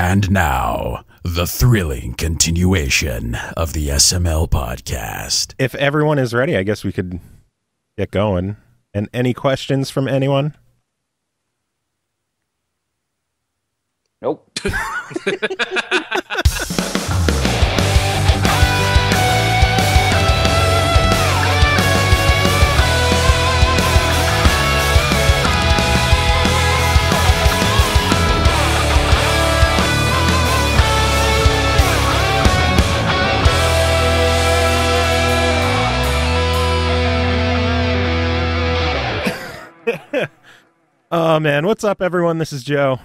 And now, the thrilling continuation of the SML podcast. If everyone is ready, I guess we could get going. And any questions from anyone? Nope. Oh, man. What's up, everyone? This is Joe.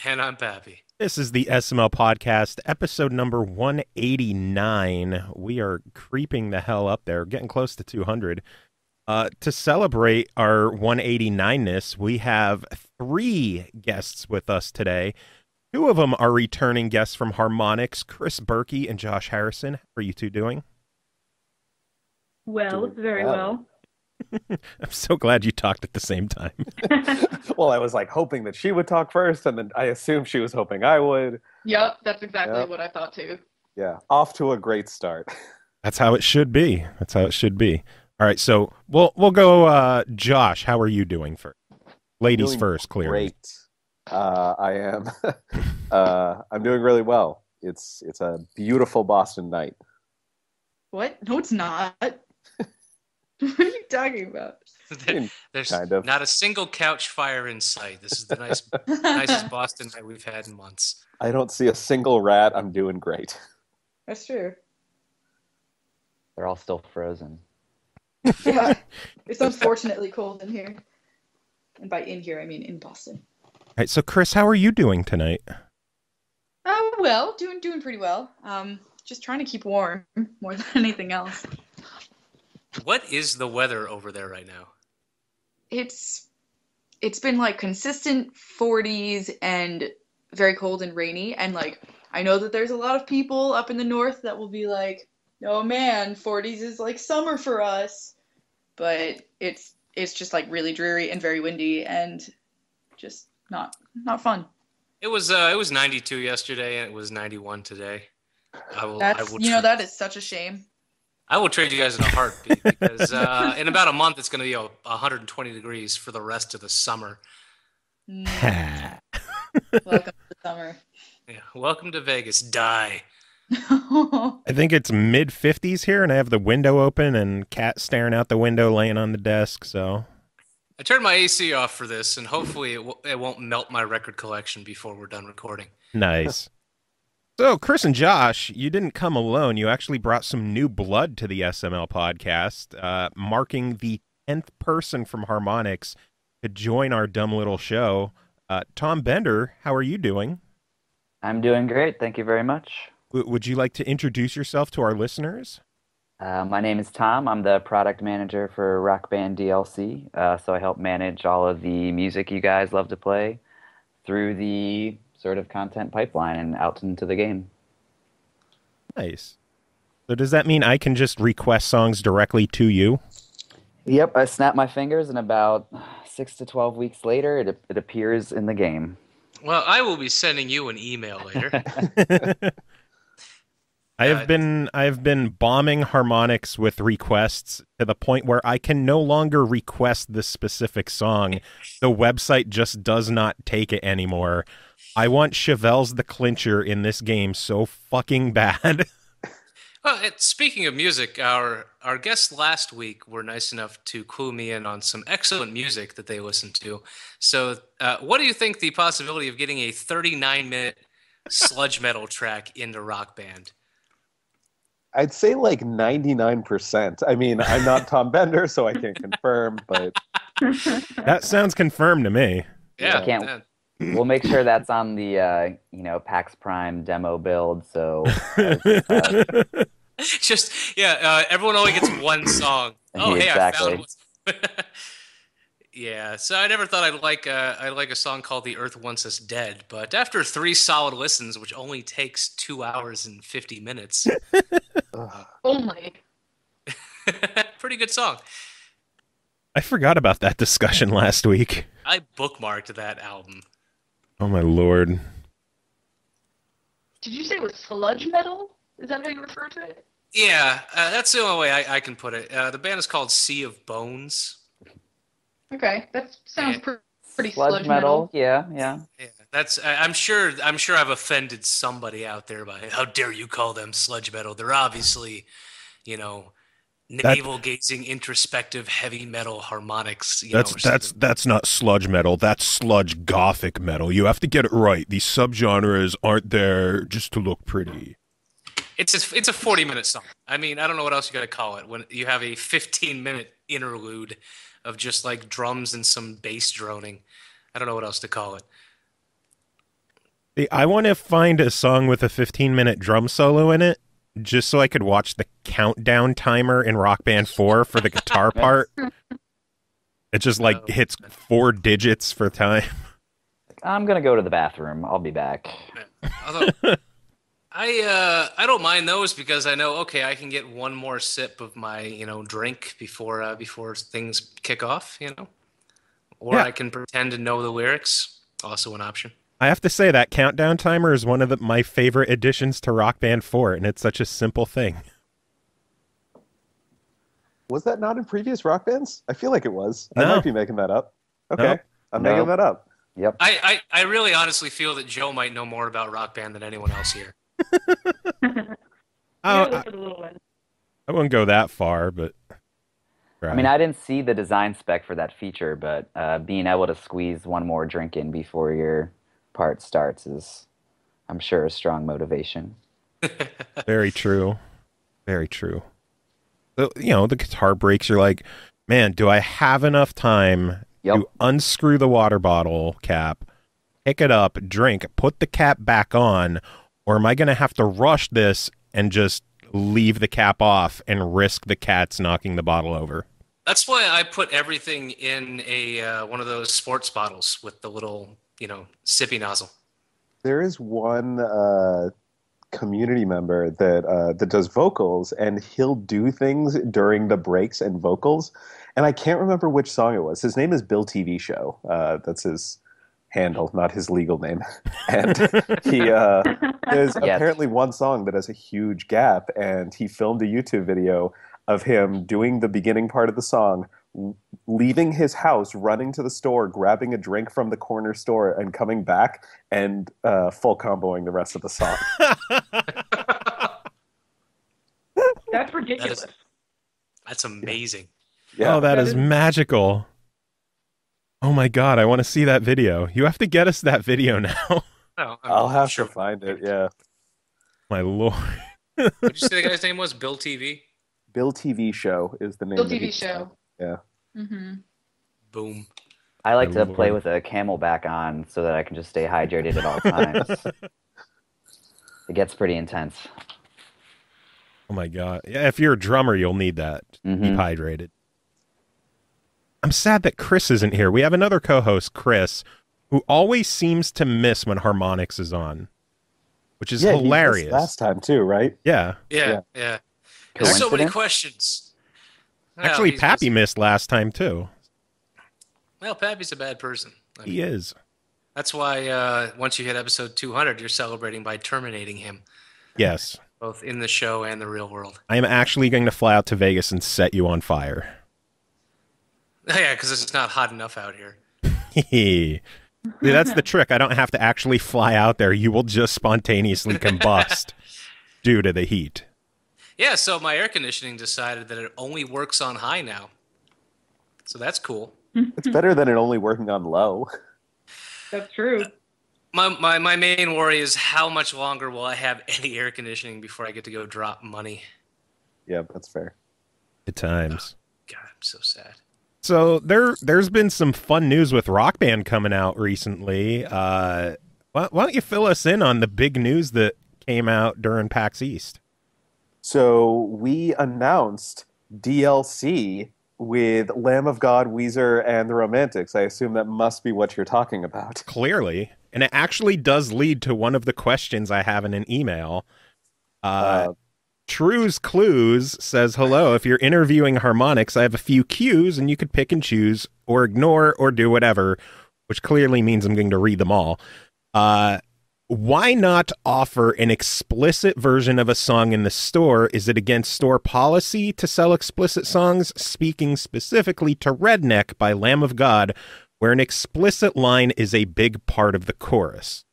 And I'm Pappy. This is the SML podcast, episode number 189. We are creeping the hell up there, getting close to 200. To celebrate our 189-ness, we have 3 guests with us today. 2 of them are returning guests from Harmonix, Criss Burki and Josh Harrison. How are you 2 doing? Well, very well. I'm so glad you talked at the same time. Well, I was like hoping that she would talk first, and then I assumed she was hoping I would. Yep, that's exactly what I thought too. Yeah, off to a great start. That's how it should be. That's how it should be. All right, so we'll go. Josh, how are you doing first? Ladies Doing first, clearly. Great. I am. I'm doing really well. It's a beautiful Boston night. What? No, it's not. What are you talking about? There's kind of. not a single couch fire in sight. This is the nicest Boston night we've had in months. I don't see a single rat. I'm doing great. That's true. They're all still frozen. Yeah, it's unfortunately cold in here. And by in here, I mean in Boston. All right, so Criss, how are you doing tonight? Well, doing pretty well. Just trying to keep warm more than anything else. What is the weather over there right now? It's been like consistent 40s and very cold and rainy, and like I know that there's a lot of people up in the north that will be like, "Oh man, 40s is like summer for us." But it's just like really dreary and very windy and just not fun. It was 92 yesterday and it was 91 today. That is such a shame. I will trade you guys in a heartbeat because in about a month it's going to be 120 degrees for the rest of the summer. Welcome to summer. Yeah, welcome to Vegas. Die. I think it's mid-50s here, and I have the window open and cat staring out the window laying on the desk, so... I turned my AC off for this, and hopefully it won't melt my record collection before we're done recording. Nice. So, Criss and Josh, you didn't come alone. You actually brought some new blood to the SML podcast, marking the 10th person from Harmonix to join our dumb little show. Tom Bender, how are you doing? I'm doing great. Thank you very much. Would you like to introduce yourself to our listeners? My name is Tom. I'm the product manager for Rock Band DLC, so I help manage all of the music you guys love to play through the sort of content pipeline and out into the game. Nice. So does that mean I can just request songs directly to you? Yep, I snap my fingers and about 6 to 12 weeks later it appears in the game. Well, I will be sending you an email later. I have been bombing Harmonix with requests to the point where I can no longer request this specific song. The website just does not take it anymore. I want Chevelle's The Clincher in this game so fucking bad. Well, speaking of music, our guests last week were nice enough to clue me in on some excellent music that they listened to. So what do you think the possibility of getting a 39-minute sludge metal track into Rock Band? I'd say like 99%. I mean, I'm not Tom Bender, so I can't confirm, but... That sounds confirmed to me. Yeah. We'll make sure that's on the, PAX Prime demo build, so... everyone only gets one song. Oh, hey, exactly. I found one. Yeah, so I never thought I'd like a song called "The Earth Wants Us Dead," but after 3 solid listens, which only takes 2 hours and 50 minutes, Only. pretty good song. I forgot about that discussion last week. I bookmarked that album. Oh my lord. Did you say it was sludge metal? Is that how you refer to it? Yeah, that's the only way I can put it. The band is called Sea of Bones. Okay, that sounds pretty Sludge metal. Yeah. Yeah, that's. I'm sure I've offended somebody out there by how dare you call them sludge metal? They're obviously, navel-gazing, introspective, heavy metal harmonics. That's not sludge metal. That's sludge gothic metal. You have to get it right. These subgenres aren't there just to look pretty. It's a 40-minute song. I mean, I don't know what else you got to call it when you have a 15-minute interlude of just like drums and some bass droning. I don't know what else to call it. I want to find a song with a 15-minute drum solo in it, just so I could watch the countdown timer in Rock Band 4 for the guitar part. It just like hits 4 digits for time. I'm gonna go to the bathroom. I'll be back. Although, I don't mind those because I know I can get one more sip of my drink before things kick off, or I can pretend to know the lyrics. Also an option. I have to say that countdown timer is one of my favorite additions to Rock Band 4, and it's such a simple thing. Was that not in previous Rock Bands? I feel like it was. No. I might be making that up. Okay, No. I'm making that up. Yep. I really honestly feel that Joe might know more about Rock Band than anyone else here. I wouldn't go that far, but... Right. I mean, I didn't see the design spec for that feature, but being able to squeeze one more drink in before your part starts is, I'm sure, a strong motivation. Very true. Very true. So, the guitar breaks, you're like, man, do I have enough time to unscrew the water bottle cap, pick it up, drink, put the cap back on, or am I going to have to rush this and just leave the cap off and risk the cats knocking the bottle over? That's why I put everything in one of those sports bottles with the little, sippy nozzle. There is one community member that does vocals, and he'll do things during the breaks and vocals, and I can't remember which song it was. His name is Bill TV Show. That's his handle, not his legal name. And there's apparently one song that has a huge gap, and he filmed a YouTube video of him doing the beginning part of the song, leaving his house, running to the store, grabbing a drink from the corner store, and coming back and full comboing the rest of the song. That's ridiculous. That's amazing. Yeah. Oh, that is magical. Oh my God, I want to see that video. You have to get us that video now. I'll have to find it, yeah. My Lord. What did you say the guy's name was? Bill TV? Bill TV Show is the name. Bill TV Show. Yeah. Mm-hmm. Boom. I like to play with a Camelback on so that I can just stay hydrated at all times. It gets pretty intense. Oh my God. Yeah, if you're a drummer, you'll need that. Keep hydrated. I'm sad that Criss isn't here. We have another co-host, Criss, who always seems to miss when Harmonix is on, which is hilarious. He missed last time too, right? Yeah. There's so many questions. Actually, Pappy missed last time too. Well, Pappy's a bad person. He is. That's why once you hit episode 200, you're celebrating by terminating him. Yes. Both in the show and the real world. I am actually going to fly out to Vegas and set you on fire. Yeah, because it's not hot enough out here. See, that's the trick. I don't have to actually fly out there. You will just spontaneously combust due to the heat. Yeah, so my air conditioning decided that it only works on high now. So that's cool. It's better than it only working on low. That's true. My main worry is how much longer will I have any air conditioning before I get to go drop money. Yeah, that's fair. Good times. God, I'm so sad. So there's been some fun news with Rock Band coming out recently. Why don't you fill us in on the big news that came out during PAX East? So we announced DLC with Lamb of God, Weezer, and the Romantics. I assume that must be what you're talking about. Clearly. And it actually does lead to one of the questions I have in an email. True's Clues says, hello, if you're interviewing Harmonix, I have a few cues, and you could pick and choose, or ignore, or do whatever, which clearly means I'm going to read them all. Why not offer an explicit version of a song in the store? Is it against store policy to sell explicit songs? Speaking specifically to Redneck by Lamb of God, where an explicit line is a big part of the chorus.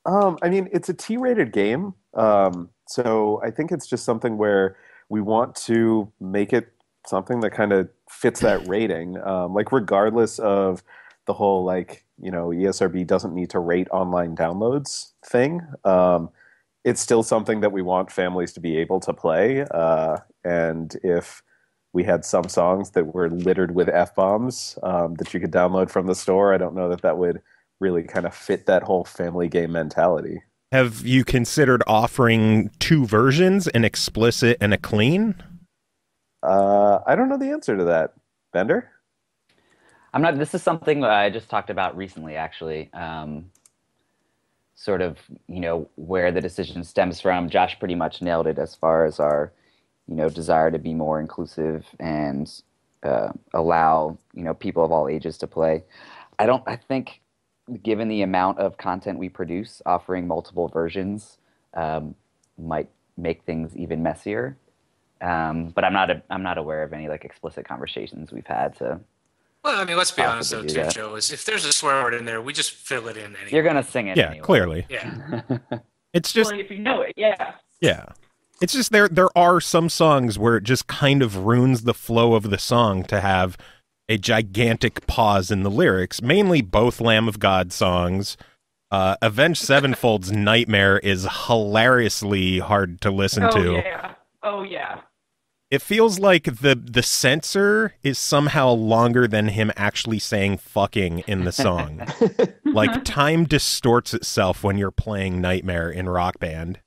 I mean, it's a T-rated game, so I think it's just something where we want to make it something that kind of fits that rating. Like, regardless of the whole, like, you know, ESRB doesn't need to rate online downloads thing. It's still something that we want families to be able to play. And if we had some songs that were littered with F-bombs that you could download from the store, I don't know that that would really kind of fit that whole family game mentality. Have you considered offering two versions, an explicit and a clean? I don't know the answer to that. Bender? This is something that I just talked about recently, actually. Sort of, you know, where the decision stems from. Josh pretty much nailed it as far as our, you know, desire to be more inclusive and allow, you know, people of all ages to play. I think, given the amount of content we produce, offering multiple versions might make things even messier. But I'm not aware of any like explicit conversations we've had to. Well, I mean, let's be honest though, too, that. Joe. Is if there's a swear word in there, we just fill it in anyway. You're gonna sing it. Yeah, anyway. clearly. Yeah. It's just Well, if you know it, yeah. yeah. It's just there are some songs where it just kind of ruins the flow of the song to have a gigantic pause in the lyrics, mainly both Lamb of God songs. Avenged Sevenfold's Nightmare is hilariously hard to listen to. Yeah. Oh, yeah. It feels like the censor is somehow longer than him actually saying fucking in the song. Like, time distorts itself when you're playing Nightmare in Rock Band.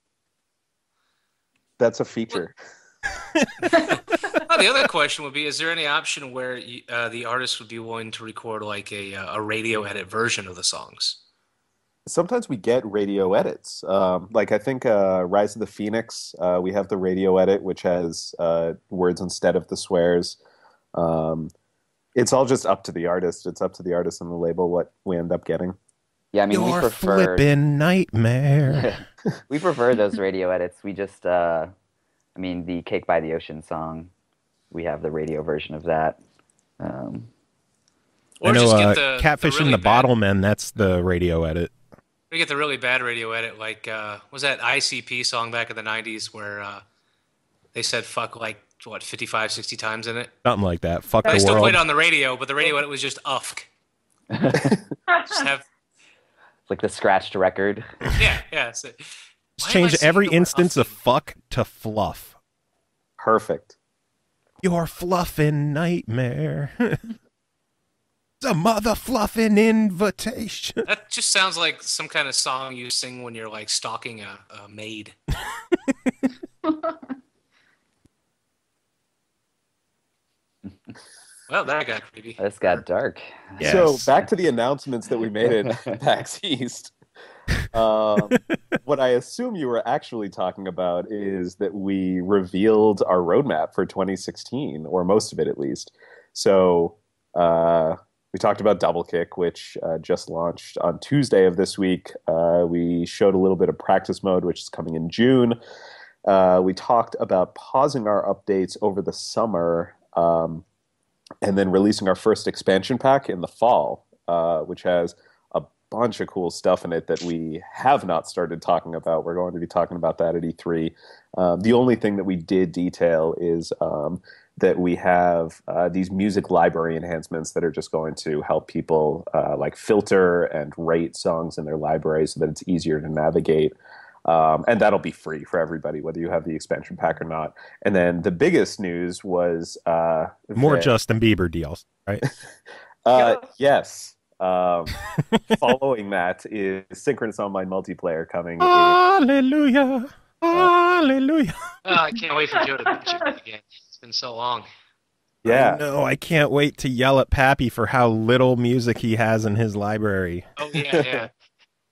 That's a feature. Well, the other question would be, is there any option where the artist would be willing to record like a radio edit version of the songs? Sometimes we get radio edits. Like, I think Rise of the Phoenix, we have the radio edit, which has words instead of the swears. It's all just up to the artist. It's up to the artist and the label what we end up getting. Yeah, I mean, we Your prefer flippin' nightmare. we prefer those radio edits. We just, I mean, the Cake by the Ocean song, we have the radio version of that. I Or know just get the Catfish really and the bad- Bottlemen, that's the radio edit. We get the really bad radio edit, like was that ICP song back in the 90s where they said fuck like, what, 55, 60 times in it? Something like that. Fuck They the still world. played it on the radio, but the radio edit was just ufk. Just have, It's like the scratched record. yeah. So, Just change every instance of fuck to fluff. Perfect. Your fluffin' nightmare. It's a mother fluffin' invitation. That just sounds like some kind of song you sing when you're like stalking a maid. Well, that got creepy. This got dark. Yes. So back to the announcements that we made at PAX East. What I assume you were actually talking about is that we revealed our roadmap for 2016, or most of it at least. So we talked about Double Kick, which just launched on Tuesday of this week. We showed a little bit of practice mode, which is coming in June. We talked about pausing our updates over the summer and then releasing our first expansion pack in the fall, which has a bunch of cool stuff in it that we have not started talking about. We're going to be talking about that at E3. The only thing that we did detail is that we have these music library enhancements that are just going to help people like filter and rate songs in their library so that it's easier to navigate. And that'll be free for everybody, whether you have the expansion pack or not. And then the biggest news was More that, Justin Bieber deals, right? yes. Following that is synchronous online multiplayer coming in. Hallelujah. Hallelujah. Oh, I can't wait for Joe to mention it again. It's been so long. Yeah. No, I can't wait to yell at Pappy for how little music he has in his library. Oh, yeah.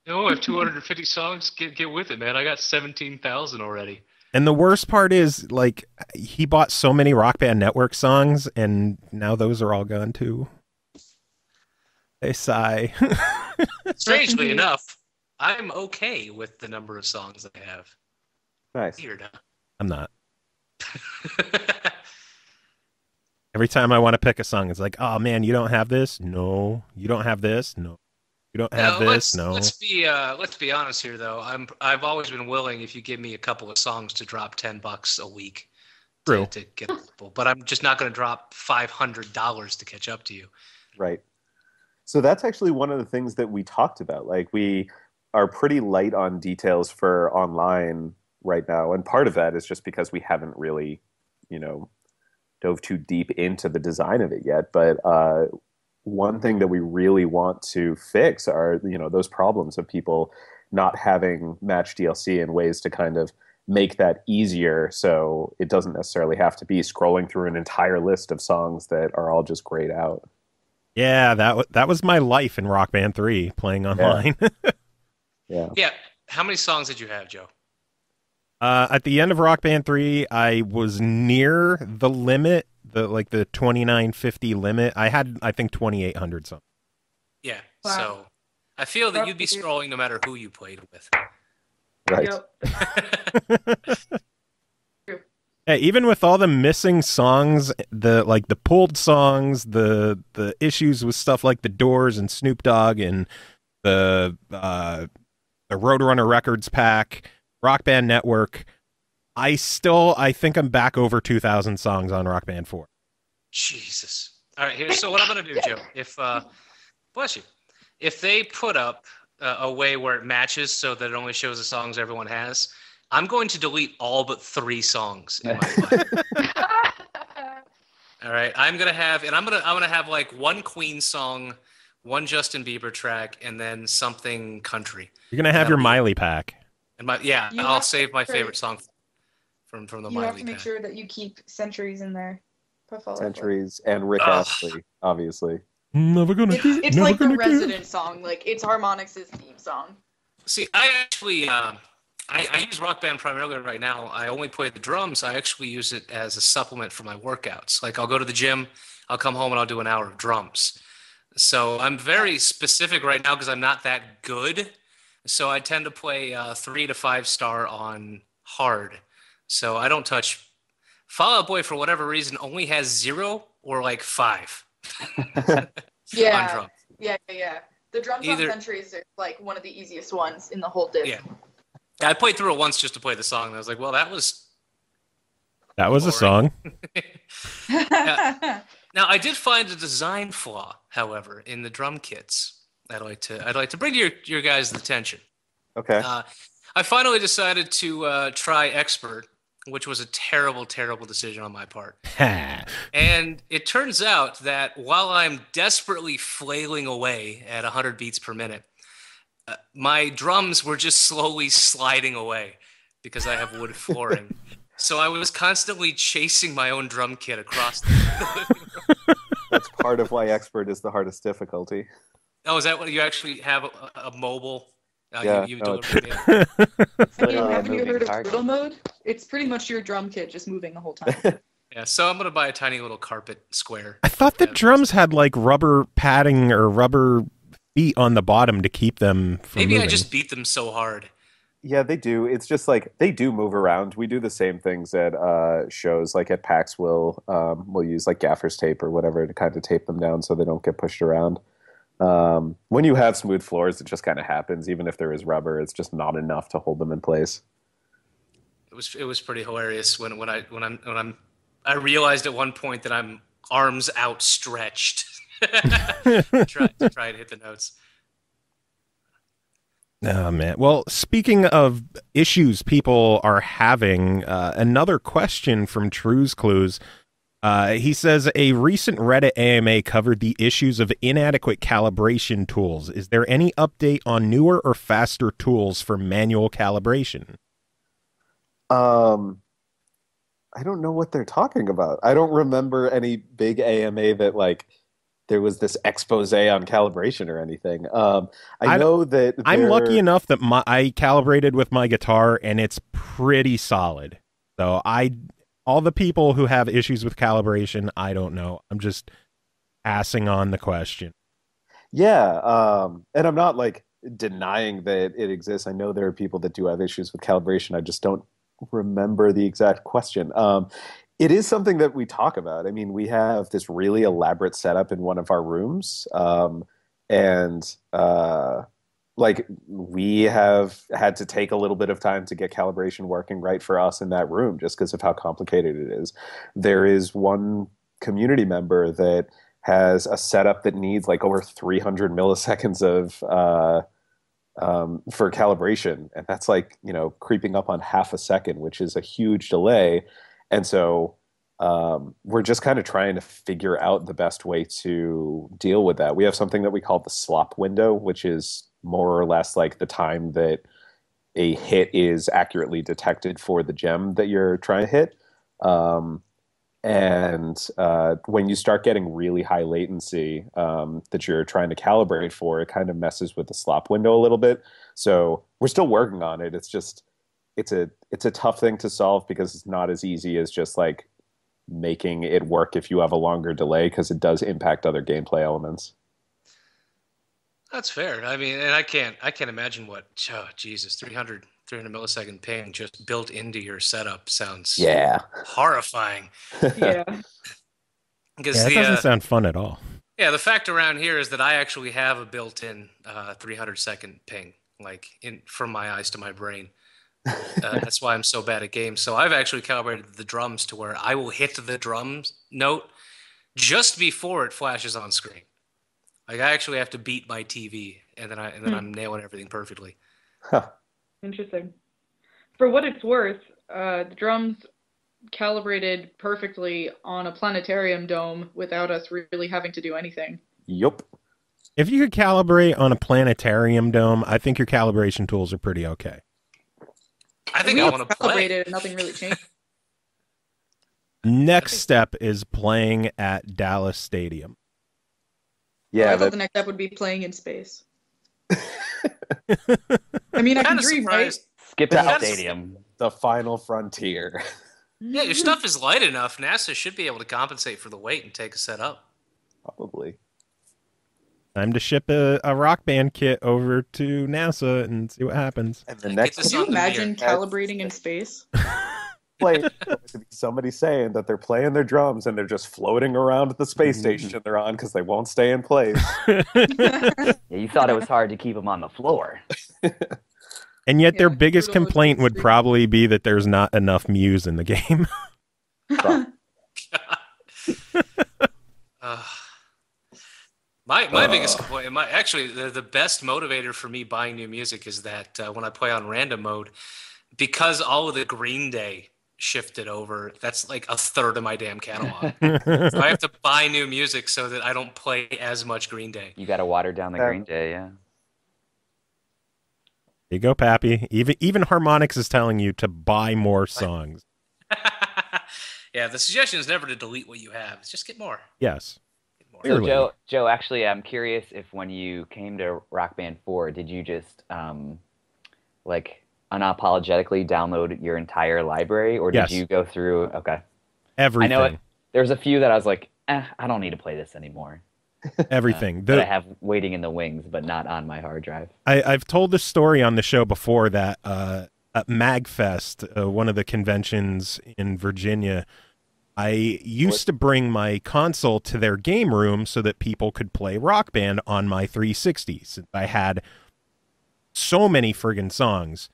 No, I have 250 songs. Get with it, man. I got 17,000 already. And the worst part is, like, he bought so many Rock Band Network songs, and now those are all gone too. They sigh. Strangely enough. I'm okay with the number of songs I have. Nice. Weird, huh? I'm not. Every time I want to pick a song, it's like, oh man, you don't have this? No. You don't have this? No. You don't have this? No. Let's be honest here though. I've always been willing if you give me a couple of songs to drop $10 a week to get people. But I'm just not going to drop $500 to catch up to you. Right. So that's actually one of the things that we talked about. Like, we are pretty light on details for online right now, and part of that is just because we haven't really, dove too deep into the design of it yet. But one thing that we really want to fix are, those problems of people not having match DLC and ways to kind of make that easier, so it doesn't necessarily have to be scrolling through an entire list of songs that are all just grayed out. Yeah, that was my life in Rock Band 3, playing online. Yeah. Yeah. How many songs did you have, Joe? At the end of Rock Band 3, I was near the limit, the 2950 limit. I had, I think, 2,800 songs. Yeah. Wow. So I feel that you'd be scrolling no matter who you played with. Right. Yep. Yeah, even with all the missing songs, the pulled songs, the issues with stuff like the Doors and Snoop Dogg and the Roadrunner Records pack, Rock Band Network, I think I'm back over 2,000 songs on Rock Band 4. Jesus. All right, so what I'm going to do, Joe, if bless you, if they put up a way where it matches so that it only shows the songs everyone has, I'm going to delete all but 3 songs in my life. All right, I'm gonna have like one Queen song, one Justin Bieber track, and then something country. You're gonna have your Miley pack. And I'll save my favorite song from the Miley pack. You have to make sure that you keep Centuries in there. Centuries and Rick Astley, obviously. Never gonna. It's like the resident song. Like, it's Harmonix's theme song. See, I actually I use Rock Band primarily right now. I only play the drums. I actually use it as a supplement for my workouts. Like, I'll go to the gym, I'll come home, and I'll do an hour of drums. So I'm very specific right now because I'm not that good. So I tend to play 3 to 5 star on hard. So I don't touch. Fall Out Boy, for whatever reason, only has 0 or like 5 Yeah. on drums. Yeah. The drums on Centuries are like one of the easiest ones in the whole disc. Yeah. I played through it once just to play the song, and I was like, well, that was a song. Yeah. Now, I did find a design flaw, however, in the drum kits. I'd like to bring to your guys' attention. Okay. I finally decided to try Expert, which was a terrible, terrible decision on my part. And it turns out that while I'm desperately flailing away at 100 beats per minute, my drums were just slowly sliding away because I have wood flooring. So I was constantly chasing my own drum kit across the living room. That's part of why Expert is the hardest difficulty. Oh, is that what you actually have a mobile? Yeah. You No, delivered it. Have you heard of Brutal Mode? It's pretty much your drum kit just moving the whole time. Yeah, so I'm going to buy a tiny little carpet square. I thought the drums had like rubber padding or rubber feet on the bottom to keep them from Maybe moving. I just beat them so hard. Yeah, they do. It's just like they do move around. We do the same things at shows. Like at PAX, we'll use like gaffer's tape or whatever to kind of tape them down so they don't get pushed around. When you have smooth floors, it just kind of happens. Even if there is rubber, it's just not enough to hold them in place. It was pretty hilarious when I realized at one point that I'm arms outstretched to try to hit the notes. Oh, man. Well, speaking of issues people are having, another question from True's Clues. He says, a recent Reddit AMA covered the issues of inadequate calibration tools. Is there any update on newer or faster tools for manual calibration? I don't know what they're talking about. I don't remember any big AMA that like there was this expose on calibration or anything. I know that I'm lucky enough that I calibrated with my guitar and it's pretty solid. So all the people who have issues with calibration, I don't know. I'm just passing on the question. Yeah, and I'm not like denying that it exists. I know there are people that do have issues with calibration. I just don't remember the exact question. It is something that we talk about. I mean, we have this really elaborate setup in one of our rooms, and like we have had to take a little bit of time to get calibration working right for us in that room, just because of how complicated it is. There is one community member that has a setup that needs like over 300 milliseconds of for calibration, and that's like, you know, creeping up on half a second, which is a huge delay. And so we're just kind of trying to figure out the best way to deal with that. We have something that we call the slop window, which is more or less like the time that a hit is accurately detected for the gem that you're trying to hit. And when you start getting really high latency that you're trying to calibrate for, it kind of messes with the slop window a little bit. So we're still working on it. It's just, it's a tough thing to solve because it's not as easy as just like making it work if you have a longer delay, because it does impact other gameplay elements. That's fair. I mean, and I can't imagine what, oh, Jesus, 300 millisecond ping just built into your setup sounds horrifying. Yeah. Yeah, it doesn't sound fun at all. Yeah, the fact around here is that I actually have a built-in 300-second ping, like from my eyes to my brain. That's why I'm so bad at games. So I've actually calibrated the drums to where I will hit the drums note just before it flashes on screen. Like I actually have to beat my TV, and then I'm nailing everything perfectly. Huh. Interesting. For what it's worth, the drums calibrated perfectly on a planetarium dome without us really having to do anything. Yup. If you could calibrate on a planetarium dome, I think your calibration tools are pretty okay. I think I want to play. Calibrated and nothing really changed. Next step is playing at Dallas Stadium. Yeah, I thought the next step would be playing in space. I mean, I can dream, right? Skip that stadium. The final frontier. Yeah, your stuff is light enough. NASA should be able to compensate for the weight and take a set up. Probably. Time to ship a Rock Band kit over to NASA and see what happens. And the next, could you imagine calibrating in space? Somebody saying that they're playing their drums and they're just floating around the space station they're on because they won't stay in place. Yeah, you thought it was hard to keep them on the floor. And yet their biggest complaint would probably be that there's not enough Muse in the game. My biggest complaint, actually the best motivator for me buying new music is that when I play on random mode, because all of the Green Day shifted over, that's like a third of my damn catalog. So I have to buy new music so that I don't play as much Green Day. You got to water down the Green Day, yeah. There you go, Pappy. Even Harmonix is telling you to buy more songs. Yeah, the suggestion is never to delete what you have. It's just get more. Yes. Get more. So Joe, actually, I'm curious if when you came to Rock Band 4, did you just like unapologetically download your entire library, or did you go through? Okay, everything. I know there's a few that I was like, I don't need to play this anymore. Everything that I have waiting in the wings, but not on my hard drive. I've told this story on the show before that at MagFest, one of the conventions in Virginia, I used to bring my console to their game room so that people could play Rock Band on my 360s. I had so many friggin' songs.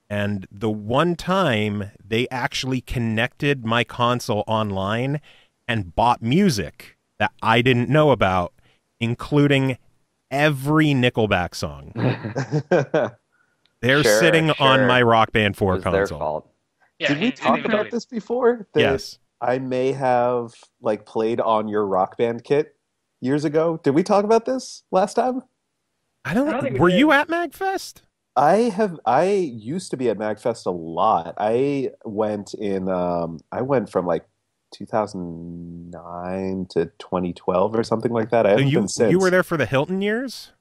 And the one time they actually connected my console online and bought music that I didn't know about, including every Nickelback song. They're sitting on my Rock Band 4 console. Their fault. Yeah, Did we talk about this before? Yes. I may have like played on your Rock Band kit years ago. Did we talk about this last time? I don't know. Were you at MagFest? I used to be at MagFest a lot. I went from like 2009 to 2012 or something like that. I haven't been since. You were there for the Hilton years?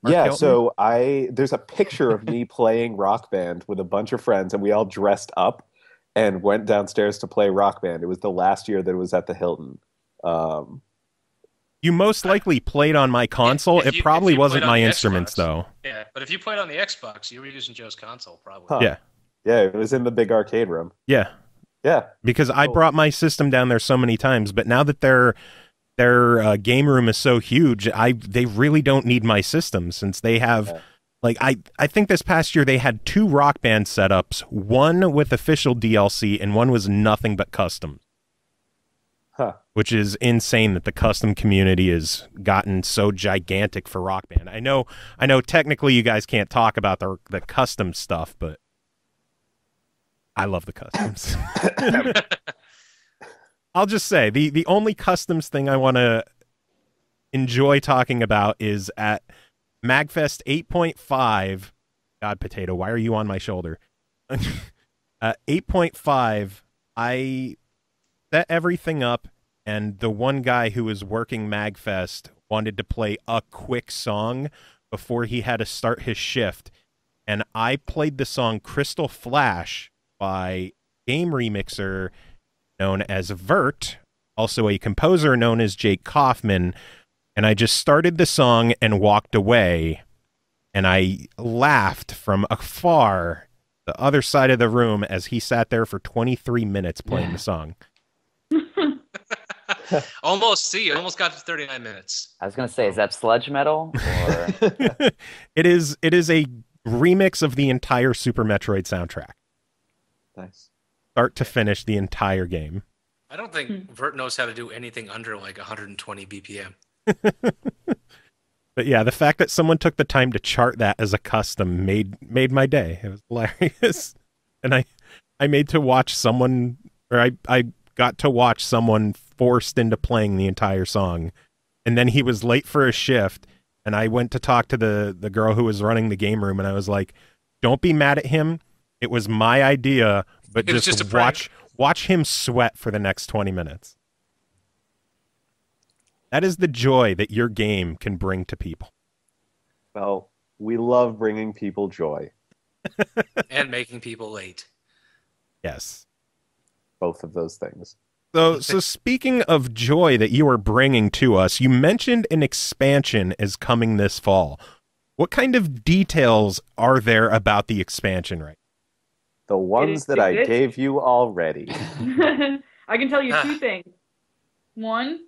Yeah, so there's a picture of me playing Rock Band with a bunch of friends, and we all dressed up and went downstairs to play Rock Band. It was the last year that it was at the Hilton. You most likely played on my console. If It you probably played wasn't on my the instruments, Xbox. though. Yeah, but if you played on the Xbox, you were using Joe's console, probably. Huh. Yeah. Yeah, it was in the big arcade room. Yeah. Yeah. Because I brought my system down there so many times, but now that their game room is so huge, they really don't need my system since they have like I think this past year they had 2 Rock Band setups, one with official DLC and one was nothing but custom. Huh. Which is insane that the custom community has gotten so gigantic for Rock Band. I know technically you guys can't talk about the custom stuff, but I love the customs. I'll just say the only customs thing I want to enjoy talking about is at MagFest 8.5. God, Potato, why are you on my shoulder? 8.5, I set everything up, and the one guy who was working MagFest wanted to play a quick song before he had to start his shift, and I played the song Crystal Flash by game remixer known as Vert, also a composer known as Jake Kaufman, and I just started the song and walked away, and I laughed from afar the other side of the room as he sat there for 23 minutes playing the song. Almost got to 39 minutes. I was gonna say, is that sludge metal? Or... It is a remix of the entire Super Metroid soundtrack. Nice. Start to finish, the entire game. I don't think Vert knows how to do anything under like 120 BPM. But yeah, the fact that someone took the time to chart that as a custom made my day. It was hilarious. And I made to watch someone, or I got to watch someone forced into playing the entire song. And then he was late for a shift, and I went to talk to the girl who was running the game room, and I was like, don't be mad at him. It was my idea, but just watch him sweat for the next 20 minutes. That is the joy that your game can bring to people. Well, we love bringing people joy. And making people late. Yes. Both of those things. So speaking of joy that you are bringing to us, you mentioned an expansion is coming this fall. What kind of details are there about the expansion right? The ones that I gave you already. I can tell you 2 things. 1,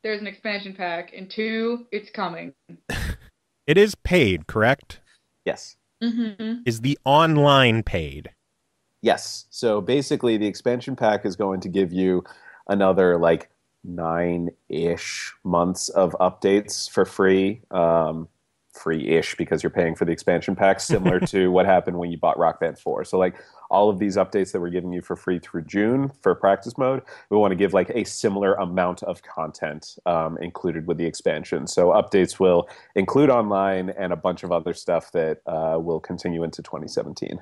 there's an expansion pack, and 2, it's coming. It is paid, correct? Yes. Mm-hmm. Is the online paid? Yes. So basically, the expansion pack is going to give you another like 9-ish months of updates for free. Free-ish because you're paying for the expansion pack, similar to what happened when you bought Rock Band 4. So like all of these updates that we're giving you for free through June for practice mode, we want to give like a similar amount of content included with the expansion. So updates will include online and a bunch of other stuff that will continue into 2017.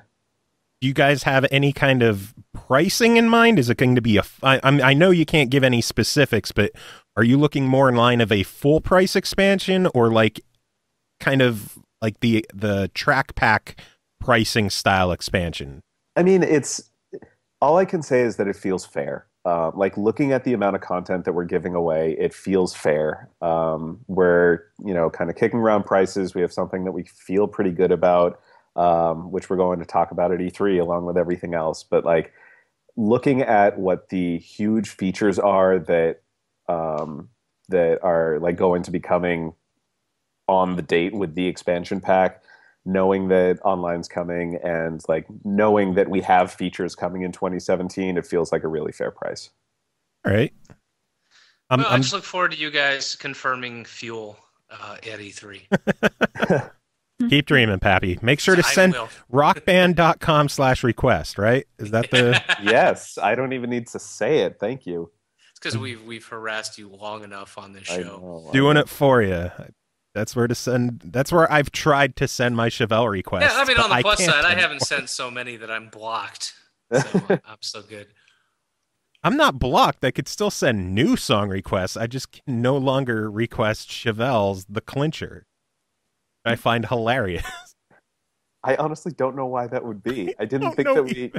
Do you guys have any kind of pricing in mind? Is it going to be I know you can't give any specifics, but are you looking more in line of a full price expansion or like kind of like the track pack pricing style expansion? I mean, it's all I can say is that it feels fair. Like looking at the amount of content that we're giving away, it feels fair. We're, kind of kicking around prices. We have something that we feel pretty good about, which we're going to talk about at E3 along with everything else. But like looking at what the huge features are that are like going to be coming on the date with the expansion pack, knowing that online's coming and like knowing that we have features coming in 2017, it feels like a really fair price. All right. I just look forward to you guys confirming fuel at E3. Keep dreaming, Pappy. Make sure to send rockband.com/request, right? Is that the... Yes, I don't even need to say it. Thank you. It's because we've harassed you long enough on this show. Doing it for you. That's where to send. That's where I've tried to send my Chevelle requests. Yeah, I mean, on the plus side, I haven't sent so many that I'm blocked. So I'm still good. I'm not blocked. I could still send new song requests. I just can no longer request Chevelle's The Clincher. I find hilarious. I honestly don't know why that would be. I didn't think that we...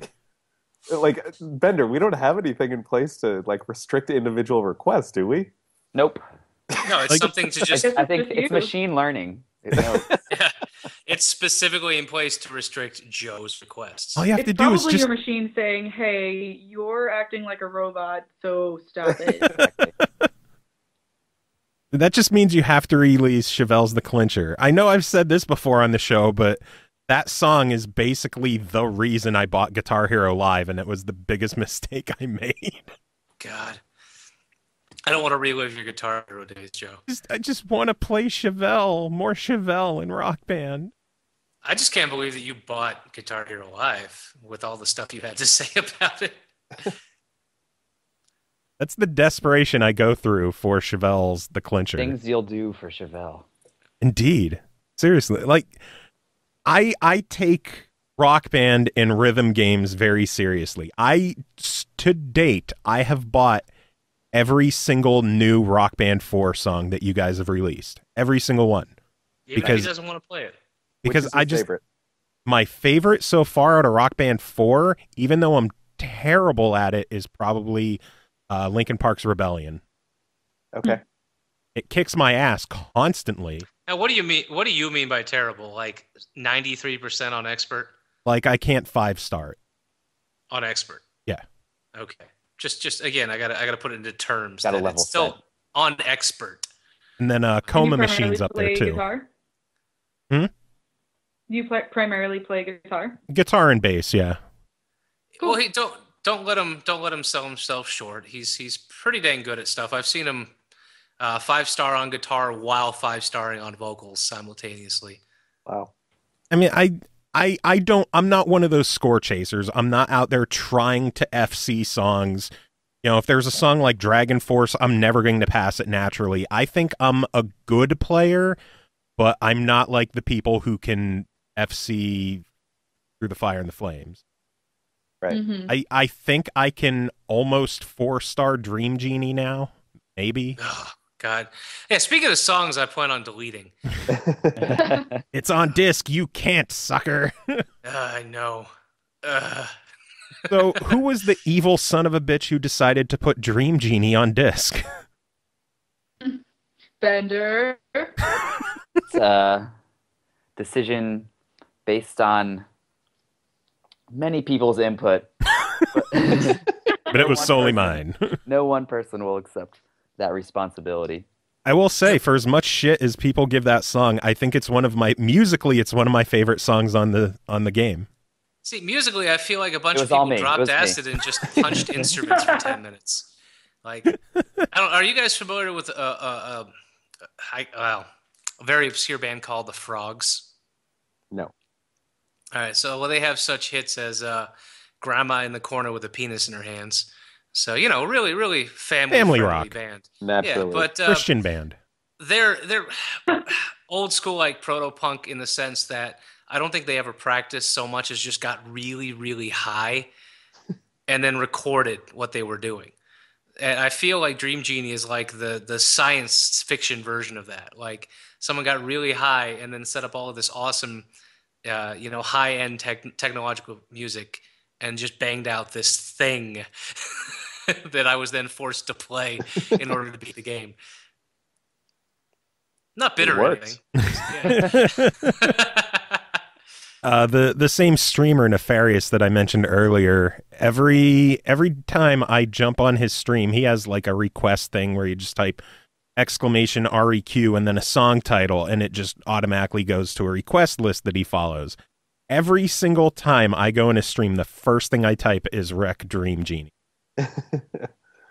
Like, Bender, we don't have anything in place to like restrict individual requests, do we? Nope. No, it's Like- something to just. I think Just it's you. machine learning. It knows. Yeah, it's specifically in place to restrict Joe's requests. All you have It's to do is probably just your machine saying, "Hey, you're acting like a robot, so stop it." Exactly. that just means you have to release Chevelle's The Clincher. I know I've said this before on the show, but that song is basically the reason I bought Guitar Hero Live, and it was the biggest mistake I made. God, I don't want to relive your Guitar Hero days, Joe. I just want to play Chevelle, more Chevelle in Rock Band. I just can't believe that you bought Guitar Hero Live with all the stuff you had to say about it. That's the desperation I go through for Chevelle's The Clincher. Things you'll do for Chevelle. Indeed. Seriously. Like, I take Rock Band and rhythm games very seriously. To date, I have bought every single new Rock Band 4 song that you guys have released. Every single one. Even if Because- he doesn't want to play it. Because Which is your favorite? my favorite so far out of Rock Band 4, even though I'm terrible at it, is probably Linkin Park's Rebellion. Okay. It kicks my ass constantly. Now, what do you mean? What do you mean by terrible? Like 93% on expert? Like, I can't 5-star it. On expert. Yeah. Okay. Just again, I gotta put it into terms. Gotta that level it's still set. on expert. And then Do you Coma primarily Machine's up there play too. Guitar? Hmm? Do you primarily play guitar? Guitar and bass, yeah. Well, he don't let him sell himself short. He's pretty dang good at stuff. I've seen him 5-star on guitar while 5-starring on vocals simultaneously. Wow. I mean, I'm not one of those score chasers. I'm not out there trying to FC songs. You know, if there's a song like Dragon Force, I'm never going to pass it naturally. I think I'm a good player, but I'm not like the people who can FC Through the Fire and the Flames. Right. Mhm. I think I can almost 4-star Dream Genie now. Maybe. Oh, God. Yeah, speaking of songs I plan on deleting. It's on disc. You can't, sucker. I know. So, who was the evil son of a bitch who decided to put Dream Genie on disc? Bender. It's a decision based on many people's input. But it was One solely person. mine. No one person will accept that responsibility. I will say, for as much shit as people give that song, I think it's one of my favorite songs on the game. See, musically, I feel like a bunch It of was all people me. It dropped was me. acid and just punched instruments for 10 minutes. Like, are you guys familiar with a very obscure band called The Frogs? No. All right, so they have such hits as Grandma in the Corner with a Penis in Her Hands. So, you know, really, really family rock. band. Naturally. Yeah, but Christian band. they're old school, like proto-punk, in the sense that I don't think they ever practiced so much as just got really, really high and then recorded what they were doing. And I feel like Dream Genie is like the science fiction version of that. Like, someone got really high and then set up all of this awesome, high-end technological music and just banged out this thing that I was then forced to play in order to beat the game. Not bitter or works. anything. Yeah. The same streamer Nefarious that I mentioned earlier, every time I jump on his stream, he has like a request thing where you just type exclamation REQ and then a song title, and it just automatically goes to a request list that he follows. Every single time I go in a stream, the first thing I type is Wreck Dream Genie.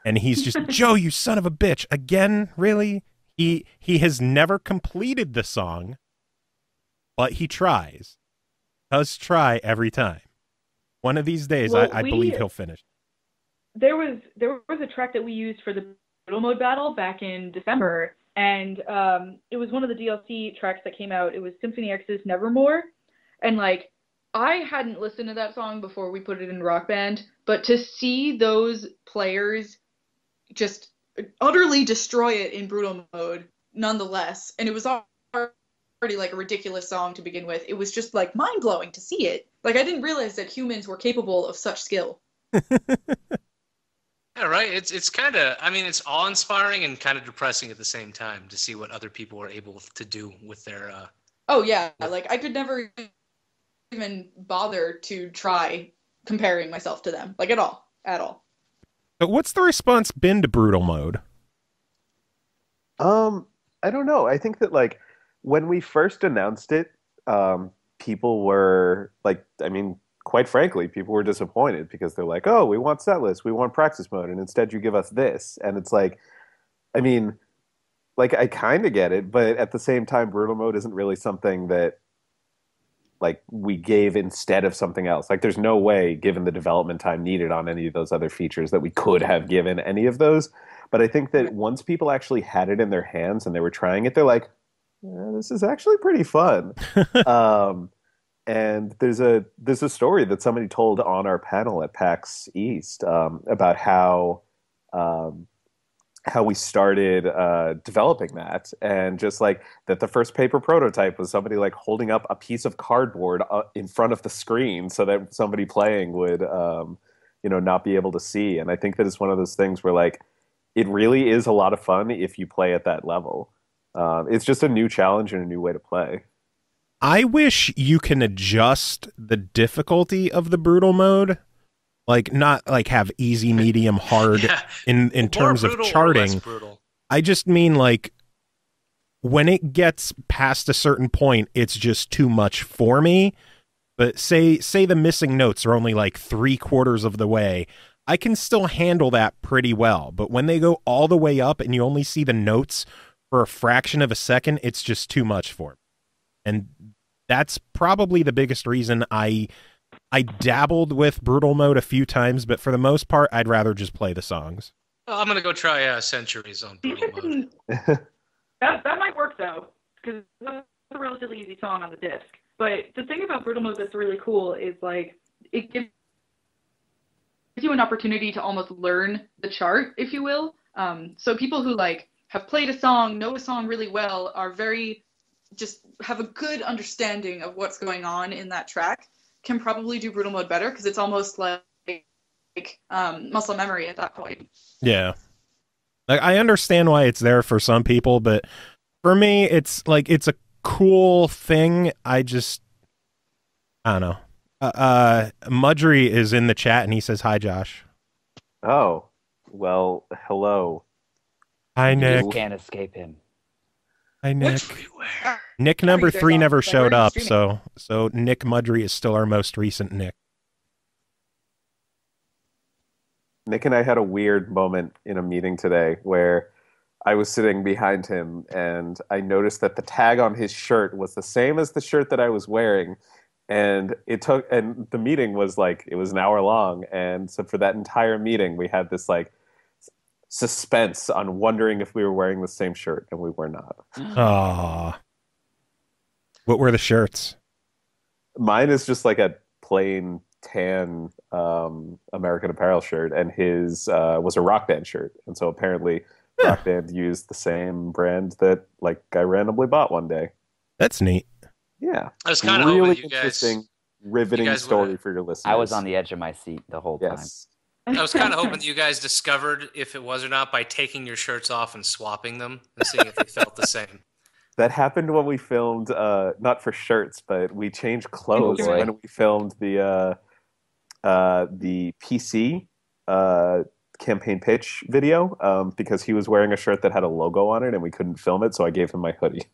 And he's just, Joe, you son of a bitch. Again, really? He has never completed the song, but he tries. Does try every time. One of these days, Well, I believe he'll finish. There was a track that we used for the Battle Mode battle back in December, and it was one of the DLC tracks that came out. It was Symphony X's Nevermore, and like I hadn't listened to that song before we put it in Rock Band, but to see those players just utterly destroy it in Brutal Mode, nonetheless, and it was already like a ridiculous song to begin with. It was just like mind blowing to see it. Like I didn't realize that humans were capable of such skill. Yeah, right. It's kind of, I mean, it's awe-inspiring and kind of depressing at the same time to see what other people are able to do with their. Oh yeah, like I could never even bother to try comparing myself to them, like at all. So what's the response been to brutal mode? I don't know. I think that like when we first announced it, people were like, I mean, quite frankly, people were disappointed because they're like, "Oh, we want set list, we want practice mode, and instead you give us this." And it's like, I mean, like I kind of get it, but at the same time, brutal mode isn't really something that like we gave instead of something else. Like there's no way, given the development time needed on any of those other features, that we could have given any of those. But I think that once people actually had it in their hands and they were trying it, they're like, yeah, this is actually pretty fun. And there's a story that somebody told on our panel at PAX East about how we started developing that, and just like that the first paper prototype was somebody like holding up a piece of cardboard in front of the screen so that somebody playing would not be able to see. And I think that it's one of those things where like it really is a lot of fun if you play at that level. It's just a new challenge and a new way to play. I wish you can adjust the difficulty of the brutal mode. Like, not like have easy, medium, hard in terms of charting. I just mean like when it gets past a certain point, it's just too much for me. But say the missing notes are only like 3/4 of the way, I can still handle that pretty well. But when they go all the way up and you only see the notes for a fraction of a second, it's just too much for me. And that's probably the biggest reason I dabbled with brutal mode a few times, but for the most part, I'd rather just play the songs. I'm going to go try Centuries on brutal mode. that might work, though, because that's a relatively easy song on the disc. But the thing about brutal mode that's really cool is, like, it gives you an opportunity to almost learn the chart, if you will. So people who, like, have played a song, know a song really well, are just have a good understanding of what's going on in that track, can probably do brutal mode better because it's almost like muscle memory at that point. Yeah. Like I understand why it's there for some people, but for me it's like it's a cool thing. I don't know. Mudry is in the chat and he says hi, Josh. Oh. Well, hello. Hi, Nick. You can't escape him. Hi, Nick. Everywhere. Nick number 3 never showed up, so Nick Mudry is still our most recent Nick. Nick and I had a weird moment in a meeting today where I was sitting behind him and I noticed that the tag on his shirt was the same as the shirt that I was wearing. And the meeting was like, it was an hour long. And so for that entire meeting, we had this like suspense on wondering if we were wearing the same shirt, and we were not. Aww. What were the shirts? Mine is just like a plain tan American Apparel shirt, and his was a Rock Band shirt. And so apparently Rock Band used the same brand that like I randomly bought one day. That's neat. Yeah. I was kind of really hoping interesting, riveting story for your listeners. I was on the edge of my seat the whole time. I was kind of hoping that you guys discovered if it was or not by taking your shirts off and swapping them and seeing if they felt the same. That happened when we filmed, not for shirts, but we changed clothes when we filmed the PC campaign pitch video because he was wearing a shirt that had a logo on it and we couldn't film it, so I gave him my hoodie.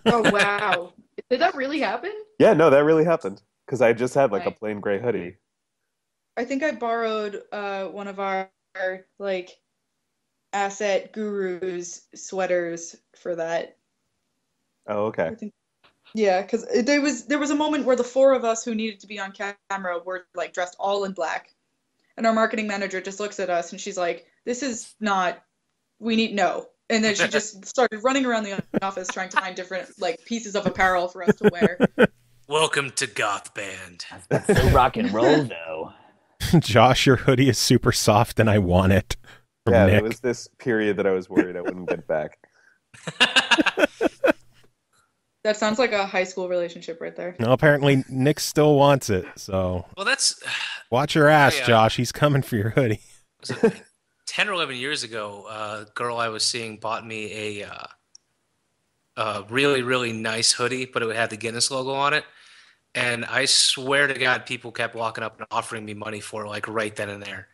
Oh, wow. Did that really happen? Yeah, no, that really happened because I just had like a plain gray hoodie. I think I borrowed one of our like asset gurus sweaters for that. Oh, okay. Yeah, because there was a moment where the 4 of us who needed to be on camera were like dressed all in black, and our marketing manager just looks at us and she's like, "This is not. We need no." And then she just started running around the office trying to find different like pieces of apparel for us to wear. Welcome to Goth Band. That's so rock and roll, though. Josh, your hoodie is super soft and I want it. Yeah, Nick. it was this period that I was worried I wouldn't get back. That sounds like a high school relationship right there. No, apparently Nick still wants it, so... Well, that's... Watch your ass, Josh. He's coming for your hoodie. 10 or 11 years ago, a girl I was seeing bought me a really, really nice hoodie, but it had the Guinness logo on it. And I swear to God, people kept walking up and offering me money for it, like right then and there.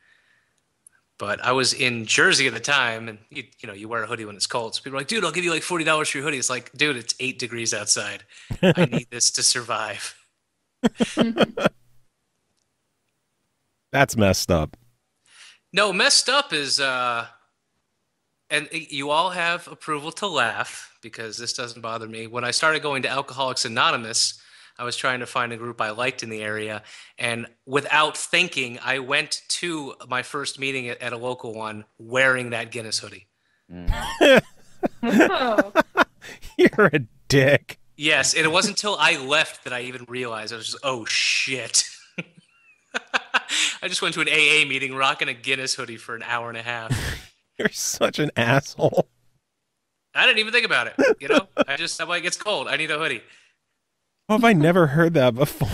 But I was in Jersey at the time, and you wear a hoodie when it's cold. So people are like, dude, I'll give you like $40 for your hoodie. It's like, dude, it's 8 degrees outside. I need this to survive. That's messed up. No, messed up is, and you all have approval to laugh because this doesn't bother me. When I started going to Alcoholics Anonymous, I was trying to find a group I liked in the area, and without thinking, I went to my first meeting at a local one wearing that Guinness hoodie. Oh. You're a dick. Yes, and it wasn't until I left that I even realized. I was just, oh, shit. I just went to an AA meeting rocking a Guinness hoodie for an hour and a half. You're such an asshole. I didn't even think about it. I'm like, it's cold. I need a hoodie. Oh, have I never heard that before?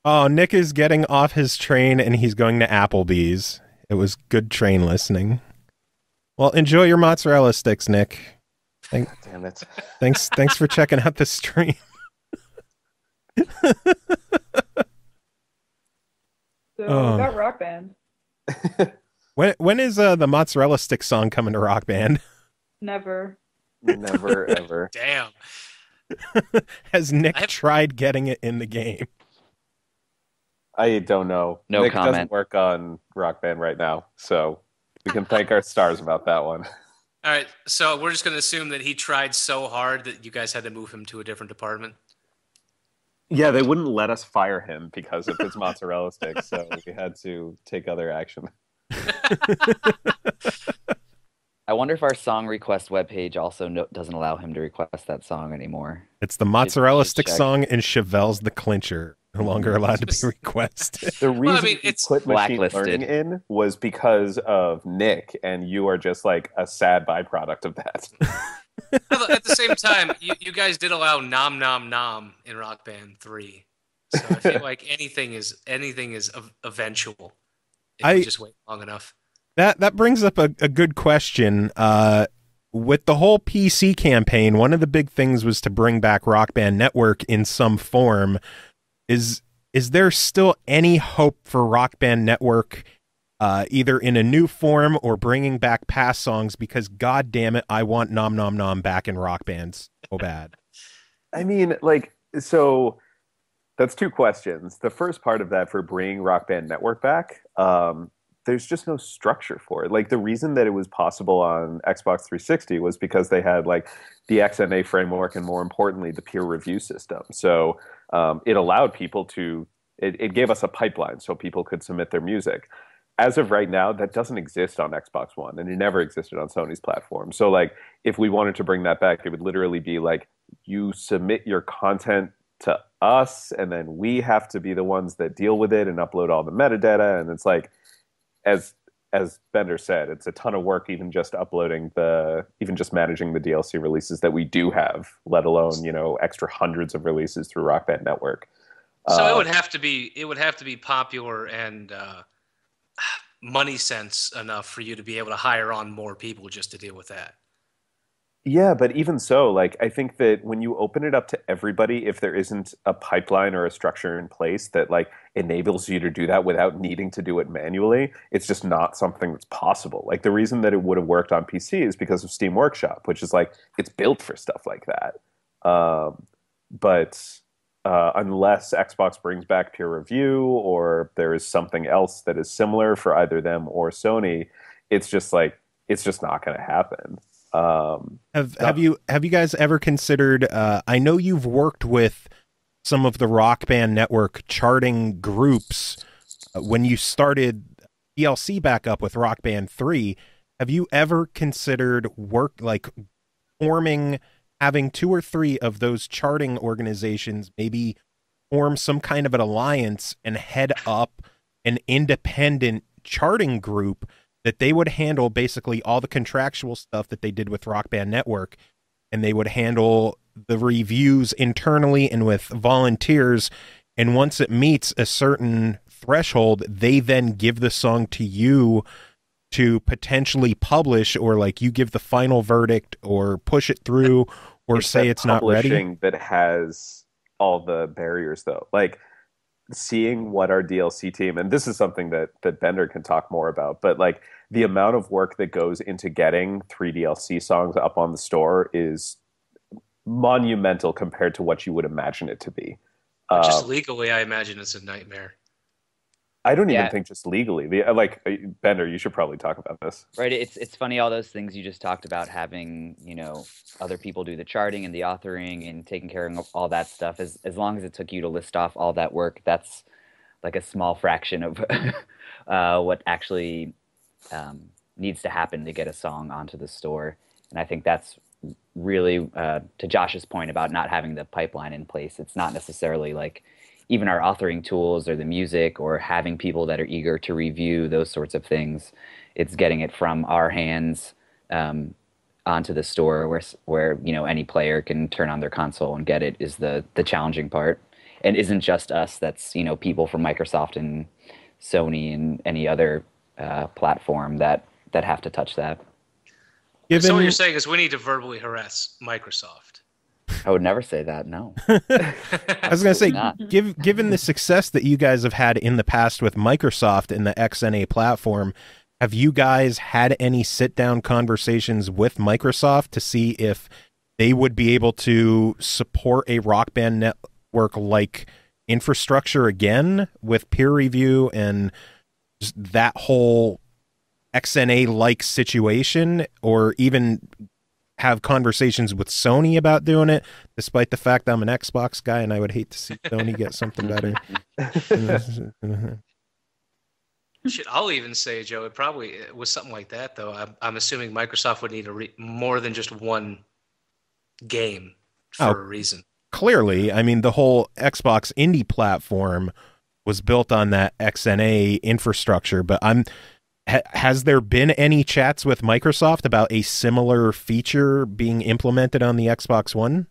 Oh, Nick is getting off his train and he's going to Applebee's. It was good train listening. Well, enjoy your mozzarella sticks, Nick. Damn it. Thanks for checking out the stream. So that Rock Band. When is the mozzarella stick song coming to Rock Band? Never. Never, ever. Damn. Has Nick tried getting it in the game? I don't know. No Nick comment. doesn't work on Rock Band right now, so we can thank our stars about that one. All right, so we're just going to assume that he tried so hard that you guys had to move him to a different department. Yeah, they wouldn't let us fire him because of his mozzarella sticks, so we had to take other action. I wonder if our song request webpage also doesn't allow him to request that song anymore. It's the mozzarella Should stick check. song and Chevelle's The Clincher. No longer allowed to be requested. The reason we it's put machine blacklisted. learning in was because of Nick, and you are just like a sad byproduct of that. At the same time, you guys did allow Nom Nom Nom in Rock Band 3. So I feel like anything is eventual if you just wait long enough. That brings up a good question. With the whole PC campaign, one of the big things was to bring back Rock Band Network in some form. Is there still any hope for Rock Band Network, either in a new form or bringing back past songs? Because God damn it, I want Nom Nom Nom back in Rock Band so bad. I mean, so that's two questions. The first part of that for bringing Rock Band Network back, there's just no structure for it. Like, the reason that it was possible on Xbox 360 was because they had the XNA framework and, more importantly, the peer review system. So it allowed people to, it gave us a pipeline so people could submit their music. As of right now, that doesn't exist on Xbox One, and it never existed on Sony's platform. So if we wanted to bring that back, it would literally be you submit your content to us, and then we have to be the ones that deal with it and upload all the metadata. And it's as Bender said, it's a ton of work, even just managing the DLC releases that we do have, let alone, extra hundreds of releases through Rock Band Network. So it would have to be popular and money sense enough for you to be able to hire on more people just to deal with that. Yeah, but even so, I think that when you open it up to everybody, if there isn't a pipeline or a structure in place that enables you to do that without needing to do it manually, it's just not something that's possible. The reason that it would have worked on PC is because of Steam Workshop, which is it's built for stuff like that. But unless Xbox brings back peer review or there is something else that is similar for either them or Sony, it's just not going to happen. Have you guys ever considered, I know you've worked with some of the Rock Band Network charting groups when you started DLC back up with Rock Band 3. Have you ever considered having 2 or 3 of those charting organizations maybe form some kind of an alliance and head up an independent charting group that they would handle basically all the contractual stuff that they did with Rock Band Network, and they would handle the reviews internally and with volunteers, and once it meets a certain threshold, they then give the song to you to potentially publish, or like you give the final verdict or push it through or say it's not ready? Publishing that has all the barriers, though. Like, seeing what our DLC team, and this is something that Bender can talk more about, but like the amount of work that goes into getting 3 DLC songs up on the store is monumental compared to what you would imagine it to be. Just legally, I imagine it's a nightmare. I don't even think just legally. Bender, you should probably talk about this. Right. It's funny, all those things you just talked about, having, other people do the charting and the authoring and taking care of all that stuff. As long as it took you to list off all that work, that's like a small fraction of what actually needs to happen to get a song onto the store. And I think that's really, to Josh's point about not having the pipeline in place, it's not necessarily like even our authoring tools or the music or having people that are eager to review those sorts of things. It's getting it from our hands onto the store where any player can turn on their console and get it is the challenging part. And isn't just us, that's people from Microsoft and Sony and any other platform that have to touch that. So what you're saying is we need to verbally harass Microsoft. I would never say that, no. I was going to say, given the success that you guys have had in the past with Microsoft and the XNA platform, have you guys had any sit-down conversations with Microsoft to see if they would be able to support a Rock Band Network-like infrastructure again with peer review and just that whole XNA-like situation, or even have conversations with Sony about doing it, despite the fact I'm an Xbox guy and I would hate to see Sony get something better? Shit, I'll even say, Joe, it probably was something like that, though. I'm assuming Microsoft would need more than just one game for a reason. Clearly. I mean, the whole Xbox indie platform was built on that XNA infrastructure, but has there been any chats with Microsoft about a similar feature being implemented on the Xbox One?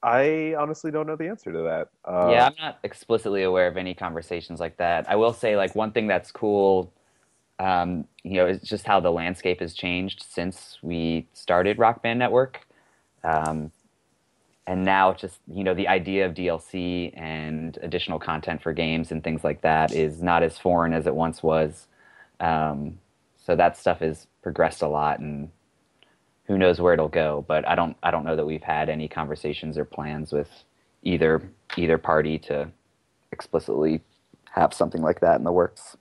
I honestly don't know the answer to that. Yeah, I'm not explicitly aware of any conversations like that. I will say, like, one thing that's cool, is just how the landscape has changed since we started Rock Band Network. And now just, the idea of DLC and additional content for games and things like that is not as foreign as it once was. So that stuff has progressed a lot, and who knows where it'll go. But I don't know that we've had any conversations or plans with either party to explicitly have something like that in the works.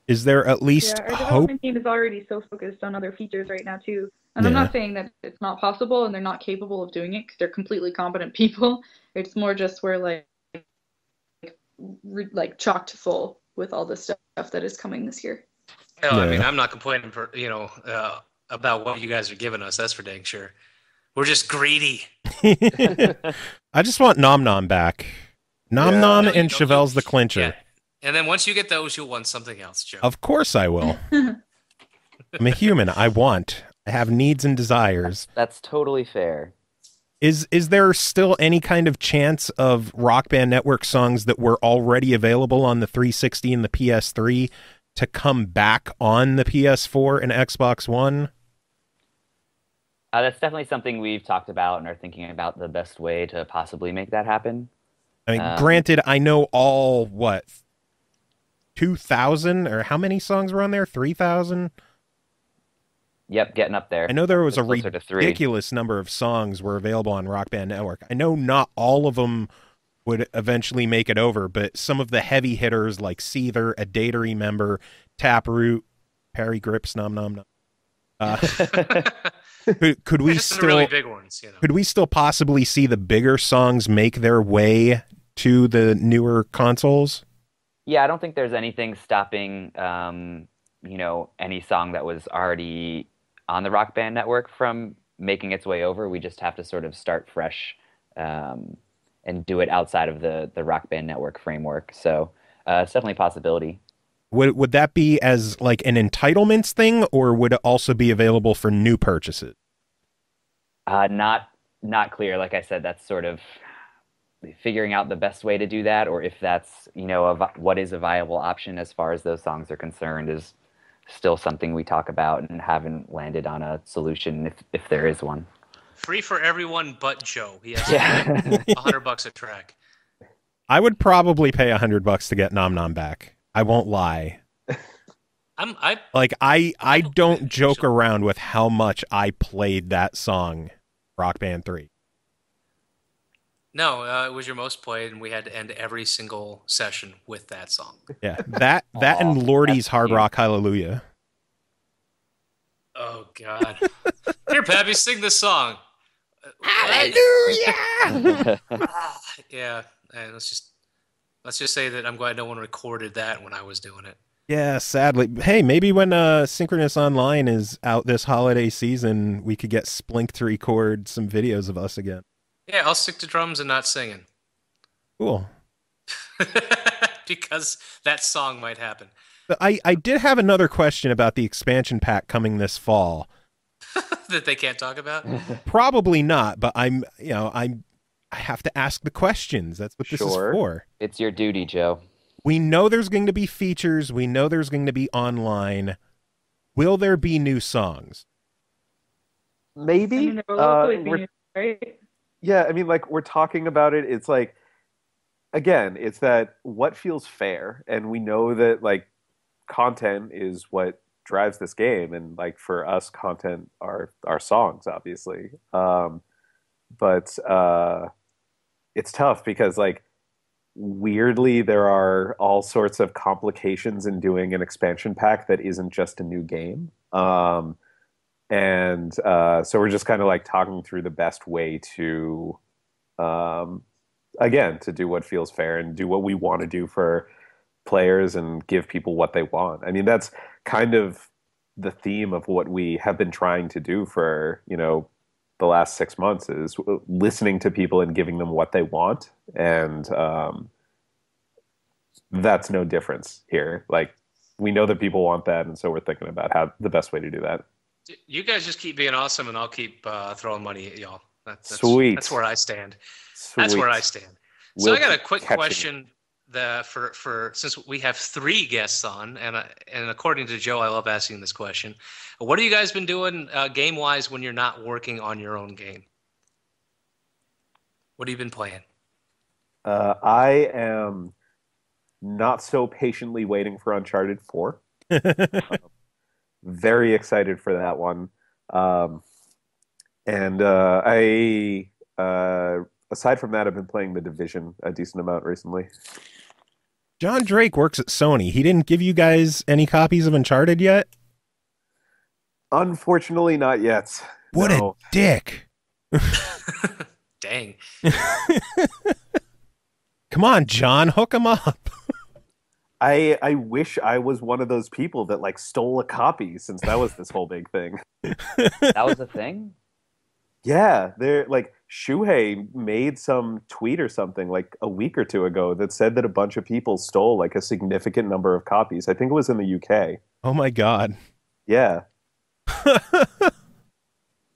Is there at least our hope? development team is already so focused on other features right now too. And I'm not saying that it's not possible and they're not capable of doing it, because they're completely competent people. It's more just we're like chocked full with all the stuff that is coming this year. Hell, I mean, I'm not complaining about what you guys are giving us. That's for dang sure. We're just greedy. I just want Nom Nom back. Nom Nom and Chevelle's the clincher. Yeah. And then once you get those, you'll want something else, Joe. Of course I will. I'm a human. I have needs and desires. That's totally fair. Is there still any kind of chance of Rock Band Network songs that were already available on the 360 and the PS3 to come back on the PS4 and Xbox One? That's definitely something we've talked about and are thinking about the best way to possibly make that happen. I mean, granted, I know all, 2,000 or how many songs were on there? 3,000? Yep, getting up there. I know there was a ridiculous number of songs were available on Rock Band Network. I know not all of them would eventually make it over, but some of the heavy hitters like Seether, A Day to Remember, Taproot, Perry Grips, Nom Nom Nom. Could we still the really big ones, Could we still possibly see the bigger songs make their way to the newer consoles? Yeah, I don't think there's anything stopping any song that was already on the Rock Band Network from making its way over. We just have to sort of start fresh and do it outside of the Rock Band Network framework. So it's definitely a possibility. Would that be as like an entitlements thing, or would it also be available for new purchases? Not clear. Like I said, that's sort of figuring out the best way to do that, or if that's, what is a viable option as far as those songs are concerned, is still something we talk about and haven't landed on a solution if there is one. Free for everyone but Joe. He has $100 a track. I would probably pay $100 to get Nom Nom back. I won't lie. I don't joke around with how much I played that song, Rock Band 3. No, it was your most played, and we had to end every single session with that song. Yeah, that and Lordy's Hard Rock Hallelujah. Oh God! Here, Pappy, sing this song. Hallelujah! Yeah, and let's just say that I'm glad no one recorded that when I was doing it. Yeah, sadly. Hey, maybe when Synchronous Online is out this holiday season, we could get Splink to record some videos of us again. Yeah, I'll stick to drums and not singing. Cool. Because that song might happen. But I did have another question about the expansion pack coming this fall. That they can't talk about? Probably not, but I have to ask the questions. That's what this is for. It's your duty, Joe. We know there's going to be features. We know there's going to be online. Will there be new songs? Maybe. Right? Yeah, I mean, like, we're talking about it. It's like, again, it's that what feels fair. And we know that, like, content is what drives this game. And, like, for us, content are songs, obviously. But it's tough because, like, weirdly, there are all sorts of complications in doing an expansion pack that isn't just a new game. So we're just kind of like talking through the best way to, again, to do what feels fair and do what we want to do for players and give people what they want. I mean, that's kind of the theme of what we have been trying to do for, the last 6 months, is listening to people and giving them what they want. And that's no difference here. Like, we know that people want that, and so we're thinking about how the best way to do that. You guys just keep being awesome, and I'll keep throwing money at y'all. Sweet. That's where I stand. Sweet. That's where I stand. So I got a quick question for since we have 3 guests on, and according to Joe, I love asking this question. What have you guys been doing game-wise when you're not working on your own game? What have you been playing? I am not so patiently waiting for Uncharted 4. Very excited for that one. Aside from that, I've been playing The Division a decent amount recently. John Drake works at Sony. He didn't give you guys any copies of Uncharted yet? Unfortunately, not yet. What a dick. Dang. Come on, John, hook him up. I wish I was one of those people that, like, stole a copy, since that was this whole big thing. That was a thing? Yeah, they're like, Shuhei made some tweet or something like a week or two ago that said that a bunch of people stole like a significant number of copies. I think it was in the UK. Oh my God. Yeah.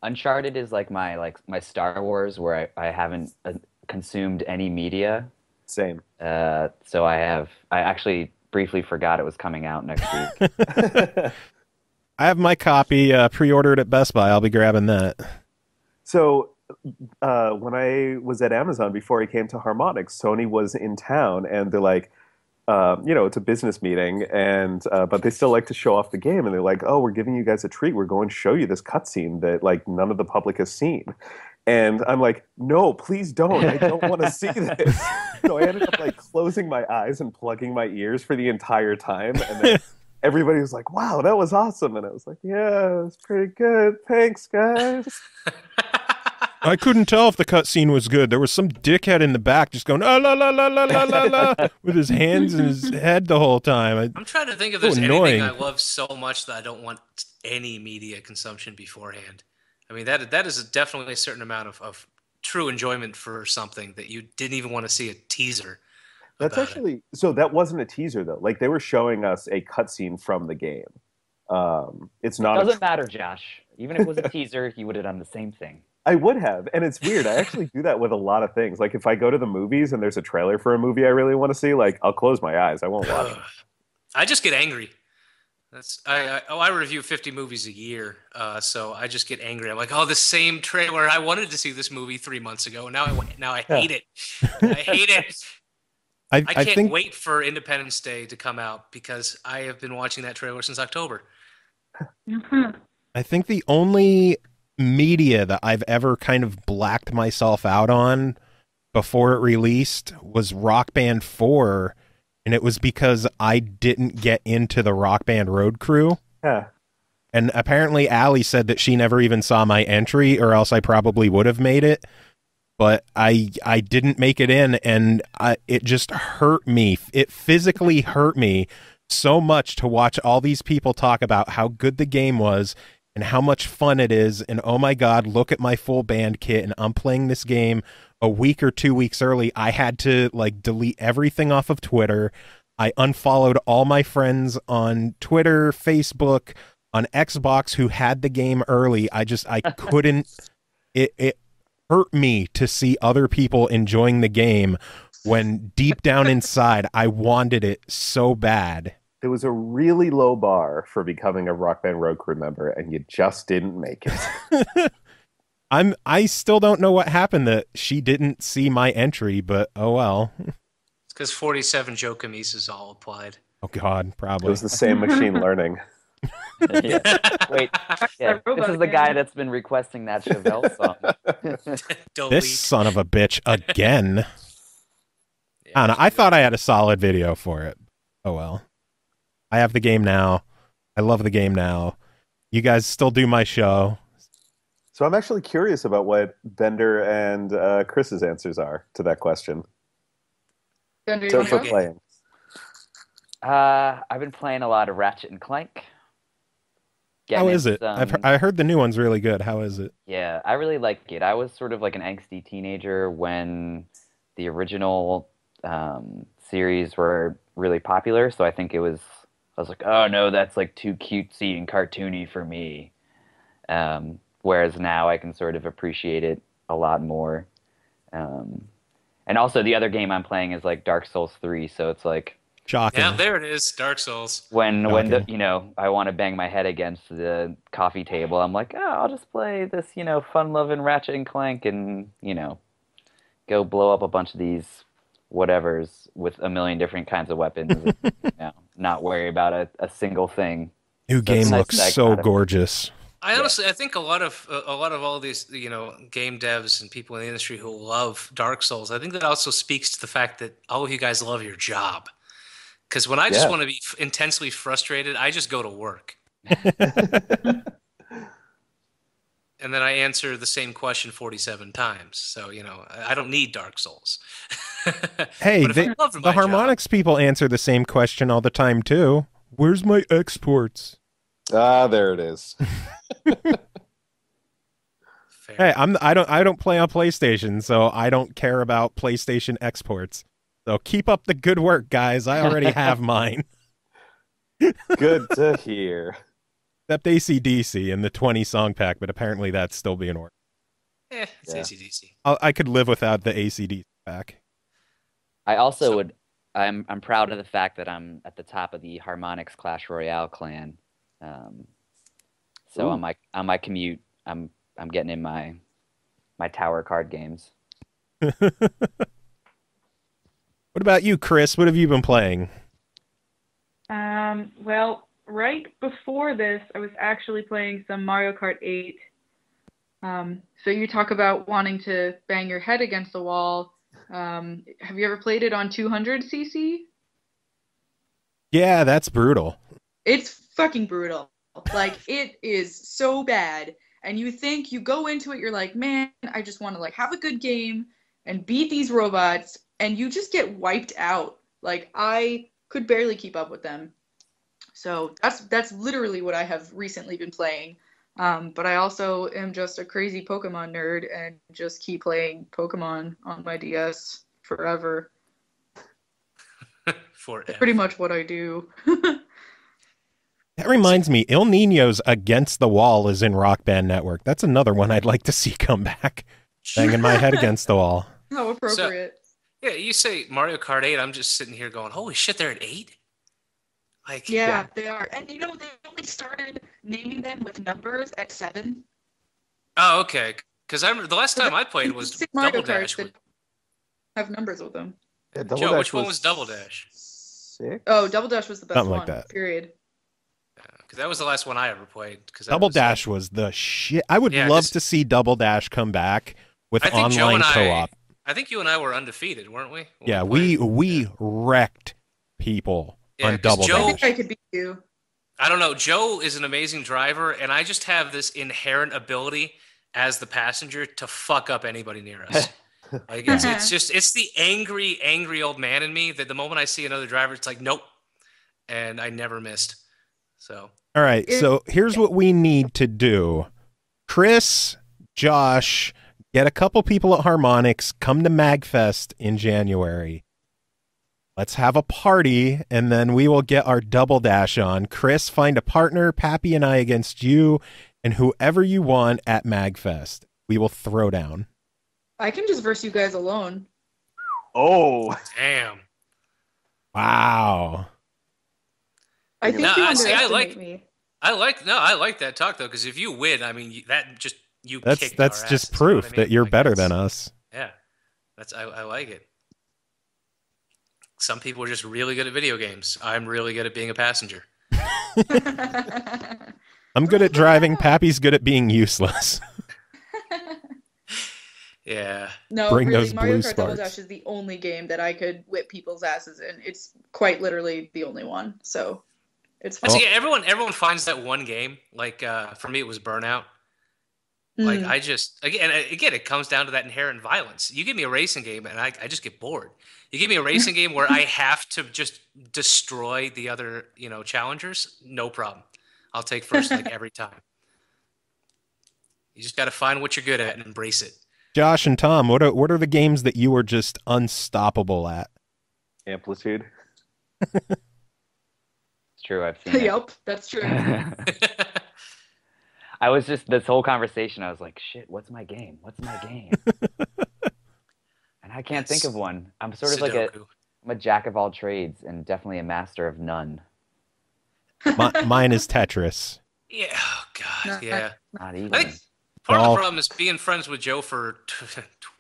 Uncharted is like my Star Wars, where I haven't consumed any media. Same. So I actually briefly forgot it was coming out next week. I have my copy pre-ordered at Best Buy. I'll be grabbing that. So when I was at Amazon before I came to Harmonix, Sony was in town, and they're like, it's a business meeting, and but they still like to show off the game, and they're like, oh, we're giving you guys a treat. We're going to show you this cutscene that like none of the public has seen. And I'm like, no, please don't. I don't want to see this. So I ended up like closing my eyes and plugging my ears for the entire time, and then everybody was like, wow, that was awesome. And I was like, yeah, it's pretty good. Thanks, guys. I couldn't tell if the cutscene was good. There was some dickhead in the back just going, la la la la la la la, with his hands in his head the whole time. I'm trying to think if there's anything I love so much that I don't want any media consumption beforehand. I mean, that is definitely a certain amount of true enjoyment for something that you didn't even want to see a teaser. That's actually so. That wasn't a teaser though. Like, they were showing us a cutscene from the game. It's not. It doesn't matter, Josh. Even if it was a teaser, he would have done the same thing. I would have, and it's weird. I actually do that with a lot of things. Like if I go to the movies and there's a trailer for a movie I really want to see, like I'll close my eyes. I won't watch it. I just get angry. I review 50 movies a year, so I just get angry. I'm like, oh, the same trailer. I wanted to see this movie 3 months ago, and now I hate it. I hate it. I can't wait for Independence Day to come out because I have been watching that trailer since October. I think the only media that I've ever kind of blacked myself out on before it released was Rock Band 4, and it was because I didn't get into the Rock Band Road Crew. Yeah. And apparently Allie said that she never even saw my entry, or else I probably would have made it. But I didn't make it in, and it just hurt me. It physically hurt me so much to watch all these people talk about how good the game was and how much fun it is. And oh my God, look at my full band kit, and I'm playing this game a week or 2 weeks early. I had to like delete everything off of Twitter. I unfollowed all my friends on Twitter, Facebook, on Xbox who had the game early. I couldn't. It hurt me to see other people enjoying the game when deep down inside I wanted it so bad. There was a really low bar for becoming a Rock Band Road Crew member, and you just didn't make it. I still don't know what happened that she didn't see my entry, but oh well. It's because 47 Joe Camises all applied. Oh God, probably. It was the same machine learning. Yeah. Wait, yeah, this is the guy that's been requesting that Chevelle song. This son of a bitch again. Yeah, I don't know. I thought I had a solid video for it. Oh well. I have the game now. I love the game now. You guys still do my show. So I'm actually curious about what Bender and Chris's answers are to that question. Bender, So for playing. I've been playing a lot of Ratchet and Clank. How is it? I heard the new one's really good. How is it? Yeah, I really like it. I was sort of like an angsty teenager when the original series were really popular, so I think I was like, oh no, that's like too cutesy and cartoony for me. Whereas now I can sort of appreciate it a lot more. And also the other game I'm playing is like Dark Souls 3, so it's like shocking. Yeah, there it is, Dark Souls. When I want to bang my head against the coffee table, I'm like, oh, I'll just play this, fun-loving Ratchet and Clank and, go blow up a bunch of these whatevers with a million different kinds of weapons. And, not worry about a single thing. New game looks so gorgeous. I think a lot of all these game devs and people in the industry who love Dark Souls, I think that also speaks to the fact that all of you guys love your job. Because when I just want to be intensely frustrated, I just go to work. And then I answer the same question 47 times. So, I don't need Dark Souls. Hey, the Harmonix people answer the same question all the time, too. Where's my exports? Ah, there it is. Hey, I don't play on PlayStation, so I don't care about PlayStation exports. So keep up the good work, guys. I already have mine. Good to hear. Except AC/DC in the 20 song pack, but apparently that's still being worked. It's AC/DC. I could live without the AC/DC pack. I also I'm proud of the fact that I'm at the top of the Harmonix Clash Royale clan. So on my commute, I'm getting in my tower card games. What about you, Criss? What have you been playing? Well, right before this, I was actually playing some Mario Kart 8. So you talk about wanting to bang your head against the wall. Have you ever played it on 200cc? Yeah, that's brutal. It's fucking brutal. Like, it is so bad. And you go into it, you're like, man, I just want to like have a good game and beat these robots, and you just get wiped out. Like, I could barely keep up with them. So that's literally what I have recently been playing. But I also am just a crazy Pokemon nerd and just keep playing Pokemon on my DS forever. Forever. That's pretty much what I do. That reminds me, Il Nino's Against the Wall is in Rock Band Network. That's another one I'd like to see come back. Banging my head against the wall. How appropriate. So, yeah, you say Mario Kart 8, I'm just sitting here going, holy shit, they're at 8? Like, Yeah, they are. And you know, they only started naming them with numbers at 7. Oh, okay. Because I remember the last time I played was Six Mario Double Karts Dash. that have numbers with them. Yeah, Double Joe, Dash which one was Double Dash? 6? Oh, Double Dash was the best Something one. like that. Period. Because that was the last one I ever played. Double Dash was the shit. I would love to see Double Dash come back with online co-op. I think you and I were undefeated, weren't we? Yeah, we wrecked people on Double Dash. I think I could beat you. I don't know. Joe is an amazing driver, and I just have this inherent ability as the passenger to fuck up anybody near us. Like it's the angry old man in me that the moment I see another driver, it's like, nope. And I never missed. So. All right. So here's what we need to do. Chris, Josh, get a couple people at Harmonix, come to MagFest in January. Let's have a party, and then we will get our Double Dash on. Chris, find a partner, Pappy and I against you, and whoever you want at MagFest. We will throw down. I can just verse you guys alone. Oh. Damn. Wow. I think you underestimate me. I like that talk, though, because if you win, I mean, that just, that's just proof that you're better than us. Yeah. I like it. Some people are just really good at video games. I'm really good at being a passenger. I'm good at driving. Pappy's good at being useless. Yeah. No, Bring really, those Mario blue Kart Double sparks. Dash is the only game that I could whip people's asses in. It's quite literally the only one. So it's fun. Yeah, everyone finds that one game. Like for me, it was Burnout. Like I just again, it comes down to that inherent violence. You give me a racing game, and I just get bored. You give me a racing game where I have to just destroy the other, challengers. No problem. I'll take first like every time. You just got to find what you're good at and embrace it. Josh and Tom, what are the games that you were just unstoppable at? Amplitude. It's true. I've seen it. Yep, that's true. I was just, this whole conversation, I was like, shit, what's my game? What's my game? And I can't think of one. I'm sort of Sudoku. I'm a jack of all trades and definitely a master of none. Mine is Tetris. Yeah. Oh, God. Yeah. Not even. I think part of the problem is being friends with Joe for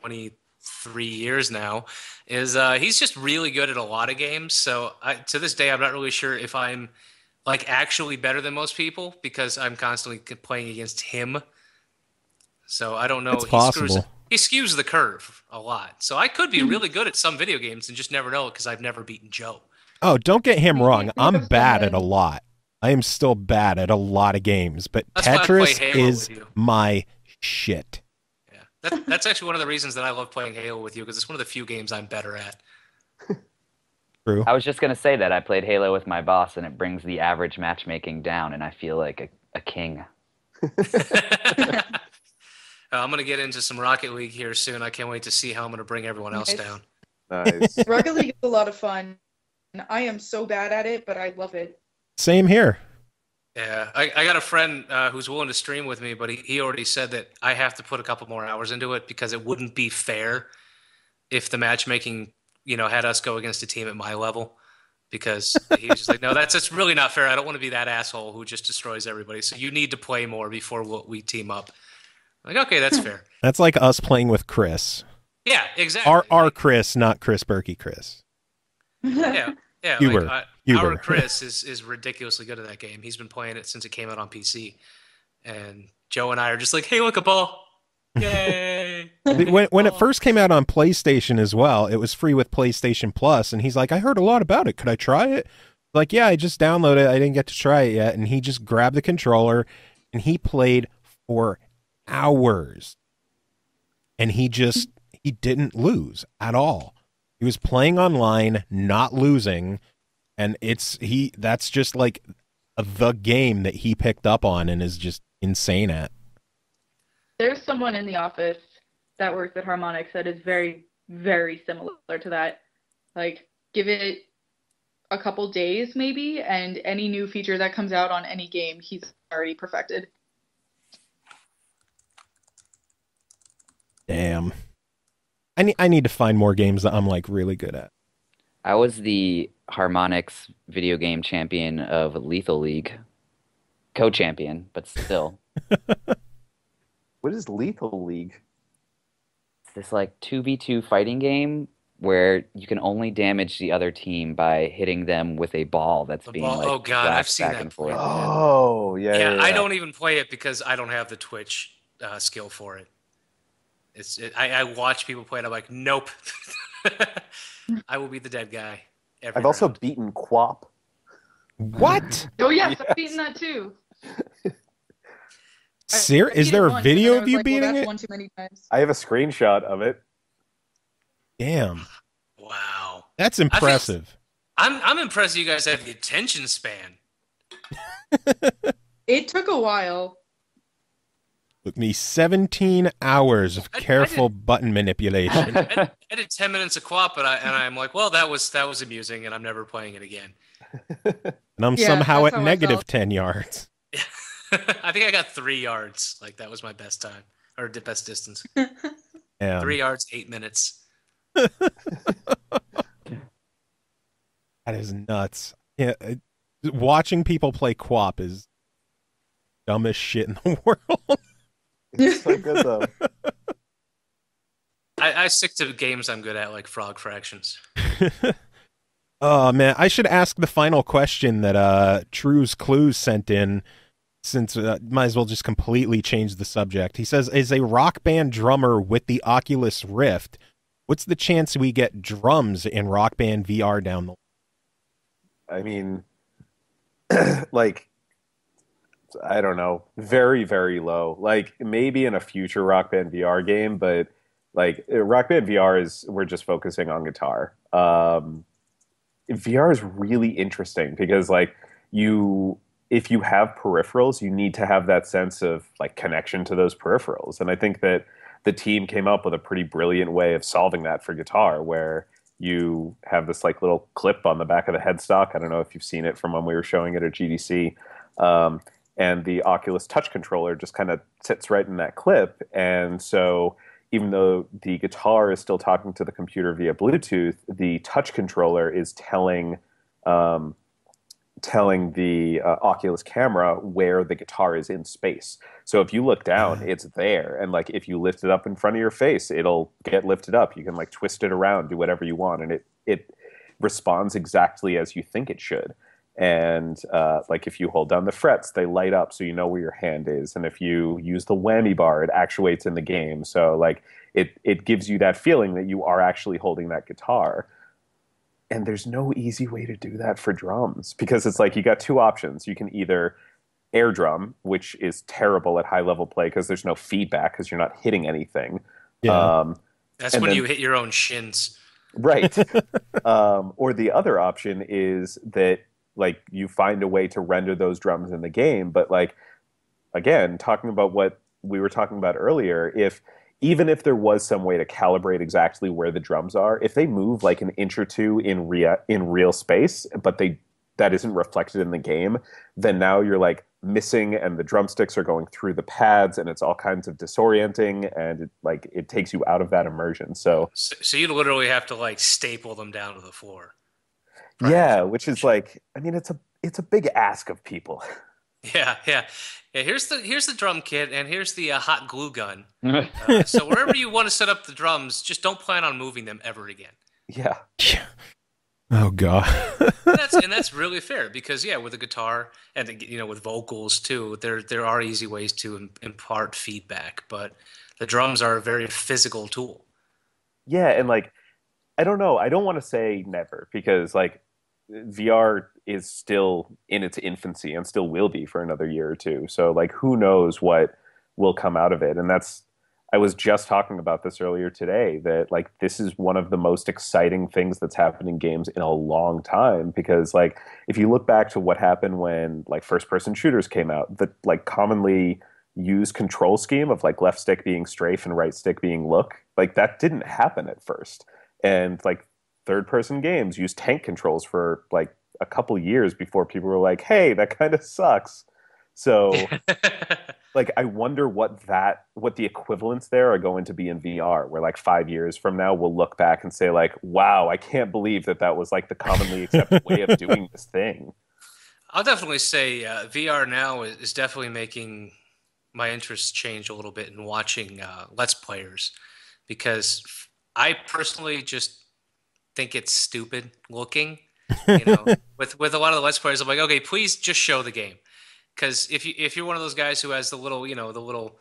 23 years now is he's just really good at a lot of games. So to this day, I'm not really sure if I'm like actually better than most people because I'm constantly playing against him. So I don't know. It's possible. He skews the curve a lot. So I could be really good at some video games and just never know it because I've never beaten Joe. Oh, don't get him wrong. I'm bad at a lot. I am still bad at a lot of games, but That's why I Tetris play Halo is with you. my shit. Yeah, that's actually one of the reasons that I love playing Halo with you because it's one of the few games I'm better at. True. I was just going to say that. I played Halo with my boss, and it brings the average matchmaking down, and I feel like a king. I'm going to get into some Rocket League here soon. I can't wait to see how I'm going to bring everyone else down. Nice. Rocket League is a lot of fun. I am so bad at it, but I love it. Same here. Yeah, I got a friend who's willing to stream with me, but he already said that I have to put a couple more hours into it because it wouldn't be fair if the matchmaking, had us go against a team at my level. Because he was just like, no, that's really not fair. I don't want to be that asshole who just destroys everybody. So you need to play more before we team up. I'm like, okay, that's fair. That's like us playing with Chris. Yeah, exactly. Our Chris, not Criss Burki Chris. Yeah. Huber. Our Chris is ridiculously good at that game. He's been playing it since it came out on PC. And Joe and I are just like, hey, look, a ball. Yay. When it first came out on PlayStation as well, it was free with PlayStation Plus, and he's like, I heard a lot about it. Could I try it? Like, yeah, I just downloaded it. I didn't get to try it yet. And he just grabbed the controller, and he played for hours. And he didn't lose at all. He was playing online, not losing, and that's just like the game that he picked up on and is just insane at. There's someone in the office that works at Harmonix that is very, very similar to that. Like, give it a couple days maybe, and any new feature that comes out on any game, he's already perfected. Damn. I need to find more games that I'm like really good at. I was the Harmonix video game champion of Lethal League. Co-champion, but still. What is Lethal League? It's this like 2v2 fighting game where you can only damage the other team by hitting them with a ball that's being like oh god, I've whacked seen back that and played. forth. Oh, yeah. I don't even play it because I don't have the Twitch skill for it. I watch people play it. I'm like, nope. I will be the dead guy. I've also beaten Quap. What? Oh yes, I've beaten that too. Is there a video of you beating that's it? one too many times. I have a screenshot of it. Damn. Wow. That's impressive. I'm impressed you guys have the attention span. It took a while. Took me 17 hours of careful button manipulation. I did 10 minutes of co-op, and I'm like, well, that was amusing, and I'm never playing it again. And I'm Yeah, somehow that's at how I negative felt. 10 yards. I think I got 3 yards. Like, that was my best time, or the best distance. Damn. 3 yards, 8 minutes. That is nuts. Yeah, watching people play Quap is dumbest shit in the world. It's so good, though. I stick to games I'm good at, like Frog Fractions. Oh, man. I should ask the final question that True's Clues sent in, since might as well just completely change the subject. He says, as a rock band drummer with the Oculus Rift, what's the chance we get drums in Rock Band VR down the line? I mean, like, I don't know, very, very low. Like, maybe in a future Rock Band VR game, but like Rock Band VR we're just focusing on guitar. VR is really interesting because like if you have peripherals, you need to have that sense of like connection to those peripherals. And I think that the team came up with a pretty brilliant way of solving that for guitar, where you have this like little clip on the back of the headstock. I don't know if you've seen it from when we were showing it at GDC. And the Oculus touch controller just kind of sits right in that clip. And so even though the guitar is still talking to the computer via Bluetooth, the touch controller is telling the Oculus camera where the guitar is in space. So if you look down, it's there. And like if you lift it up in front of your face, it'll get lifted up. You can like twist it around, do whatever you want. And it responds exactly as you think it should. And like if you hold down the frets, they light up so you know where your hand is. And if you use the whammy bar, it actuates in the game. So like it gives you that feeling that you are actually holding that guitar. And there's no easy way to do that for drums, because it's like you got two options. You can either air drum, which is terrible at high level play because there's no feedback because you're not hitting anything. Yeah. That's when you hit your own shins. Right. Or the other option is that like you find a way to render those drums in the game. But like, again, talking about what we were talking about earlier, even if there was some way to calibrate exactly where the drums are, if they move like an inch or two in real space, but that isn't reflected in the game, then now you're like missing, and the drumsticks are going through the pads, and it's all kinds of disorienting, and it takes you out of that immersion. So you literally have to like staple them down to the floor. Yeah, which is like, I mean, it's a big ask of people. Yeah. Here's the drum kit, and here's the hot glue gun. So wherever you want to set up the drums, just don't plan on moving them ever again. Yeah. Oh god. and that's really fair because with a guitar and with vocals too, there are easy ways to impart feedback, but the drums are a very physical tool. Yeah, and like I don't know, I don't want to say never, because like VR is still in its infancy and still will be for another year or two. So like who knows what will come out of it. And I was just talking about this earlier today, that like this is one of the most exciting things that's happened in games in a long time, because like if you look back to what happened when like first person shooters came out, the like commonly used control scheme of like left stick being strafe and right stick being look, like that didn't happen at first. And like third person games use tank controls for like a couple years before people were like, hey, that kind of sucks. So like, I wonder what the equivalents there are going to be in VR, where like 5 years from now, we'll look back and say like, wow, I can't believe that was like the commonly accepted way of doing this thing. I'll definitely say VR now is definitely making my interest change a little bit in watching Let's Players, because I personally just think it's stupid looking. You know, with a lot of the Let's Players, I'm like, okay, please just show the game. Because if you're one of those guys who has the little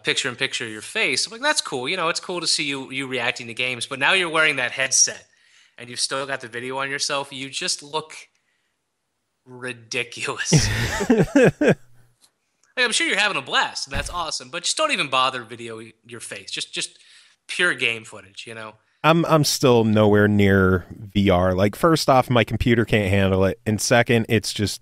picture-in-picture of your face, I'm like, that's cool. You know, it's cool to see you reacting to games. But now you're wearing that headset, and you've still got the video on yourself. You just look ridiculous. Like, I'm sure you're having a blast, and that's awesome. But just don't even bother video your face. Just pure game footage. You know. I'm still nowhere near VR. Like, first off, my computer can't handle it, and second, it's just.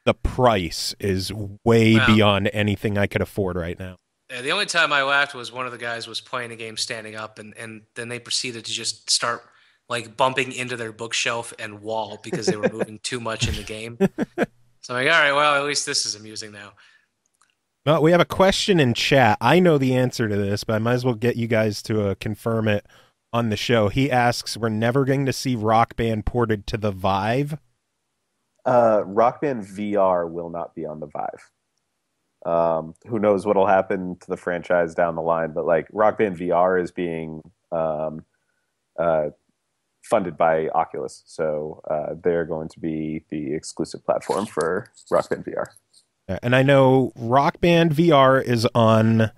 The price is way beyond anything I could afford right now. The only time I laughed was one of the guys was playing a game standing up, and then they proceeded to just start like bumping into their bookshelf and wall because they were moving too much in the game. So I'm like, all right, well, at least this is amusing now. Well, we have a question in chat. I know the answer to this, but I might as well get you guys to confirm it on the show. He asks, we're never going to see Rock Band ported to the Vive? Rock Band VR will not be on the Vive. Who knows what'll happen to the franchise down the line, but like Rock Band VR is being funded by Oculus, so they're going to be the exclusive platform for Rock Band VR. And I know Rock Band VR is on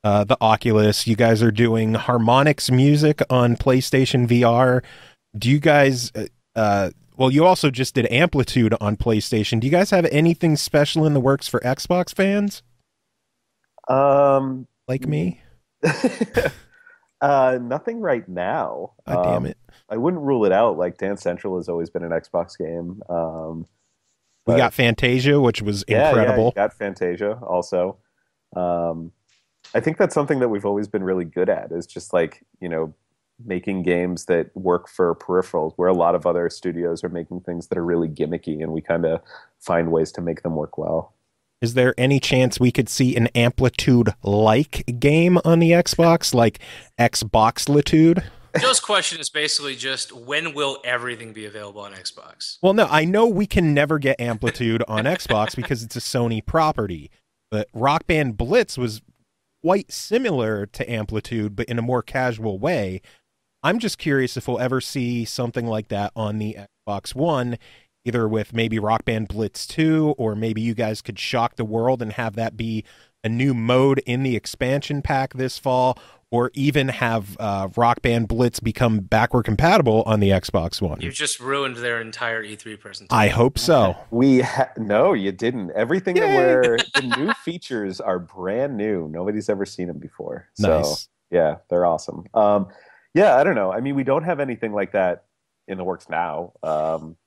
the Oculus. You guys are doing Harmonix music on PlayStation VR. Do you guys... well, you also just did Amplitude on PlayStation. Do you guys have anything special in the works for Xbox fans? Like me? Nothing right now. God damn it. I wouldn't rule it out. Like, Dance Central has always been an Xbox game. We got Fantasia, which was incredible. Yeah, you got Fantasia also. I think that's something that we've always been really good at, is just like, you know, making games that work for peripherals, where a lot of other studios are making things that are really gimmicky, and we kind of find ways to make them work well. Is there any chance we could see an Amplitude-like game on the Xbox, like Xbox-litude? Joe's question is basically just, when will everything be available on Xbox? Well, no, I know we can never get Amplitude on Xbox because it's a Sony property, but Rock Band Blitz was quite similar to Amplitude, but in a more casual way. I'm just curious if we'll ever see something like that on the Xbox One, either with maybe Rock Band Blitz 2, or maybe you guys could shock the world and have that be a new mode in the expansion pack this fall, or even have Rock Band Blitz become backward compatible on the Xbox One. You've just ruined their entire E3 presentation. I hope so. No, you didn't. Everything the new features are brand new. Nobody's ever seen them before. So, nice. Yeah, they're awesome. Yeah, I don't know. I mean, we don't have anything like that in the works now.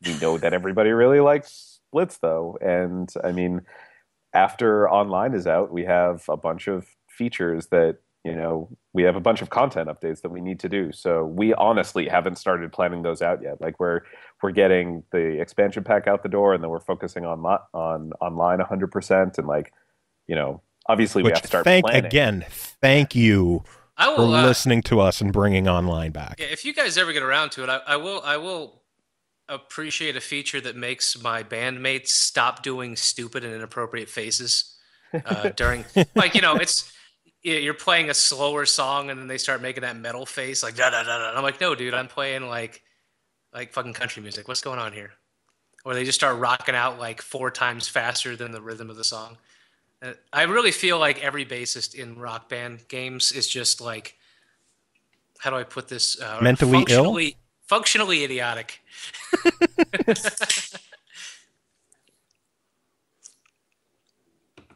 We know that everybody really likes Blitz, though. And, I mean, after Online is out, we have a bunch of features that, you know, we have a bunch of content updates that we need to do. So we honestly haven't started planning those out yet. Like, we're getting the expansion pack out the door, and then we're focusing on Online 100%. And, like, you know, obviously we have to start planning. Thank you. For listening to us and bringing Online back. Yeah, if you guys ever get around to it, I will appreciate a feature that makes my bandmates stop doing stupid and inappropriate faces during, like, you know, you're playing a slower song and then they start making that metal face, like da da da da. I'm like, no, dude, I'm playing like fucking country music. What's going on here? Or they just start rocking out like 4 times faster than the rhythm of the song. I really feel like every bassist in Rock Band games is just like, how do I put this? Mentally ill? Functionally idiotic.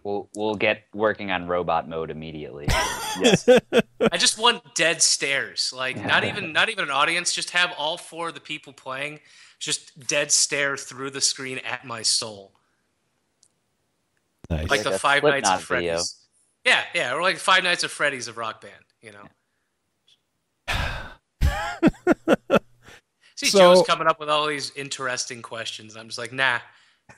We'll get working on robot mode immediately. Yes. I just want dead stares. Like, not even an audience. Just have all 4 of the people playing just dead stare through the screen at my soul. Nice. Like the Five Nights at video. Freddy's. Yeah, or like Five Nights at Freddy's of Rock Band, you know. See, So- Joe's coming up with all these interesting questions. I'm just like, nah,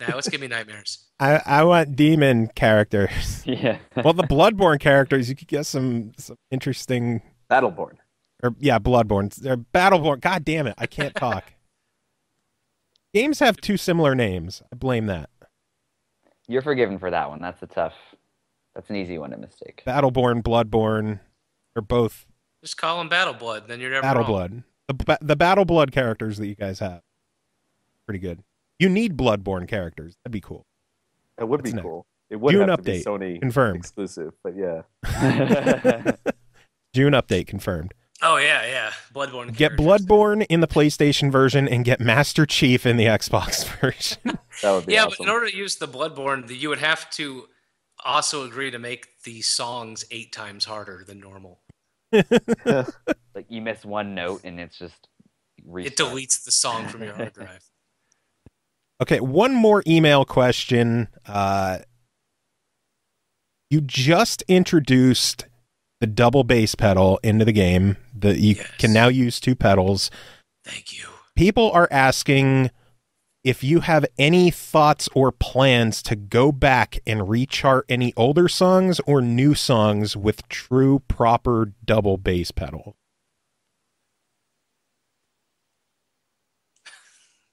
let's give me nightmares. I want demon characters. Yeah. Well, the Bloodborne characters, you could get some interesting. Battleborn. Bloodborne. They're Battleborn. God damn it, I can't talk. Games have two similar names. I blame that. You're forgiven for that one. That's an easy one to mistake. Battleborn, Bloodborne, they're both Just call them Battle Blood, then you're never Battle wrong. Blood. The Battle Blood characters that you guys have, pretty good. You need Bloodborne characters. That'd be cool. It would be What's cool. It would June have to be update. Sony Confirmed. exclusive, but yeah. June update confirmed. Oh yeah, Bloodborne. Get characters. Bloodborne in the PlayStation version and get Master Chief in the Xbox version. That would be Yeah, awesome. but in order to use the Bloodborne, you would have to also agree to make the songs 8 times harder than normal. Like you miss one note and it's just It restart. deletes the song from your hard drive. Okay, one more email question. You just introduced the double bass pedal into the game. That you Yes. can now use 2 pedals. Thank you. People are asking if you have any thoughts or plans to go back and rechart any older songs or new songs with true proper double bass pedal.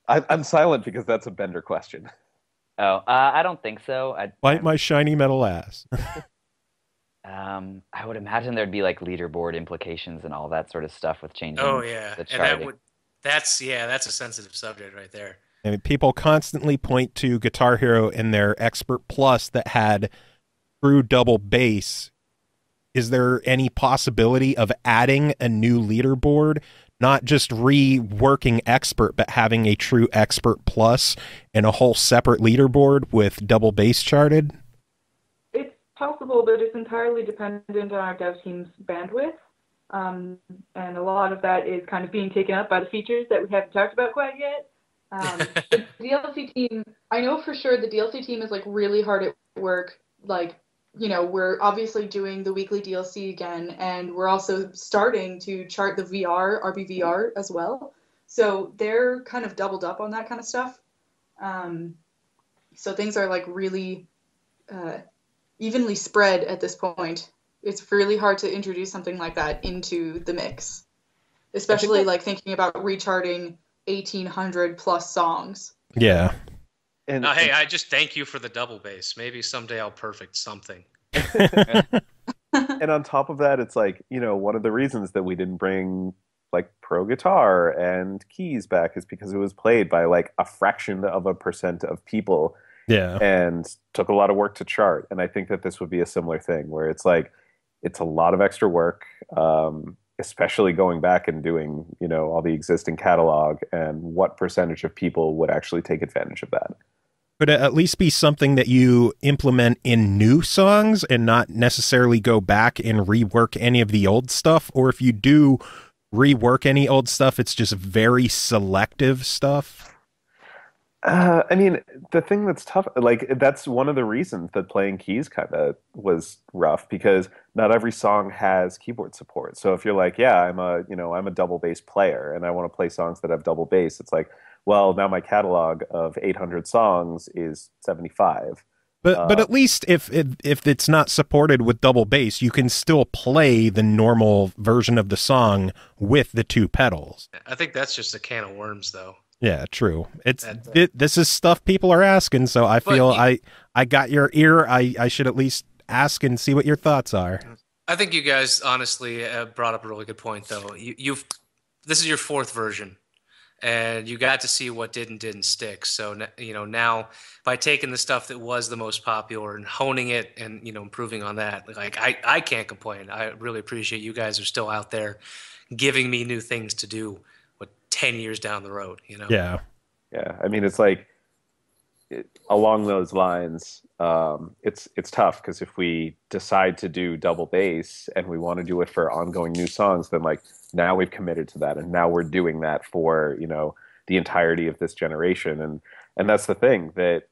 I'm silent because that's a Bender question. Oh, I don't think so. Bite my shiny metal ass. I would imagine there'd be like leaderboard implications and all that sort of stuff with changing. Oh yeah, the and that charting. would that's a sensitive subject right there. I mean, people constantly point to Guitar Hero and their Expert Plus that had true double bass. Is there any possibility of adding a new leaderboard, not just reworking Expert, but having a true Expert Plus and a whole separate leaderboard with double bass charted? It's possible, but it's entirely dependent on our dev team's bandwidth. And a lot of that is kind of being taken up by the features that we haven't talked about quite yet. The DLC team, I know for sure the DLC team is like really hard at work. Like, you know, we're obviously doing the weekly DLC again, and we're also starting to chart the RBVR as well. So they're kind of doubled up on that kind of stuff. So things are like really evenly spread at this point. It's really hard to introduce something like that into the mix, especially like thinking about recharting 1,800 plus songs. Yeah. And, Hey, I just thank you for the double bass. Maybe someday I'll perfect something. and on top of that, it's like, you know, one of the reasons that we didn't bring like pro guitar and keys back is because it was played by like a fraction of a % of people Yeah. and took a lot of work to chart. And I think that this would be a similar thing where it's like, it's a lot of extra work, especially going back and doing, you know, all the existing catalog and what percentage of people would actually take advantage of that. Could it at least be something that you implement in new songs and not necessarily go back and rework any of the old stuff? Or if you do rework any old stuff, it's just very selective stuff? I mean, the thing that's tough, like, that's one of the reasons that playing keys kind of was rough, because not every song has keyboard support. So if you're like, yeah, I'm a double bass player and I want to play songs that have double bass, it's like, well, now my catalog of 800 songs is 75. But at least if it's not supported with double bass, you can still play the normal version of the song with the 2 pedals. I think that's just a can of worms, though. Yeah, true. This is stuff people are asking, so I feel I got your ear. I should at least ask and see what your thoughts are. I think you guys honestly brought up a really good point, though. This is your 4th version, and you got to see what did and didn't stick. So now by taking the stuff that was the most popular and honing it and improving on that, like I can't complain. I really appreciate you guys are still out there giving me new things to do. 10 years down the road, Yeah. I mean, it's like along those lines. It's tough because if we decide to do double bass and we want to do it for ongoing new songs, then like now we've committed to that, and now we're doing that for the entirety of this generation, and that's the thing that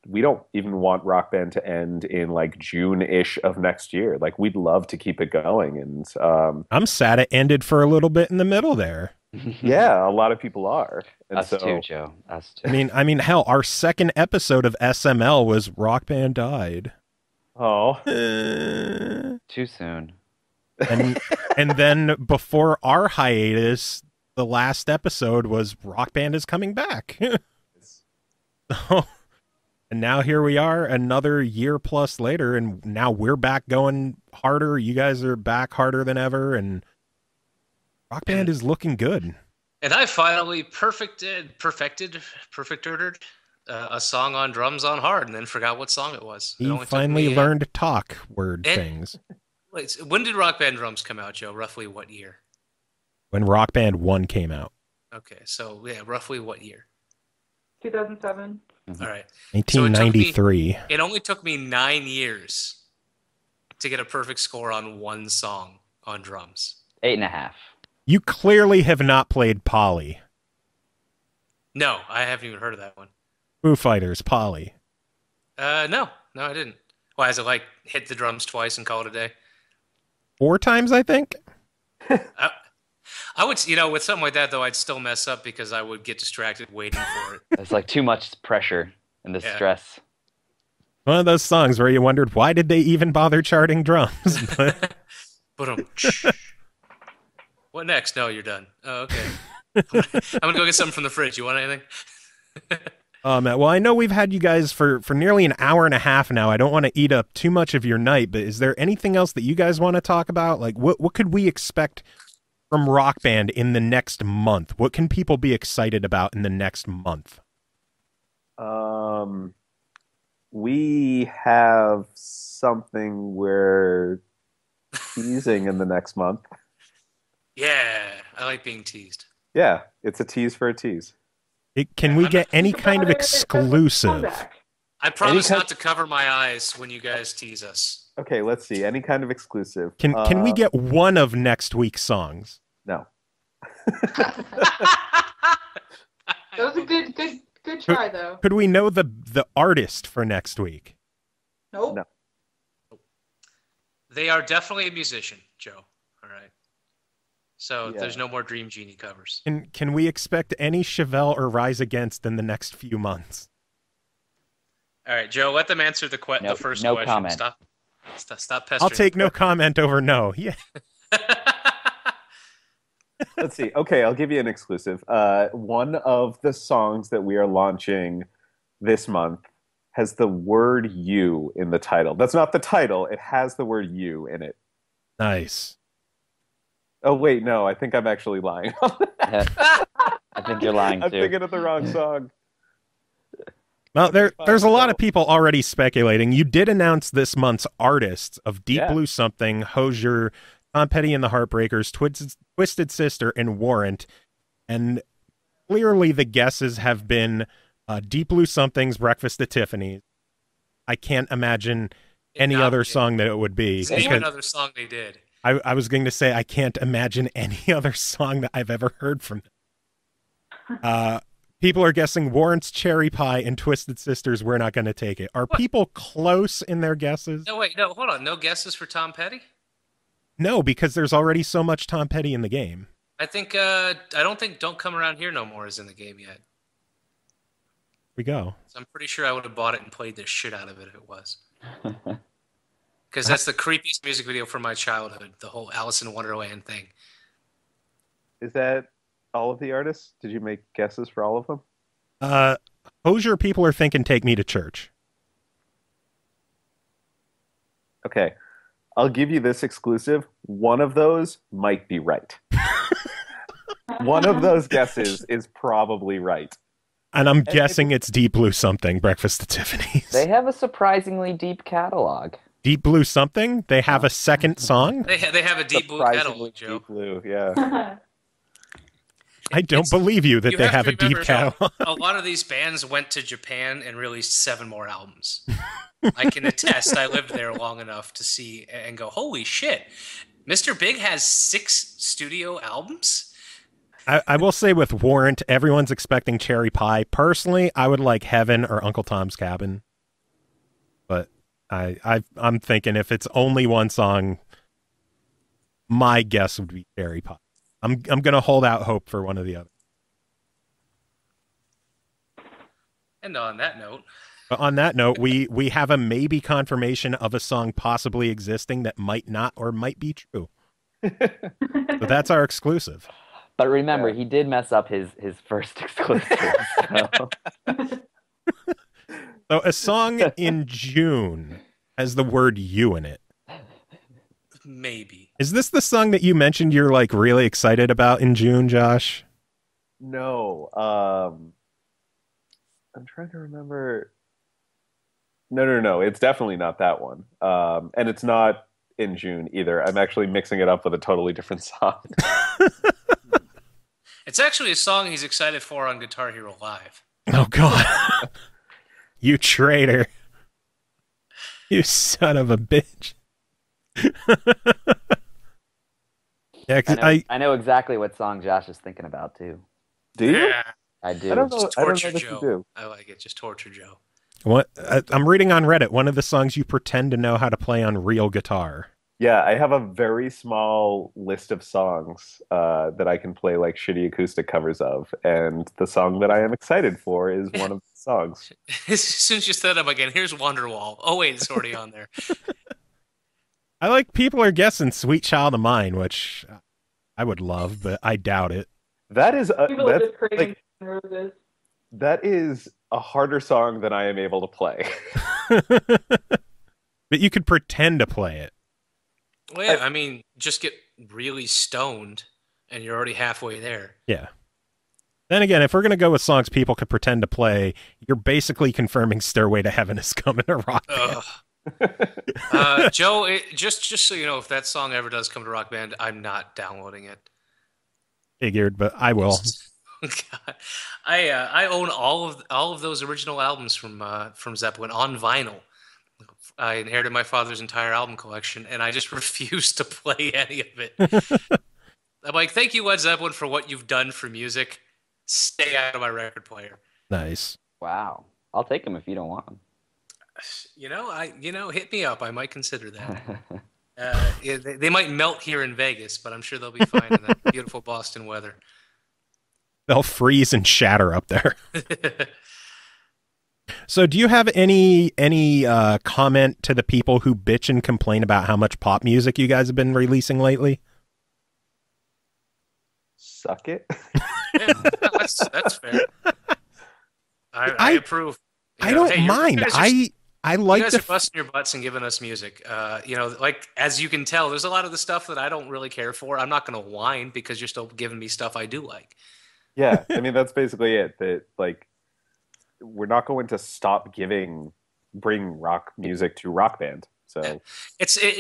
we don't even want Rock Band to end in like June-ish of next year. Like we'd love to keep it going, and I'm sad it ended for a little bit in the middle there. Yeah, a lot of people are. And Us too, Joe. Us too. I mean, hell, our second episode of SML was Rock Band Died. Oh. Too soon. And then before our hiatus, the last episode was Rock Band is coming back. So, and now here we are, another year plus later, and now we're back going harder. You guys are back harder than ever, and Rock Band is looking good. And I finally perfected a song on drums on hard, and then forgot what song it was. He finally learned to talk things. Wait, when did Rock Band drums come out, Joe? Roughly what year? When Rock Band 1 came out. Okay, so yeah, roughly what year? 2007. All right. 1993. So it only took me 9 years to get a perfect score on one song on drums. 8.5. You clearly have not played Poly. No, I haven't even heard of that one. Foo Fighters, Poly. No, I didn't. Why, has it like hit the drums twice and call it a day? 4 times, I think. I would, with something like that though, I'd still mess up because I would get distracted waiting for it. It's like too much pressure and the stress. One of those songs where you wondered, why did they even bother charting drums? But what next? No, you're done. Oh, okay. I'm gonna go get something from the fridge. You want anything? Well, I know we've had you guys for nearly an hour and a half now. I don't want to eat up too much of your night, but is there anything else that you guys want to talk about? Like, what could we expect from Rock Band in the next month? What can people be excited about in the next month? We have something we're teasing in the next month. Yeah, I like being teased. Yeah, it's a tease for a tease. Can we get any kind of exclusive? I promise not to cover my eyes when you guys tease us. Okay, let's see. Any kind of exclusive. Can we get one of next week's songs? No. That was a good try, though. Could we know the artist for next week? Nope. No. They are definitely a musician, Joe. All right. So there's no more Dream Genie covers. Can we expect any Chevelle or Rise Against in the next few months? All right, Joe, let them answer the first no question. Comment. Stop pestering. I'll take no comment over no. Yeah. Let's see. Okay, I'll give you an exclusive. One of the songs that we are launching this month has the word "you" in the title. That's not the title. It has the word "you" in it. Nice. Oh, wait, no. I think I'm actually lying. I think you're lying, too. I'm thinking of the wrong song. Well, there's a lot of people already speculating. You did announce this month's artists of Deep Blue Something, Hozier, Tom Petty and the Heartbreakers, Twisted Sister, and Warrant. And clearly the guesses have been Deep Blue Something's Breakfast at Tiffany's. I can't imagine any other song that it would be. Name another song they did. I was going to say I can't imagine any other song that I've ever heard from them. People are guessing Warrant's Cherry Pie and Twisted Sisters, We're Not Gonna Take It. Are people close in their guesses? No, wait, no, hold on. No guesses for Tom Petty? No, because there's already so much Tom Petty in the game. I don't think Don't Come Around Here No More is in the game yet. We go. So I'm pretty sure I would have bought it and played the shit out of it if it was. Because that's the creepiest music video from my childhood, the whole Alice in Wonderland thing. Is that all of the artists? Did you make guesses for all of them? Hozier, people are thinking Take Me to Church. Okay. I'll give you this exclusive. One of those might be right. One of those guesses is probably right. And I'm guessing it's Deep Blue Something, Breakfast at Tiffany's. They have a surprisingly deep catalog. Deep Blue Something? They have a second song? They have a Deep Blue catalog, Joe. Deep Blue, yeah. I don't believe you that they have a deep catalog. A lot of these bands went to Japan and released 7 more albums. I can attest. I lived there long enough to see and go, holy shit, Mr. Big has 6 studio albums? I will say with Warrant, everyone's expecting Cherry Pie. Personally, I would like Heaven or Uncle Tom's Cabin. But I'm thinking if it's only one song, my guess would be Cherry Pie. I'm gonna hold out hope for one of the other. And on that note, But on that note, we have a maybe confirmation of a song possibly existing that might not or might be true. So that's our exclusive. But remember, he did mess up his first exclusive. So. So a song in June has the word "you" in it. maybe. Is this the song that you mentioned you're like really excited about in June, Josh? No. I'm trying to remember. No. It's definitely not that one. And it's not in June either. I'm actually mixing it up with a totally different song. It's actually a song he's excited for on Guitar Hero Live. Oh, God. You traitor. You son of a bitch. Yeah, 'cause I know exactly what song Josh is thinking about, too. Do you? Yeah. I I do. don't know. Just I don't torture know that you Joe. do. I like it. Just torture Joe. I'm reading on Reddit, one of the songs you pretend to know how to play on real guitar. Yeah, I have a very small list of songs that I can play like shitty acoustic covers of, and the song that I am excited for is one of the songs. As soon as you set up again, here's Wonderwall. Oh wait, it's already on there. I like people are guessing "Sweet Child of Mine," which I would love, but I doubt it. That is People are that's, just craving like, roses. that is a harder song than I am able to play. But you could pretend to play it. Well, yeah, I mean, just get really stoned, and you're already halfway there. Yeah. Then again, if we're going to go with songs people could pretend to play, you're basically confirming Stairway to Heaven is coming to Rock Band. Joe, just so you know, if that song ever does come to Rock Band, I'm not downloading it. Figured, but I will. God. I own all of those original albums from Zeppelin on vinyl. I inherited my father's entire album collection, and I just refuse to play any of it. I'm like, thank you, Led Zeppelin, for what you've done for music. Stay out of my record player. Nice. Wow. I'll take him if you don't want him. Hit me up. I might consider that. They might melt here in Vegas, but I'm sure they'll be fine in that beautiful Boston weather. They'll freeze and shatter up there. So do you have any comment to the people who bitch and complain about how much pop music you guys have been releasing lately? Suck it. Yeah, that's fair. I approve. I don't mind. I like you guys are busting your butts and giving us music. Like as you can tell, there's a lot of the stuff that I don't really care for. I'm not going to whine because you're still giving me stuff I do like. Yeah, I mean that's basically it. That like we're not going to stop bring rock music to Rock Band. So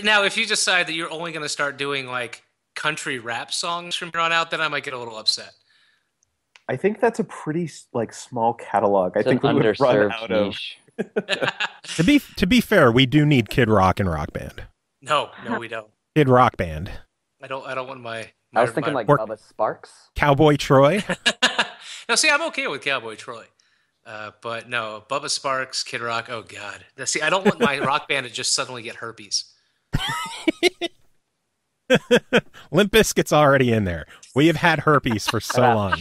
now if you decide that you're only going to start doing like country rap songs from here on out, then I might get a little upset. I think that's a pretty like small catalog. I It's think we an would run underserved out of. niche. To be fair, we do need Kid Rock and Rock Band. No, we don't. Kid Rock Band. I don't want my I was thinking like Or- Bubba Sparks. Cowboy Troy. No, see, I'm okay with Cowboy Troy. But no, Bubba Sparks, Kid Rock, oh God. Now, see, I don't want my rock band to just suddenly get herpes. Limp Bizkit's already in there. We have had herpes for so long.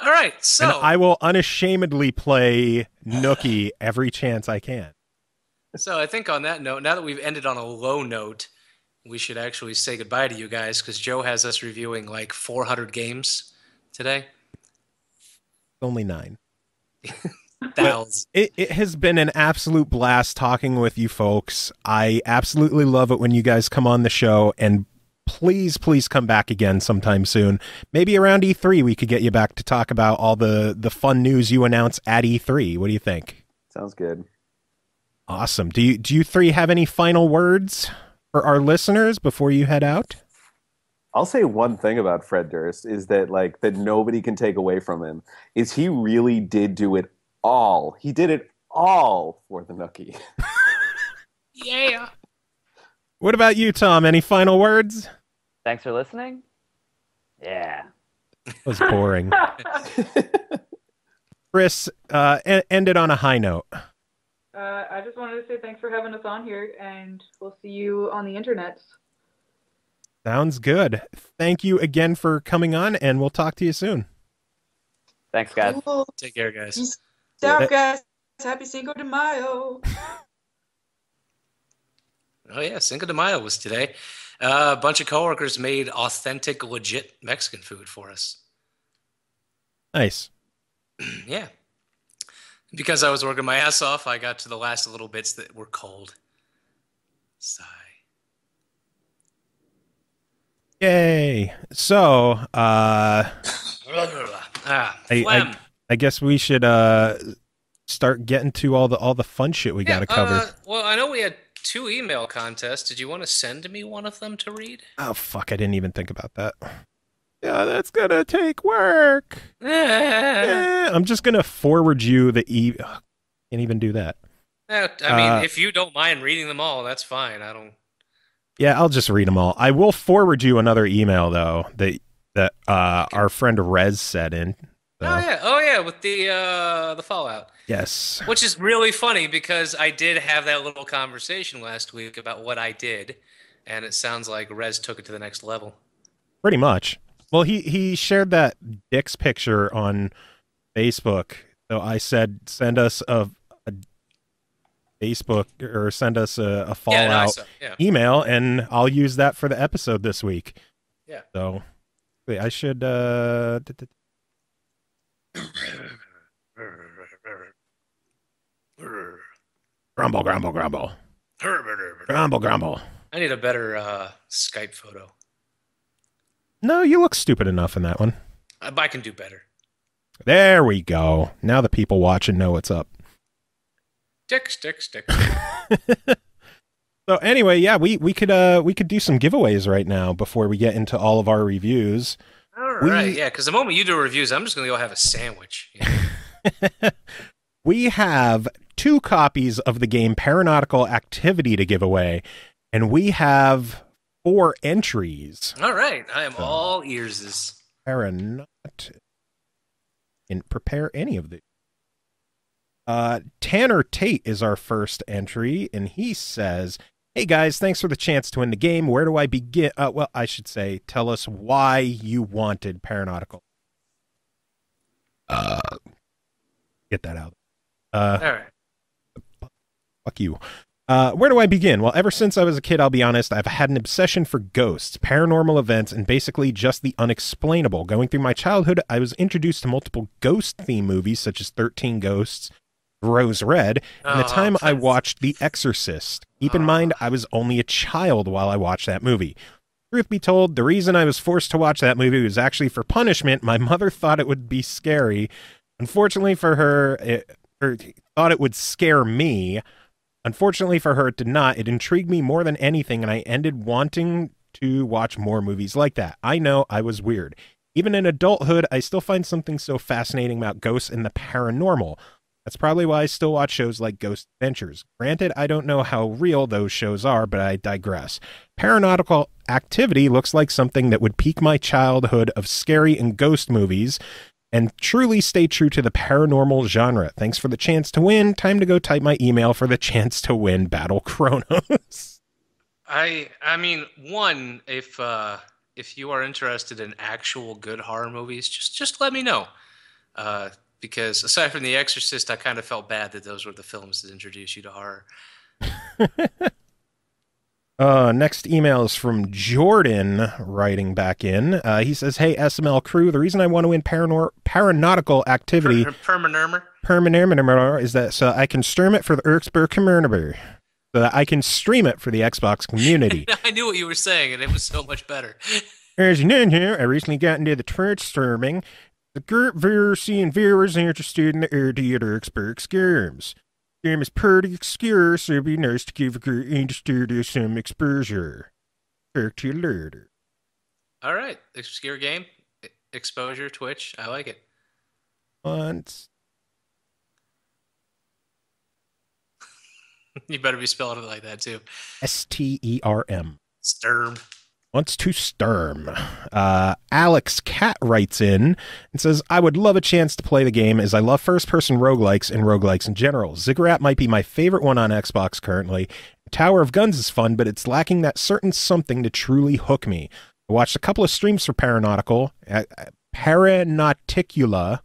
All right, so And I will unashamedly play Nookie every chance I can. So I think on that note, now that we've ended on a low note, we should actually say goodbye to you guys because Joe has us reviewing like 400 games today. Only 9. Thousands. It has been an absolute blast talking with you folks. I absolutely love it when you guys come on the show, and please come back again sometime soon. Maybe around E3 we could get you back to talk about all the fun news you announce at E3. What do you think? Sounds good. Awesome. Do you three have any final words for our listeners before you head out? I'll say one thing about Fred Durst is that like that nobody can take away from him is he really did do it all. He did it all for the Nookie. Yeah. What about you, Tom? Any final words? Thanks for listening. Yeah. That was boring. Chris, end it on a high note. I just wanted to say thanks for having us on here, and we'll see you on the internets. Sounds good. Thank you again for coming on, and we'll talk to you soon. Thanks, guys. Cool. Take care, guys. Peace out, guys. Happy Cinco de Mayo. Oh yeah, Cinco de Mayo was today. A bunch of coworkers made authentic, legit Mexican food for us. Nice. Yeah. Because I was working my ass off, I got to the last little bits that were cold. Sigh. Yay. So, Ah, phlegm. I guess we should start getting to all the fun shit we got to cover. Well, I know we had 2 email contests. Did you want to send me one of them to read? Oh, fuck. I didn't even think about that. Yeah, that's going to take work. I'm just going to forward you the can't even do that. I mean, if you don't mind reading them all, that's fine. I don't. Yeah, I'll just read them all. I will forward you another email, though, that our friend Rez sent in. So. Oh yeah, with the Fallout. Yes. Which is really funny because I did have that little conversation last week about what I did, and it sounds like Rez took it to the next level. Pretty much. Well, he shared that Dick's picture on Facebook, so I said send us a Facebook or send us a Fallout email, and I'll use that for the episode this week. Yeah. So I should. Grumble, grumble, grumble. Grumble, grumble. I need a better Skype photo. No, you look stupid enough in that one. I can do better. There we go. Now the people watching know what's up. Stick. So anyway, yeah, we could do some giveaways right now before we get into all of our reviews. All right, yeah, because the moment you do reviews, I'm just going to go have a sandwich. You know? We have 2 copies of the game Paranautical Activity to give away, and we have 4 entries. All right, I am all ears. And prepare any of these. Tanner Tate is our first entry, and he says, "Hey guys, thanks for the chance to win the game. Where do I begin?" Well, I should say, tell us why you wanted Paranautical. Get that out. All right. Fuck you. Where do I begin? Well, ever since I was a kid, I'll be honest, I've had an obsession for ghosts, paranormal events, and basically just the unexplainable. Going through my childhood, I was introduced to multiple ghost-themed movies, such as 13 Ghosts, Rose Red, and the time I watched The Exorcist. Keep in mind, I was only a child while I watched that movie. Truth be told, the reason I was forced to watch that movie was actually for punishment. My mother thought it would be scary. Unfortunately for her, thought it would scare me. Unfortunately for her, it did not. It intrigued me more than anything, and I ended wanting to watch more movies like that. I know, I was weird. Even in adulthood, I still find something so fascinating about ghosts and the paranormal. That's probably why I still watch shows like Ghost Adventures. Granted, I don't know how real those shows are, but I digress. Paranautical Activity looks like something that would pique my childhood of scary and ghost movies and truly stay true to the paranormal genre. Thanks for the chance to win. Time to go type my email for the chance to win Battle Kronos. I mean, one, if you are interested in actual good horror movies, just let me know. Because aside from The Exorcist, I kind of felt bad that those were the films that introduced you to horror. Next email is from Jordan writing back in. He says, "Hey, SML crew, the reason I want to win Paranautical Activity Permanurmer is that so I can stream it for the Erksburg community. So that I can stream it for the Xbox community." I knew what you were saying, and it was so much better. As you know here, I recently got into the Twitch streaming. The group viewers and viewers interested in the idea of Erksburg games. The game is pretty obscure, so it'd be nice to give a group interested some exposure. Talk to you later. All right, obscure game, exposure, Twitch. I like it. Once. You better be spelling it like that too. STERM. Sturm. wants to sturm. Alex Cat writes in and says, I would love a chance to play the game as I love first-person roguelikes and roguelikes in general. Ziggurat might be my favorite one on Xbox currently. Tower of Guns is fun, but it's lacking that certain something to truly hook me. I watched a couple of streams for Paranauticula,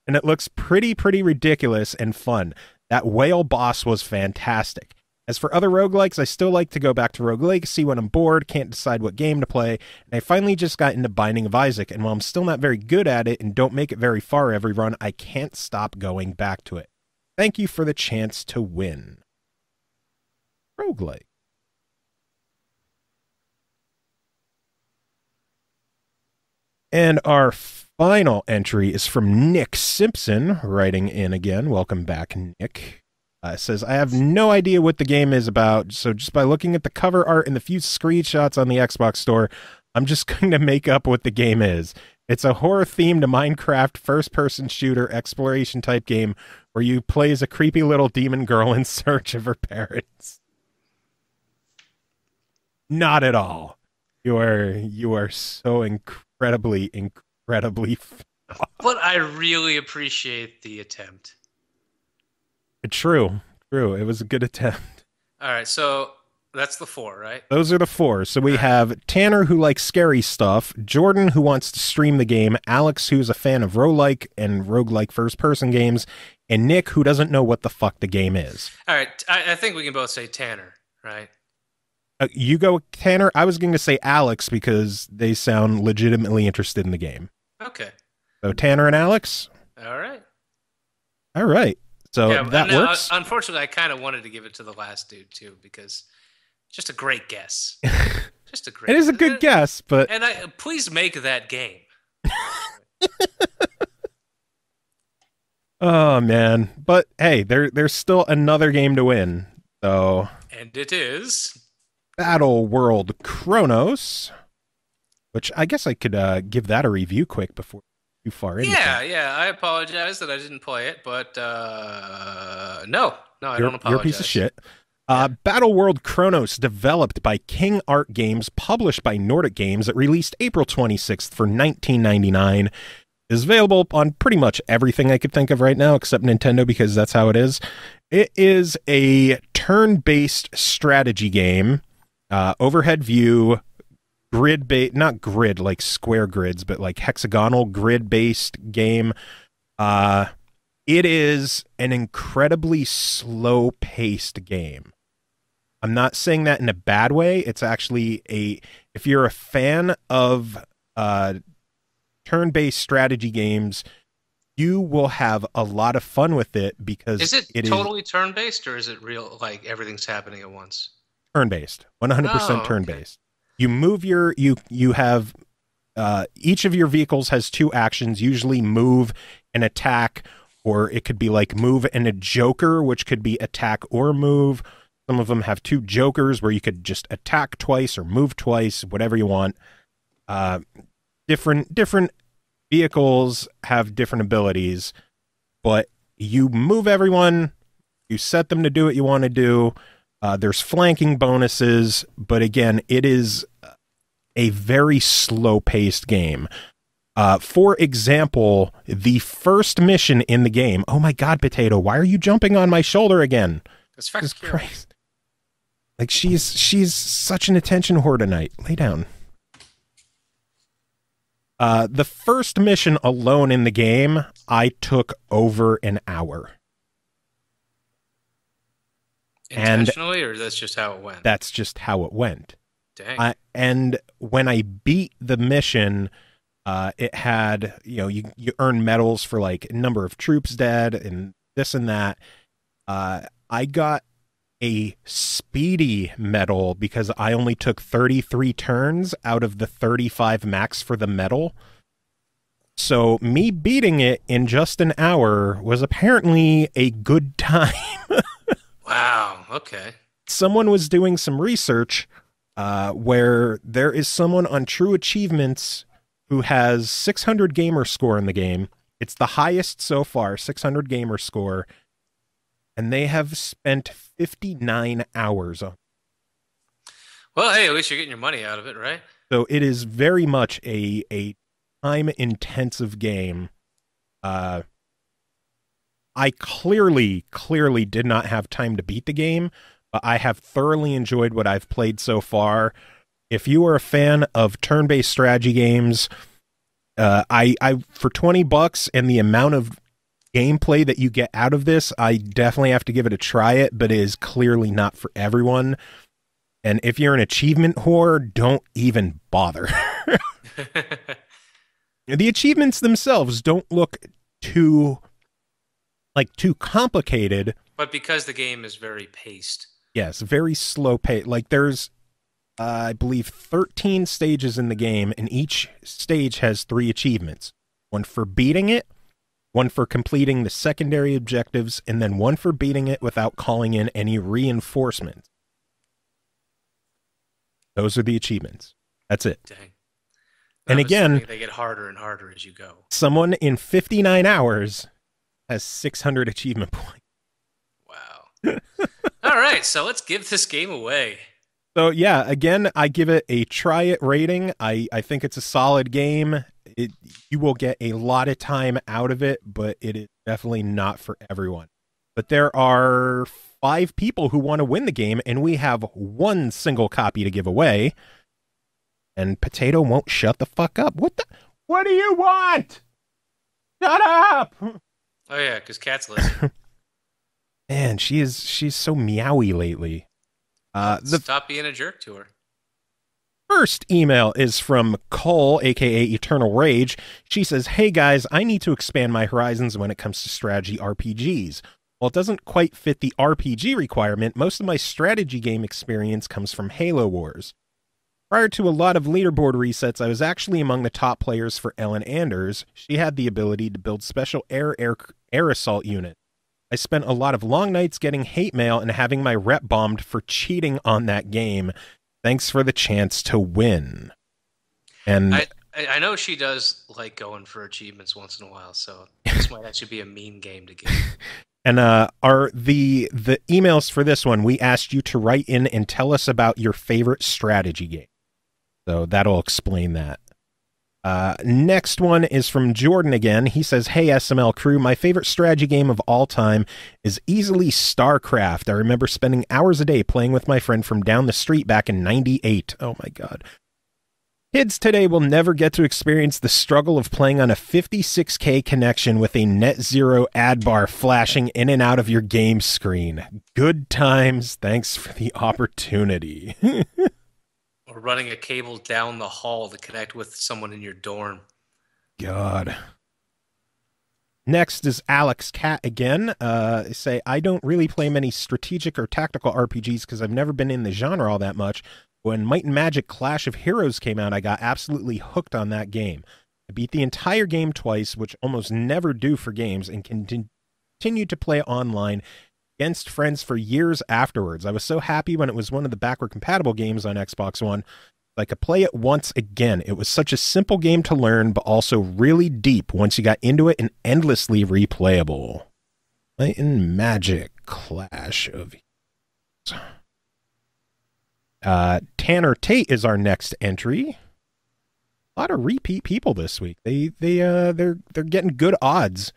and it looks pretty ridiculous and fun. That whale boss was fantastic. As for other roguelikes, I still like to go back to Rogue Legacy when I'm bored, can't decide what game to play, and I finally just got into Binding of Isaac, and while I'm still not very good at it and don't make it very far every run, I can't stop going back to it. Thank you for the chance to win. Roguelike. And our final entry is from Nick Simpson, writing in again. Welcome back, Nick. Says, I have no idea what the game is about, so just by looking at the cover art and the few screenshots on the Xbox store, I'm just going to make up what the game is. It's a horror-themed Minecraft first-person shooter exploration type game where you play as a creepy little demon girl in search of her parents. Not at all. You are so incredibly But I really appreciate the attempt. True. It was a good attempt. All right, so that's the 4, right? Those are the 4. So we have Tanner, who likes scary stuff, Jordan, who wants to stream the game, Alex, who's a fan of roguelike and roguelike first-person games, and Nick, who doesn't know what the fuck the game is. All right, I think we can both say Tanner, right? You go, Tanner. I was going to say Alex because they sound legitimately interested in the game. Okay. So Tanner and Alex? All right. So that works. Unfortunately, I kind of wanted to give it to the last dude, too, because just a great guess. It is a good guess, but... And please make that game. Oh, man. But, hey, there's still another game to win. So... And it is... Battle World Kronos, which I guess I could give that a review quick before too far in. Yeah. I apologize that I didn't play it, but no, I don't apologize. You're a piece of shit. Battle World Kronos, developed by King Art Games, published by Nordic Games. It released April 26th for $19.99. Is available on pretty much everything I could think of right now, except Nintendo, because that's how it is. It is a turn-based strategy game. Overhead view, not grid like square grids, but like hexagonal grid-based game. It is an incredibly slow-paced game. I'm not saying that in a bad way. It's actually if you're a fan of turn-based strategy games, you will have a lot of fun with it because is it totally turn-based, or is it real, like everything's happening at once? Turn-based, 100% turn-based. You move you have each of your vehicles has 2 actions, usually move and attack, or it could be like move and a joker, which could be attack or move. Some of them have 2 jokers where you could just attack twice or move twice, whatever you want. Different vehicles have different abilities, but you move everyone, you set them to do what you want to do. There's flanking bonuses, but again, it is a very slow-paced game. For example, the first mission in the game... Oh my god, Potato, why are you jumping on my shoulder again? Jesus Christ. Like, she's such an attention whore tonight. Lay down. The first mission alone in the game, I took over an hour. Intentionally, or that's just how it went? That's just how it went. Dang. And when I beat the mission, it had, you earn medals for like number of troops dead and this and that. I got a speedy medal because I only took 33 turns out of the 35 max for the medal. So me beating it in just an hour was apparently a good time. Wow, okay. Someone was doing some research where there is someone on True Achievements who has 600 gamer score in the game. It's the highest so far, 600 gamer score. And they have spent 59 hours on. Well, hey, at least you're getting your money out of it, right? So it is very much a time-intensive game. I clearly did not have time to beat the game, but I have thoroughly enjoyed what I've played so far. If you are a fan of turn-based strategy games, I for $20 and the amount of gameplay that you get out of this, I definitely have to give it a try it, but it is clearly not for everyone. And if you're an achievement whore, don't even bother. The achievements themselves don't look too complicated. But because the game is very paced. Yes, very slow pace. Like there's, I believe, 13 stages in the game, and each stage has 3 achievements. One for beating it, one for completing the secondary objectives, and then one for beating it without calling in any reinforcements. Those are the achievements. That's it. Dang. And again, they get harder and harder as you go. Someone in 59 hours has 600 achievement points. Wow. All right, so let's give this game away. So yeah, again, I give it a try it rating. I think it's a solid game. You will get a lot of time out of it, but it is definitely not for everyone. But there are 5 people who want to win the game, and we have 1 single copy to give away. And Potato won't shut the fuck up. What do you want? Shut up! Oh yeah, because Cat's listening. Man, she's so meowy lately. Stop being a jerk to her. First email is from Cole, aka Eternal Rage. She says, "Hey guys, I need to expand my horizons when it comes to strategy RPGs. While it doesn't quite fit the RPG requirement, most of my strategy game experience comes from Halo Wars. Prior to a lot of leaderboard resets, I was actually among the top players for Ellen Anders. She had the ability to build special air assault units. I spent a lot of long nights getting hate mail and having my rep bombed for cheating on that game. Thanks for the chance to win." And I know she does like going for achievements once in a while, so this might actually be a mean game to get. And are the emails for this one, we asked you to write in and tell us about your favorite strategy game. So that'll explain that. Next one is from Jordan again. He says, "Hey SML crew, my favorite strategy game of all time is easily StarCraft. I remember spending hours a day playing with my friend from down the street back in '98. Oh my god. Kids today will never get to experience the struggle of playing on a 56K connection with a net zero ad bar flashing in and out of your game screen. Good times. Thanks for the opportunity." Or running a cable down the hall to connect with someone in your dorm. God. Next is Alex Cat again. Say, "I don't really play many strategic or tactical RPGs because I've never been in the genre all that much. When Might and Magic Clash of Heroes came out, I got absolutely hooked on that game. I beat the entire game twice, which almost never do for games, and continued to play online against friends for years afterwards. I was so happy when it was one of the backward compatible games on Xbox One. I could play it once again. It was such a simple game to learn, but also really deep once you got into it and endlessly replayable. Might and Magic Clash of Heroes." Tanner Tate is our next entry. A lot of repeat people this week. They're getting good odds.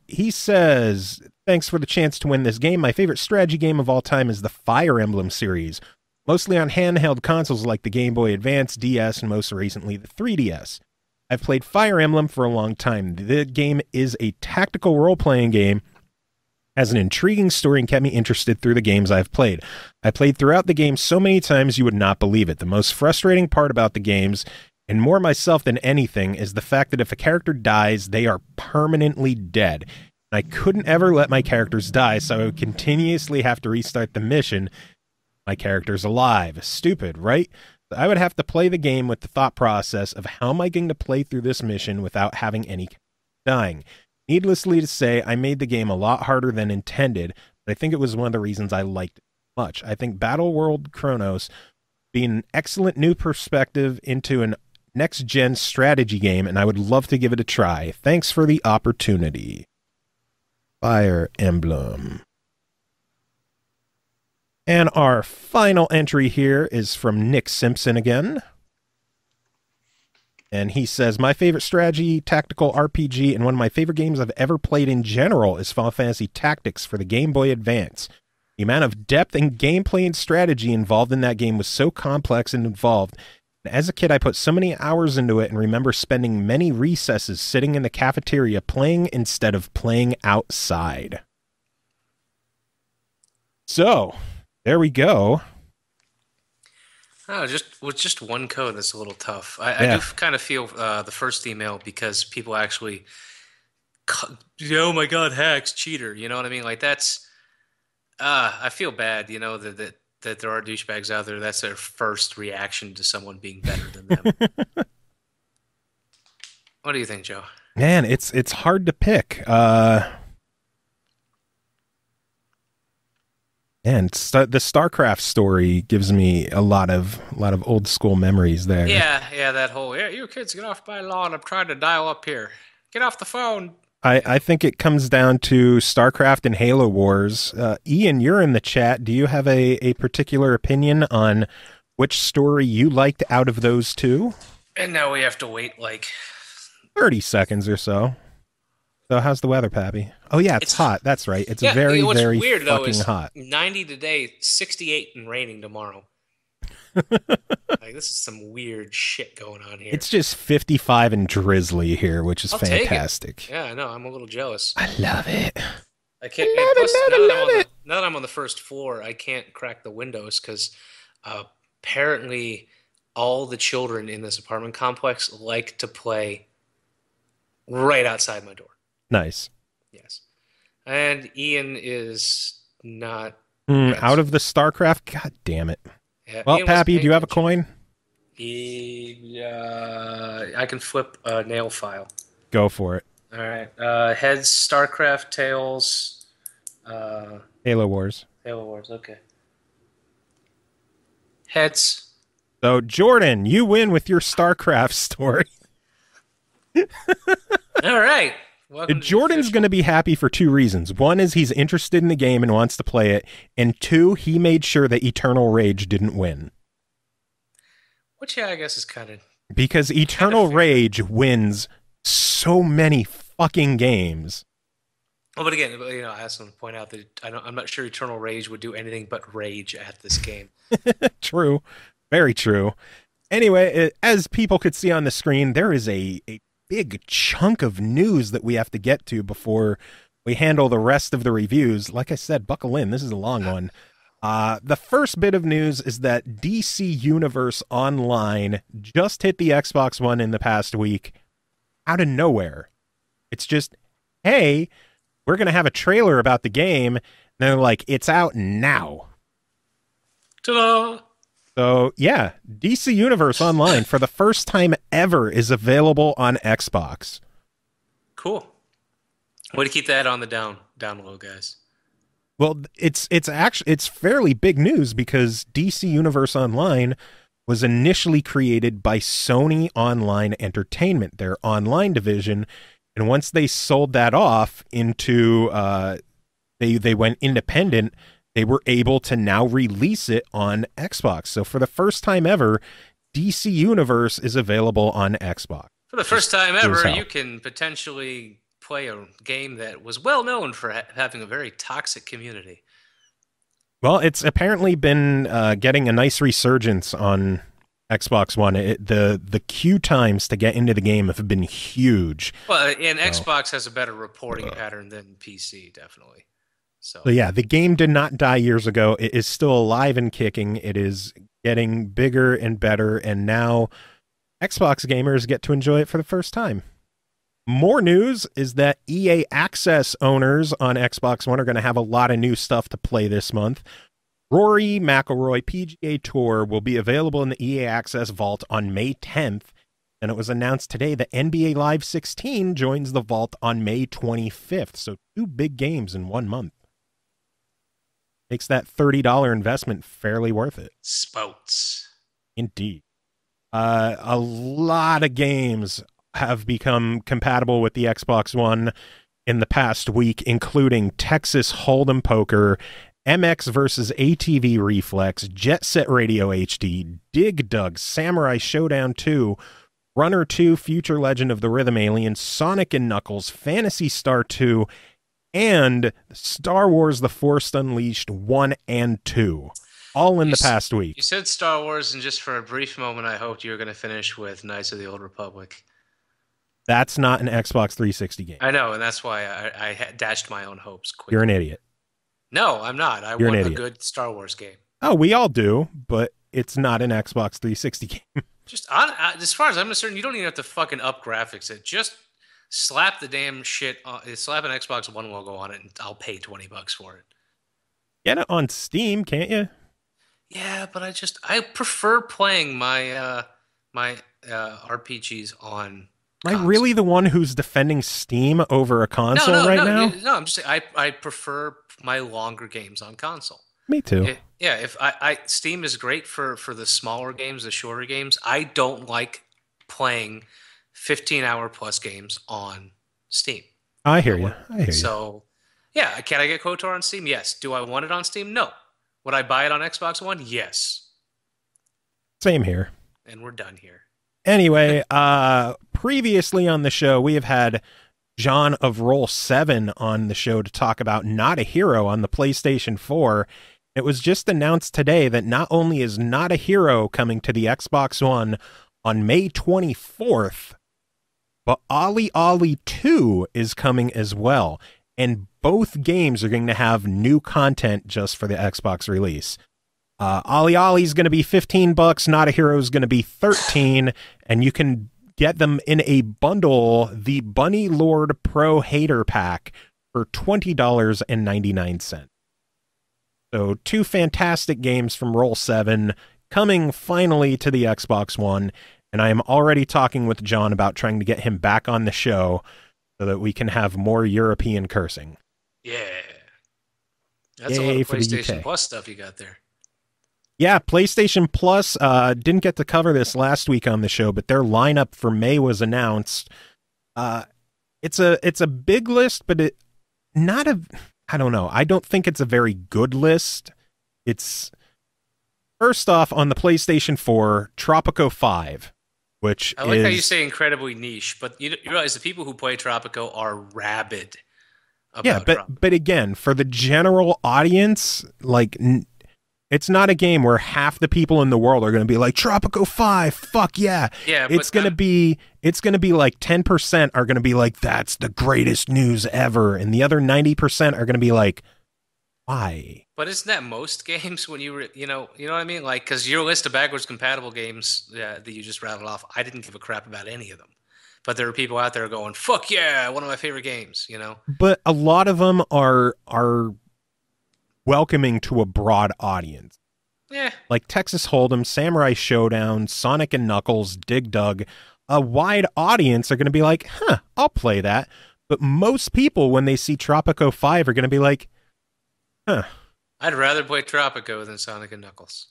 He says, "Thanks for the chance to win this game. My favorite strategy game of all time is the Fire Emblem series, mostly on handheld consoles like the Game Boy Advance, DS, and most recently the 3DS. I've played Fire Emblem for a long time. The game is a tactical role-playing game, has an intriguing story, and kept me interested through the games I've played. I played throughout the game so many times you would not believe it. The most frustrating part about the games, and more myself than anything, is the fact that if a character dies, they are permanently dead. I couldn't ever let my characters die, so I would continuously have to restart the mission. My character's alive. Stupid, right? I would have to play the game with the thought process of how am I going to play through this mission without having any dying. Needlessly to say, I made the game a lot harder than intended, but I think it was one of the reasons I liked it much. I think Battle World Kronos being an excellent new perspective into an next-gen strategy game, and I would love to give it a try. Thanks for the opportunity." Fire Emblem. And our final entry here is from Nick Simpson again. And he says, my favorite strategy, tactical RPG, and one of my favorite games I've ever played in general is Final Fantasy Tactics for the Game Boy Advance. The amount of depth and gameplay and strategy involved in that game was so complex and involved. And as a kid, I put so many hours into it and remember spending many recesses sitting in the cafeteria playing instead of playing outside. So, there we go. Oh, with just one code, that's a little tough. I do kind of feel the first email because people actually, oh my god, hacks, cheater. You know what I mean? Like that's, I feel bad. You know that there are douchebags out there. That's their first reaction to someone being better than them. What do you think, Joe? Man, it's hard to pick. And the StarCraft story gives me a lot of old school memories there. Yeah, that whole, you kids get off my lawn, I'm trying to dial up here. Get off the phone. I think it comes down to StarCraft and Halo Wars. Ian, you're in the chat. Do you have a particular opinion on which story you liked out of those two? And now we have to wait like 30 seconds or so. So how's the weather, Pappy? Oh yeah, it's hot. That's right. It's very weird, fucking though, hot. 90 today, 68 and raining tomorrow. Like this is some weird shit going on here. It's just 55 and drizzly here, which is fantastic. Yeah, I know. I'm a little jealous. I love it. I can't. Now that I'm on the first floor, I can't crack the windows because apparently all the children in this apartment complex like to play right outside my door. Nice. Yes. And Ian is not out of the StarCraft. God damn it. Yeah, well, Pappy, do you have a coin? I can flip a nail file. Go for it. All right. Heads, StarCraft, tails. Halo Wars. Halo Wars, okay. Heads. So, Jordan, you win with your StarCraft story. All right. Jordan's going to be happy for two reasons. One is he's interested in the game and wants to play it. And two, he made sure that Eternal Rage didn't win. Which, yeah, I guess is kind of... Because Eternal Rage wins so many fucking games. Well, but again, you know, I also want to point out that I'm not sure Eternal Rage would do anything but rage at this game. True. Very true. Anyway, as people could see on the screen, there is a big chunk of news that we have to get to before we handle the rest of the reviews. Like I said, buckle in. This is a long one. The first bit of news is that DC Universe Online just hit the Xbox One in the past week out of nowhere. It's just, hey, we're going to have a trailer about the game. And they're like, it's out now. Ta-da! So, yeah, DC Universe Online for the first time ever is available on Xbox. Cool. Way to keep that on the down low, guys. Well, it's fairly big news because DC Universe Online was initially created by Sony Online Entertainment, their online division, and once they sold that off into they went independent. They were able to now release it on Xbox. So for the first time ever, DC Universe is available on Xbox. For the first time ever, you can potentially play a game that was well known for having a very toxic community. Well, it's apparently been getting a nice resurgence on Xbox One. The queue times to get into the game have been huge. Well, and Xbox has a better reporting pattern than PC, definitely. So yeah, the game did not die years ago. It is still alive and kicking. It is getting bigger and better, and now Xbox gamers get to enjoy it for the first time. More news is that EA Access owners on Xbox One are going to have a lot of new stuff to play this month. Rory McIlroy PGA Tour will be available in the EA Access Vault on May 10th, and it was announced today that NBA Live 16 joins the Vault on May 25th, so two big games in 1 month. Makes that $30 investment fairly worth it. Spouts. Indeed. A lot of games have become compatible with the Xbox One in the past week, including Texas Hold'em Poker MX versus ATV Reflex, Jet Set Radio HD, Dig Dug, Samurai Showdown 2, Runner 2, Future Legend of the Rhythm Alien, Sonic and Knuckles, Phantasy Star 2, and Star Wars The Force Unleashed 1 and 2. All in the past week. You said Star Wars, and just for a brief moment, I hoped you were going to finish with Knights of the Old Republic. That's not an Xbox 360 game. I know, and that's why I dashed my own hopes quickly. You're an idiot. No, I'm not. I want a good Star Wars game. Oh, we all do, but it's not an Xbox 360 game. Just as far as I'm concerned, you don't even have to fucking up graphics. Just slap the damn shit on, slap an Xbox One logo on it, and I'll pay $20 for it. Get it on Steam, can't you? Yeah, but I prefer playing my RPGs on. Am I really the one who's defending Steam over a console now? No, I'm just saying I prefer my longer games on console. Me too. If Steam is great for the smaller games, the shorter games. I don't like playing 15-hour plus games on Steam. I hear you. So, yeah, can I get KOTOR on Steam? Yes. Do I want it on Steam? No. Would I buy it on Xbox One? Yes. Same here. And we're done here. Anyway, previously on the show, we have had John of Roll 7 on the show to talk about Not a Hero on the PlayStation 4. It was just announced today that not only is Not a Hero coming to the Xbox One on May 24th, but Ollie Ollie 2 is coming as well. And both games are going to have new content just for the Xbox release. Ollie Ollie is going to be $15. Not a Hero is going to be $13, and you can get them in a bundle, the Bunny Lord Pro Hater Pack, for $20.99. So 2 fantastic games from Roll 7 coming finally to the Xbox One, and I am already talking with John about trying to get him back on the show so that we can have more European cursing. Yeah. That's a lot of PlayStation Plus stuff you got there. Yeah, PlayStation Plus didn't get to cover this last week on the show, but their lineup for May was announced. It's a big list, but I don't know. I don't think it's a very good list. It's first off on the PlayStation 4, Tropico 5, which I like how you say incredibly niche, but you realize the people who play Tropico are rabid. But again, for the general audience, like. It's not a game where half the people in the world are going to be like Tropico 5, fuck yeah. Yeah, it's going to be like 10% are going to be like that's the greatest news ever, and the other 90% are going to be like, why? But isn't that most games when you know what I mean? Like, because your list of backwards compatible games that you just rattled off, I didn't give a crap about any of them. But there are people out there going, fuck yeah, one of my favorite games, you know? But a lot of them are welcoming to a broad audience. Yeah. Like Texas Hold'em, Samurai Showdown, Sonic and Knuckles, Dig Dug. A wide audience are going to be like, I'll play that. But most people, when they see Tropico 5, are going to be like, I'd rather play Tropico than Sonic and Knuckles.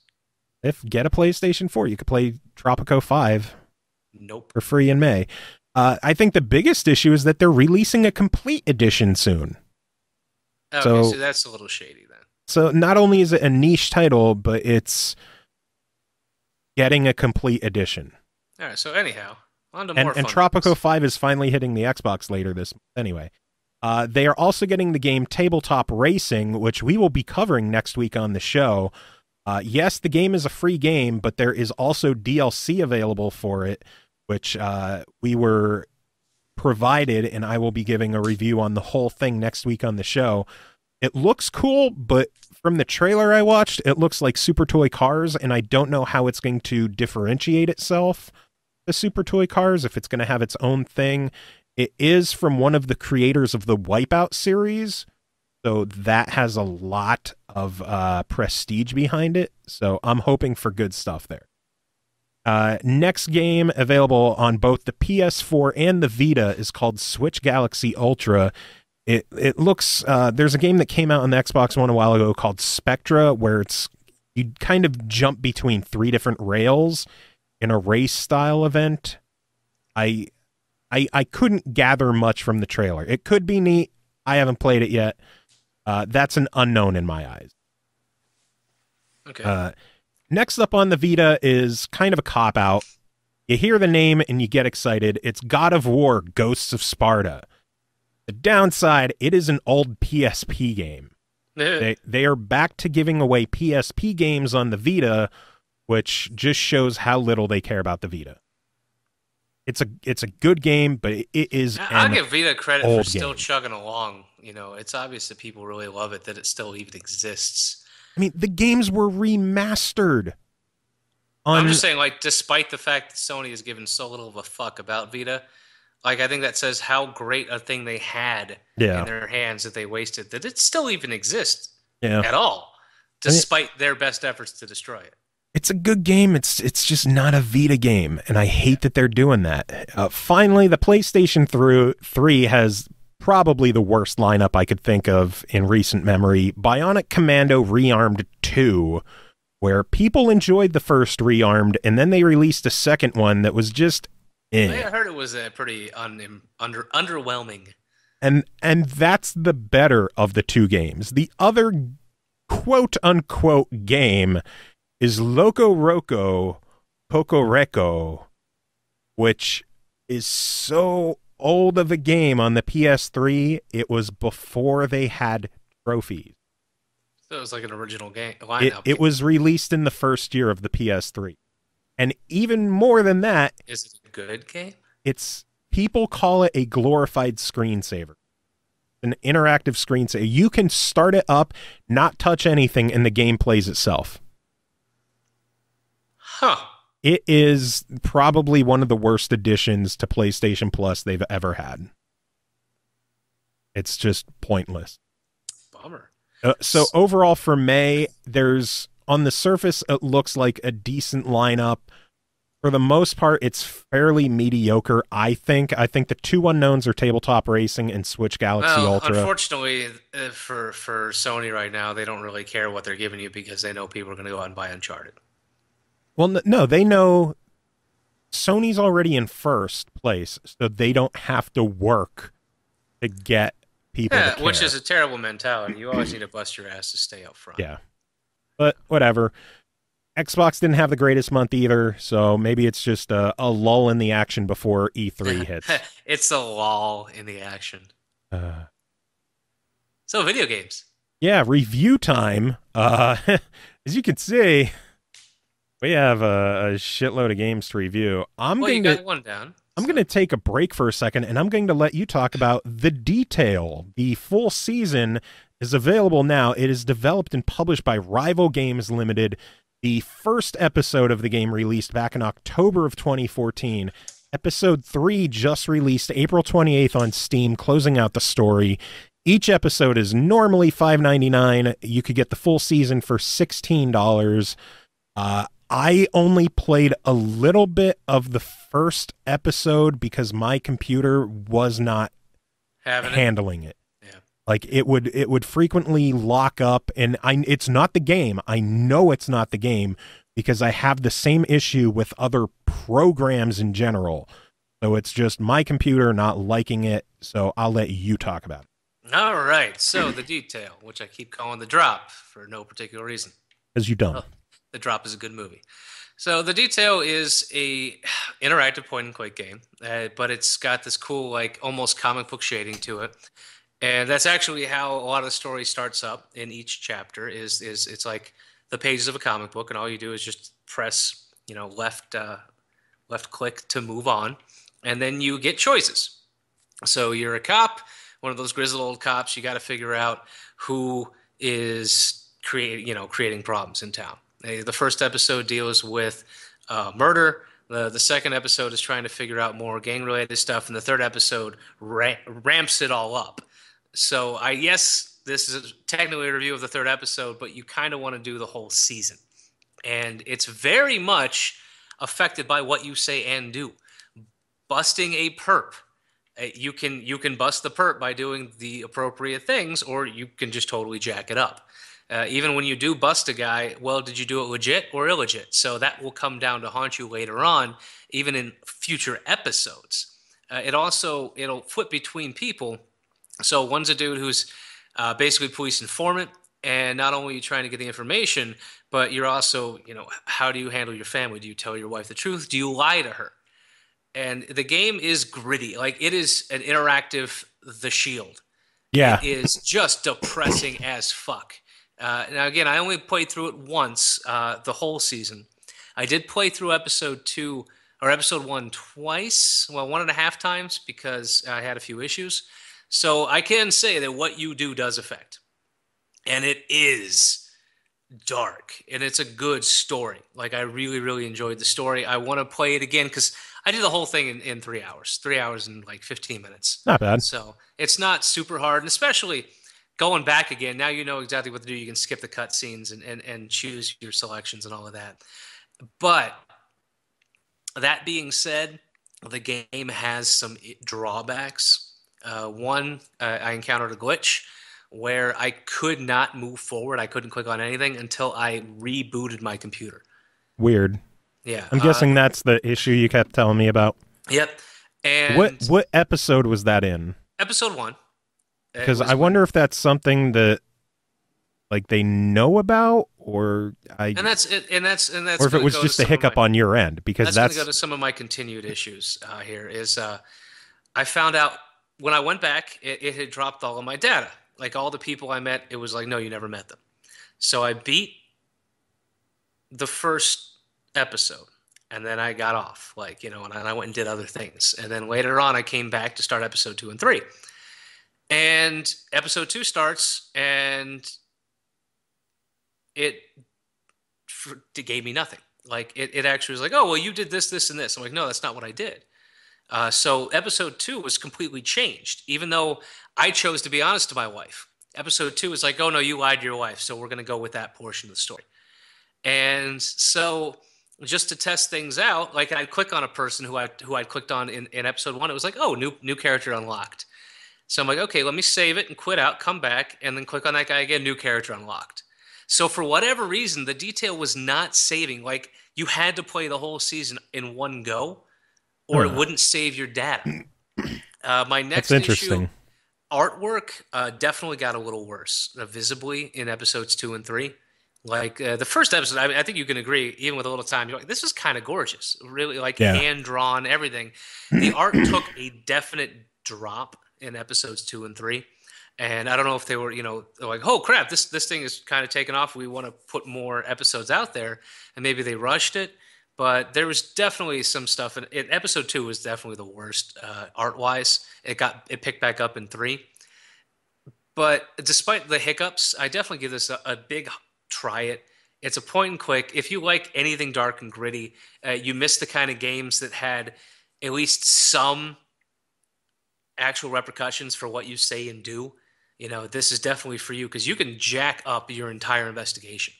Get a PlayStation 4, you could play Tropico 5. Nope. For free in May. I think the biggest issue is that they're releasing a complete edition soon. Okay, so that's a little shady then. So not only is it a niche title, but it's getting a complete edition. All right, so anyhow, on to more fun. And Tropico 5 is finally hitting the Xbox later this month anyway. They are also getting the game Tabletop Racing, which we will be covering next week on the show. Yes, the game is a free game, but there is also DLC available for it, which we were provided, and I will be giving a review on the whole thing next week on the show. It looks cool, but from the trailer I watched, it looks like Super Toy Cars, and I don't know how it's going to differentiate itself, the Super Toy Cars, if it's going to have its own thing. It is from one of the creators of the Wipeout series, so that has a lot of prestige behind it, so I'm hoping for good stuff there. Next game available on both the PS4 and the Vita is called Switch Galaxy Ultra. It looks, there's a game that came out on the Xbox One a while ago called Spectra, where you kind of jump between 3 different rails in a race style event. I couldn't gather much from the trailer. It could be neat. I haven't played it yet. That's an unknown in my eyes. Okay. Next up on the Vita is kind of a cop-out. You hear the name and you get excited. It's God of War, Ghosts of Sparta. The downside, it is an old PSP game. They are back to giving away PSP games on the Vita, which just shows how little they care about the Vita. It's a good game, but it is I'll give Vita credit for still game. chugging along. You know, it's obvious that people really love it, that it still even exists. I mean, the games were remastered. I'm just saying, like, despite the fact that Sony has given so little of a fuck about Vita, like, I think that says how great a thing they had in their hands that they wasted, that it still even exists at all, despite their best efforts to destroy it. It's a good game. It's just not a Vita game, and I hate that they're doing that. Finally, the PlayStation 3 has probably the worst lineup I could think of in recent memory. Bionic Commando Rearmed 2, where people enjoyed the first Rearmed, and then they released a second one that was just I heard it was pretty underwhelming. And that's the better of the two games. The other quote-unquote game is Loco Roco Poco Reco, which is so old of a game on the PS3. It was before they had trophies. So it was like an original game lineup. It was released in the first year of the PS3. And even more than that... Is it a good game? People call it a glorified screensaver. An interactive screensaver. You can start it up, not touch anything, and the game plays itself. Huh. It is probably one of the worst additions to PlayStation Plus they've ever had. It's just pointless. Bummer. So overall for May, there's, on the surface, it looks like a decent lineup. For the most part, it's fairly mediocre, I think. I think the two unknowns are Tabletop Racing and Switch Galaxy Ultra. Unfortunately, for Sony right now, they don't really care what they're giving you because they know people are going to go out and buy Uncharted. Well, no, they know Sony's already in first place, so they don't have to work to get people to care. Which is a terrible mentality. You always need to bust your ass to stay up front. Yeah. But whatever. Xbox didn't have the greatest month either, so maybe it's just a lull in the action before E3 hits. It's a lull in the action. So, video games. Yeah, review time. As you can see, we have a shitload of games to review. You got one down. I'm going to take a break for a second, and I'm going to let you talk about The Detail. The full season is available now. It is developed and published by Rival Games Ltd. The first episode of the game released back in October of 2014. Episode 3 just released April 28th on Steam, closing out the story. Each episode is normally $5.99. You could get the full season for $16. I only played a little bit of the first episode because my computer was not handling it. Yeah. Like it would frequently lock up, and it's not the game. I know it's not the game because I have the same issue with other programs in general. So it's just my computer not liking it. So I'll let you talk about it. All right. So The Detail, which I keep calling The Drop for no particular reason. Because you don't. Oh, The Drop is a good movie. So The Detail is a interactive point-and-click game, but it's got this cool, like, almost comic book shading to it. And that's actually how a lot of the story starts up in each chapter. Is it's like the pages of a comic book, and all you do is just press, left click to move on, and then you get choices. So you're a cop, one of those grizzled old cops. You got to figure out who is creating problems in town. The first episode deals with murder. The second episode is trying to figure out more gang-related stuff, and the third episode ramps it all up. So yes, this is technically a review of the third episode, but you kind of want to do the whole season. And it's very much affected by what you say and do. Busting a perp. You can bust the perp by doing the appropriate things, or you can just totally jack it up. Even when you do bust a guy, well, did you do it legit or illegit? So that will come down to haunt you later on, even in future episodes. It'll flip between people. So one's a dude who's basically police informant, And not only are you trying to get the information, but you're also, how do you handle your family? Do you tell your wife the truth? Do you lie to her? And the game is gritty. Like, it is an interactive The Shield. Yeah. It is just depressing as fuck. Now, again, I only played through it once, the whole season. I did play through episode 1 twice, well, 1.5 times, because I had a few issues. So I can say that what you do does affect. And it is dark, and it's a good story. Like, I really, really enjoyed the story. I want to play it again because I did the whole thing in 3 hours. 3 hours and like 15 minutes. Not bad. So it's not super hard, and especially going back again, now you know exactly what to do. You can skip the cutscenes and choose your selections and all of that. But that being said, the game has some drawbacks. One, I encountered a glitch where I could not move forward. I couldn't click on anything until I rebooted my computer. Weird. Yeah. I'm guessing that's the issue you kept telling me about. Yep. And what episode was that in? Episode 1. Because I wonder if that's something that like they know about, or or if it was just a hiccup on your end, because that's going to go to some of my continued issues here. Is I found out when I went back, it had dropped all of my data. Like, all the people I met, it was like, no, you never met them. So I beat the first episode, and then I got off, and I went and did other things. And then later on, I came back to start episode 2 and 3. And episode 2 starts, and it gave me nothing. Like, it actually was like, oh, well, you did this, this, and this. I'm like, no, that's not what I did. So episode 2 was completely changed, even though I chose to be honest to my wife. Episode 2 is like, oh, no, you lied to your wife, so we're going to go with that portion of the story. And so just to test things out, like, I'd click on a person who I'd clicked on in episode 1. It was like, oh, new character unlocked. So I'm like, okay, let me save it and quit out, come back, and then click on that guy again, new character unlocked. So for whatever reason, the detail was not saving. Like, you had to play the whole season in one go, or it wouldn't save your data. My next issue, artwork, definitely got a little worse, visibly, in episodes 2 and 3. Like, the first episode, I think you can agree, even with a little time, you're like, this is kind of gorgeous. Really, like, hand-drawn, everything. The art took a definite drop in episodes 2 and 3. And I don't know if they were, like, oh, crap, this thing is kind of taken off. We want to put more episodes out there. And maybe they rushed it. But there was definitely some stuff. And episode 2 was definitely the worst art-wise. It picked back up in 3. But despite the hiccups, I definitely give this a big try it. It's a point and click. If you like anything dark and gritty, you miss the kind of games that had at least some actual repercussions for what you say and do. This is definitely for you, because you can jack up your entire investigation.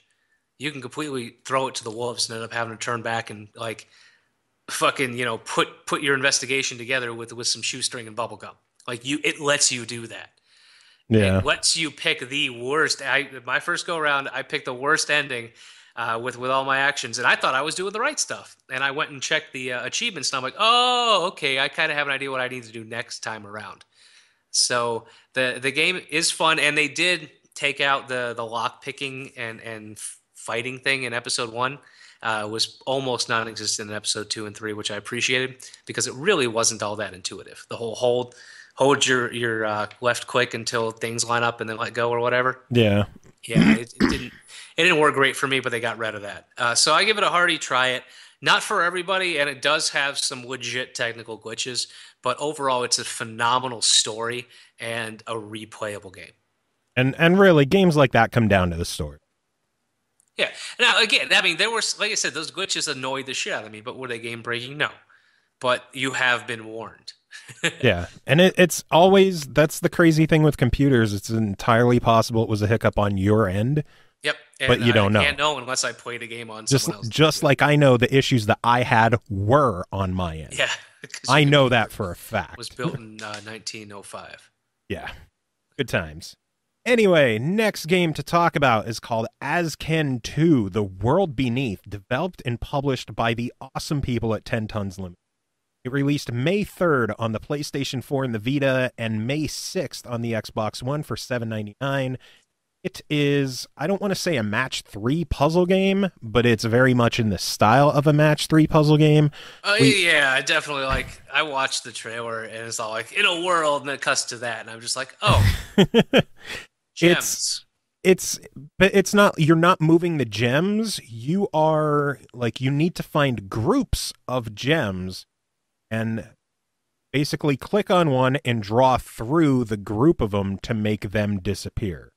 You can completely throw it to the wolves and end up having to turn back and, like, fucking, put your investigation together with some shoestring and bubble gum. Like, it lets you do that. Yeah. It lets you pick the worst. My first go around, I picked the worst ending with all my actions, and I thought I was doing the right stuff. And I went and checked the achievements, and I'm like, oh, okay, I kind of have an idea what I need to do next time around. So the game is fun, and they did take out the lock picking and fighting thing in episode 1. Was almost non-existent in episode 2 and 3, which I appreciated, because it really wasn't all that intuitive. The whole hold your left click until things line up and then let go or whatever. Yeah. Yeah, it didn't work great for me, but they got rid of that. So I give it a hearty try it. Not for everybody, and it does have some legit technical glitches, but overall it's a phenomenal story and a replayable game. And really, games like that come down to the story. Yeah. Now, again, I mean, there were, like I said, those glitches annoyed the shit out of me, but were they game-breaking? No. But you have been warned. Yeah. And it's always, that's the crazy thing with computers. It's entirely possible it was a hiccup on your end. Yep. And but you don't know. I can't know unless I played a game on someone else. Just like I know the issues that I had were on my end. Yeah. I know that for a fact. It was built in 1905. Yeah. Good times. Anyway, next game to talk about is called Azkend 2, The World Beneath, developed and published by the awesome people at 10 Tons Limited. It released May 3rd on the PlayStation 4 and the Vita, and May 6th on the Xbox One for $7.99. It is, I don't want to say a match 3 puzzle game, but it's very much in the style of a match 3 puzzle game. Yeah, I definitely like. I watched the trailer and it's all like in a world, and it cuts to that, and I'm just like, oh, gems. But it's not. You're not moving the gems. You are like you need to find groups of gems, and basically click on one and draw through the group of them to make them disappear.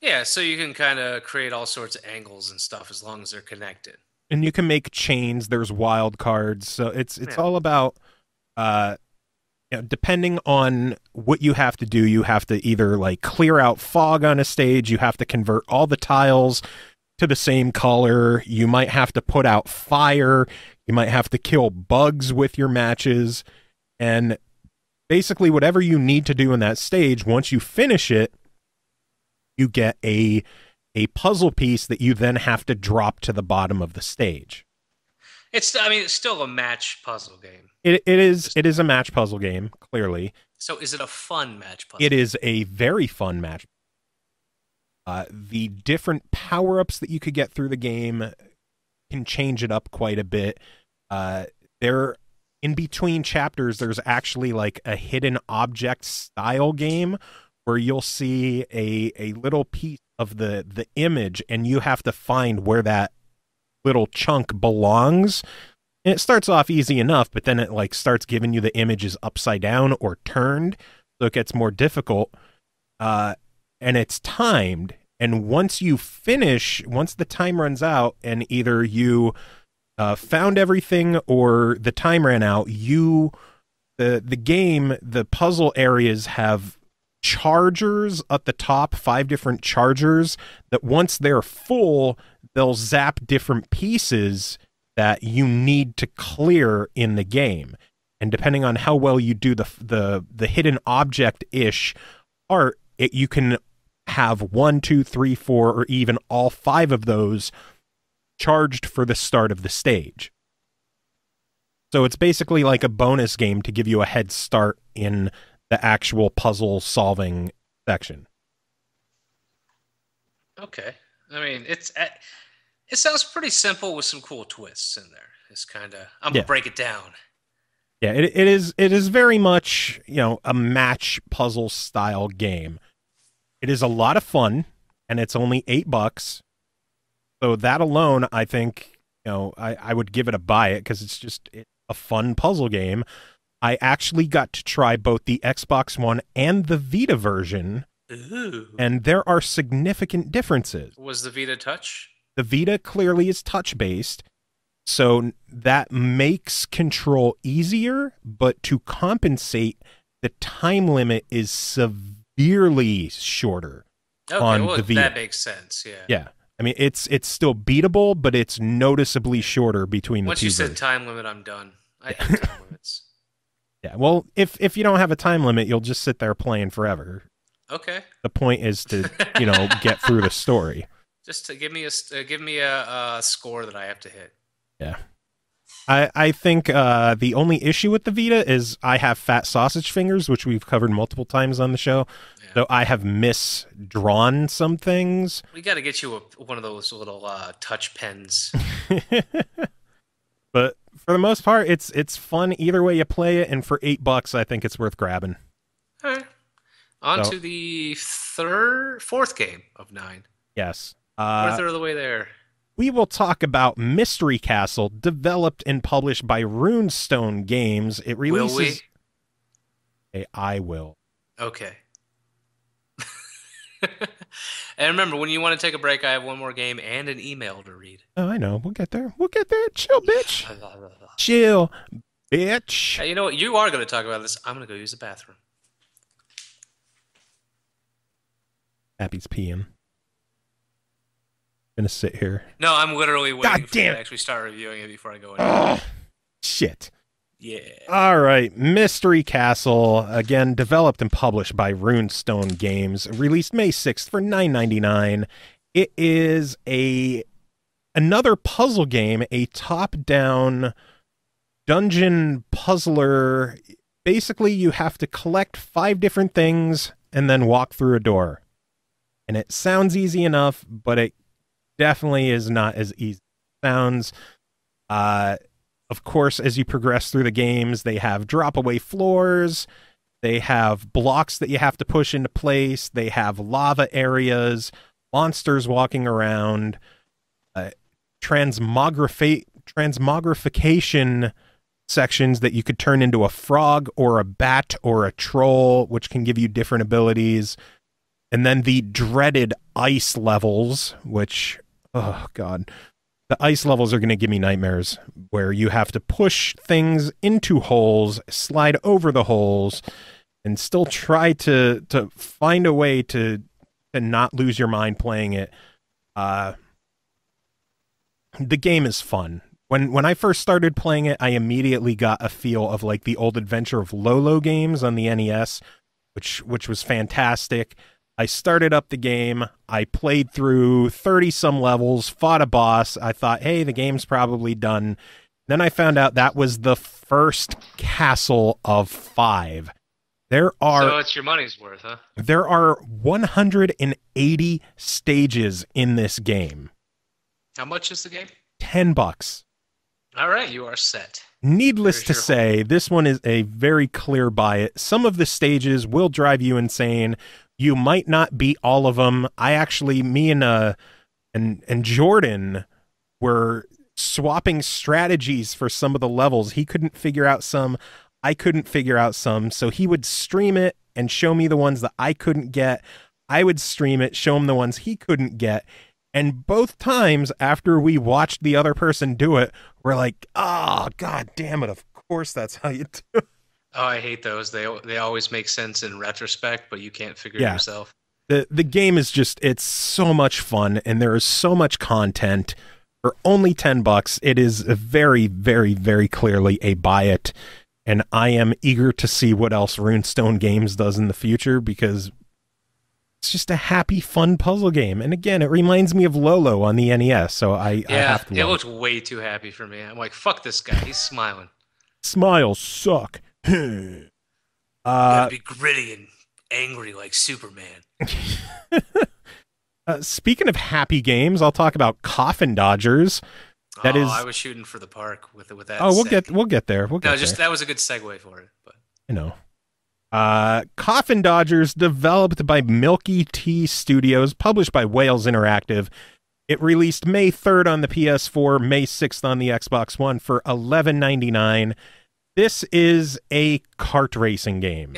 Yeah, so you can kind of create all sorts of angles and stuff as long as they're connected. And you can make chains. There's wild cards. So it's all about, depending on what you have to do, you have to either like clear out fog on a stage. You have to convert all the tiles to the same color. You might have to put out fire. You might have to kill bugs with your matches. And basically whatever you need to do in that stage, once you finish it, you get a puzzle piece that you then have to drop to the bottom of the stage. It's still a match puzzle game. It is a match puzzle game, clearly. So is it a fun match puzzle? It is a very fun match. The different power-ups that you could get through the game can change it up quite a bit. There, in between chapters, there's actually like a hidden object style game where you'll see a little piece of the image, and you have to find where that little chunk belongs. And it starts off easy enough, but then it like starts giving you the images upside down or turned, so it gets more difficult. And it's timed. And once the time runs out, and either you found everything or the time ran out, the puzzle areas have chargers at the top, 5 different chargers that once they're full, they'll zap different pieces that you need to clear in the game. And depending on how well you do the hidden object-ish part, you can have 1, 2, 3, 4, or even all 5 of those charged for the start of the stage. So it's basically like a bonus game to give you a head start in the actual puzzle solving section. Okay. I mean, it sounds pretty simple with some cool twists in there. It's kind of, I'm going to break it down. Yeah, it is very much, a match puzzle style game. It is a lot of fun, and it's only $8. So that alone, I think, I would give it a buy it, because it's a fun puzzle game. I actually got to try both the Xbox One and the Vita version. Ooh. And there are significant differences. Was the Vita touch? The Vita clearly is touch-based, so that makes control easier, but to compensate, the time limit is severely shorter on the Vita. That makes sense, yeah. Yeah. I mean, it's still beatable, but it's noticeably shorter between the two. Once you said time limit, I'm done. I hate time limits. Yeah, well, if you don't have a time limit, you'll just sit there playing forever. Okay. The point is to, get through the story. Just to give me a score that I have to hit. Yeah. I think the only issue with the Vita is I have fat sausage fingers, which we've covered multiple times on the show. Yeah. So I have misdrawn some things. We got to get you one of those little touch pens. But for the most part, it's fun either way you play it, and for $8, I think it's worth grabbing. All right. On to the fourth game of 9. Yes. We're a third of the way there. We will talk about Mystery Castle, developed and published by Runestone Games. It releases. Will we? Hey, I will. Okay. And remember, when you want to take a break, I have one more game and an email to read. Oh, I know. We'll get there. Chill, bitch. Chill, bitch. Hey, you know what? You are going to talk about this. I'm going to go use the bathroom. Happy's peeing. Gonna sit here. No, I'm literally waiting for you damn. to actually start reviewing it before I go in. Oh, shit. Yeah. All right. Mystery Castle, again, developed and published by Runestone Games, released May 6th for $9.99. It is another puzzle game, a top-down dungeon puzzler. Basically, you have to collect 5 different things and then walk through a door. And it sounds easy enough, but it definitely is not as easy as it sounds. Of course, as you progress through the games, they have drop-away floors. They have blocks that you have to push into place. They have lava areas, monsters walking around, transmogrification sections that you could turn into a frog or a bat or a troll, which can give you different abilities. And then the dreaded ice levels, which, oh God, the ice levels are going to give me nightmares, where you have to push things into holes, slide over the holes, and still try to find a way to not lose your mind playing it. The game is fun. When I first started playing it, I immediately got a feel of like the old Adventure of Lolo games on the NES, which was fantastic. I started up the game. I played through 30-some levels, fought a boss. I thought, hey, the game's probably done. Then I found out that was the first castle of 5. So it's your money's worth, huh? There are 180 stages in this game. How much is the game? $10. All right, you are set. Needless to say, this one is a very clear buy it. Some of the stages will drive you insane. You might not beat all of them. Me and Jordan were swapping strategies for some of the levels. He couldn't figure out some. I couldn't figure out some. So he would stream it and show me the ones that I couldn't get. I would stream it, show him the ones he couldn't get. And both times after we watched the other person do it, we're like, oh, God damn it. Of course that's how you do it. Oh, I hate those. They always make sense in retrospect, but you can't figure it yourself. The game is just, it's so much fun, and there is so much content. For only $10, it is very, very, very clearly a buy it. And I am eager to see what else Runestone Games does in the future, because it's just a happy, fun puzzle game. And again, it reminds me of Lolo on the NES, so I have to. It looked way too happy for me. I'm like, fuck this guy. He's smiling. Smiles suck. You gotta be gritty and angry like Superman. Speaking of happy games, I'll talk about Coffin Dodgers. I was shooting for the park with that. Oh, we'll get there. That was a good segue for it. But Coffin Dodgers, developed by Milky Tea Studios, published by Wales Interactive. It released May 3rd on the PS4, May 6th on the Xbox One for $11.99. This is a kart racing game.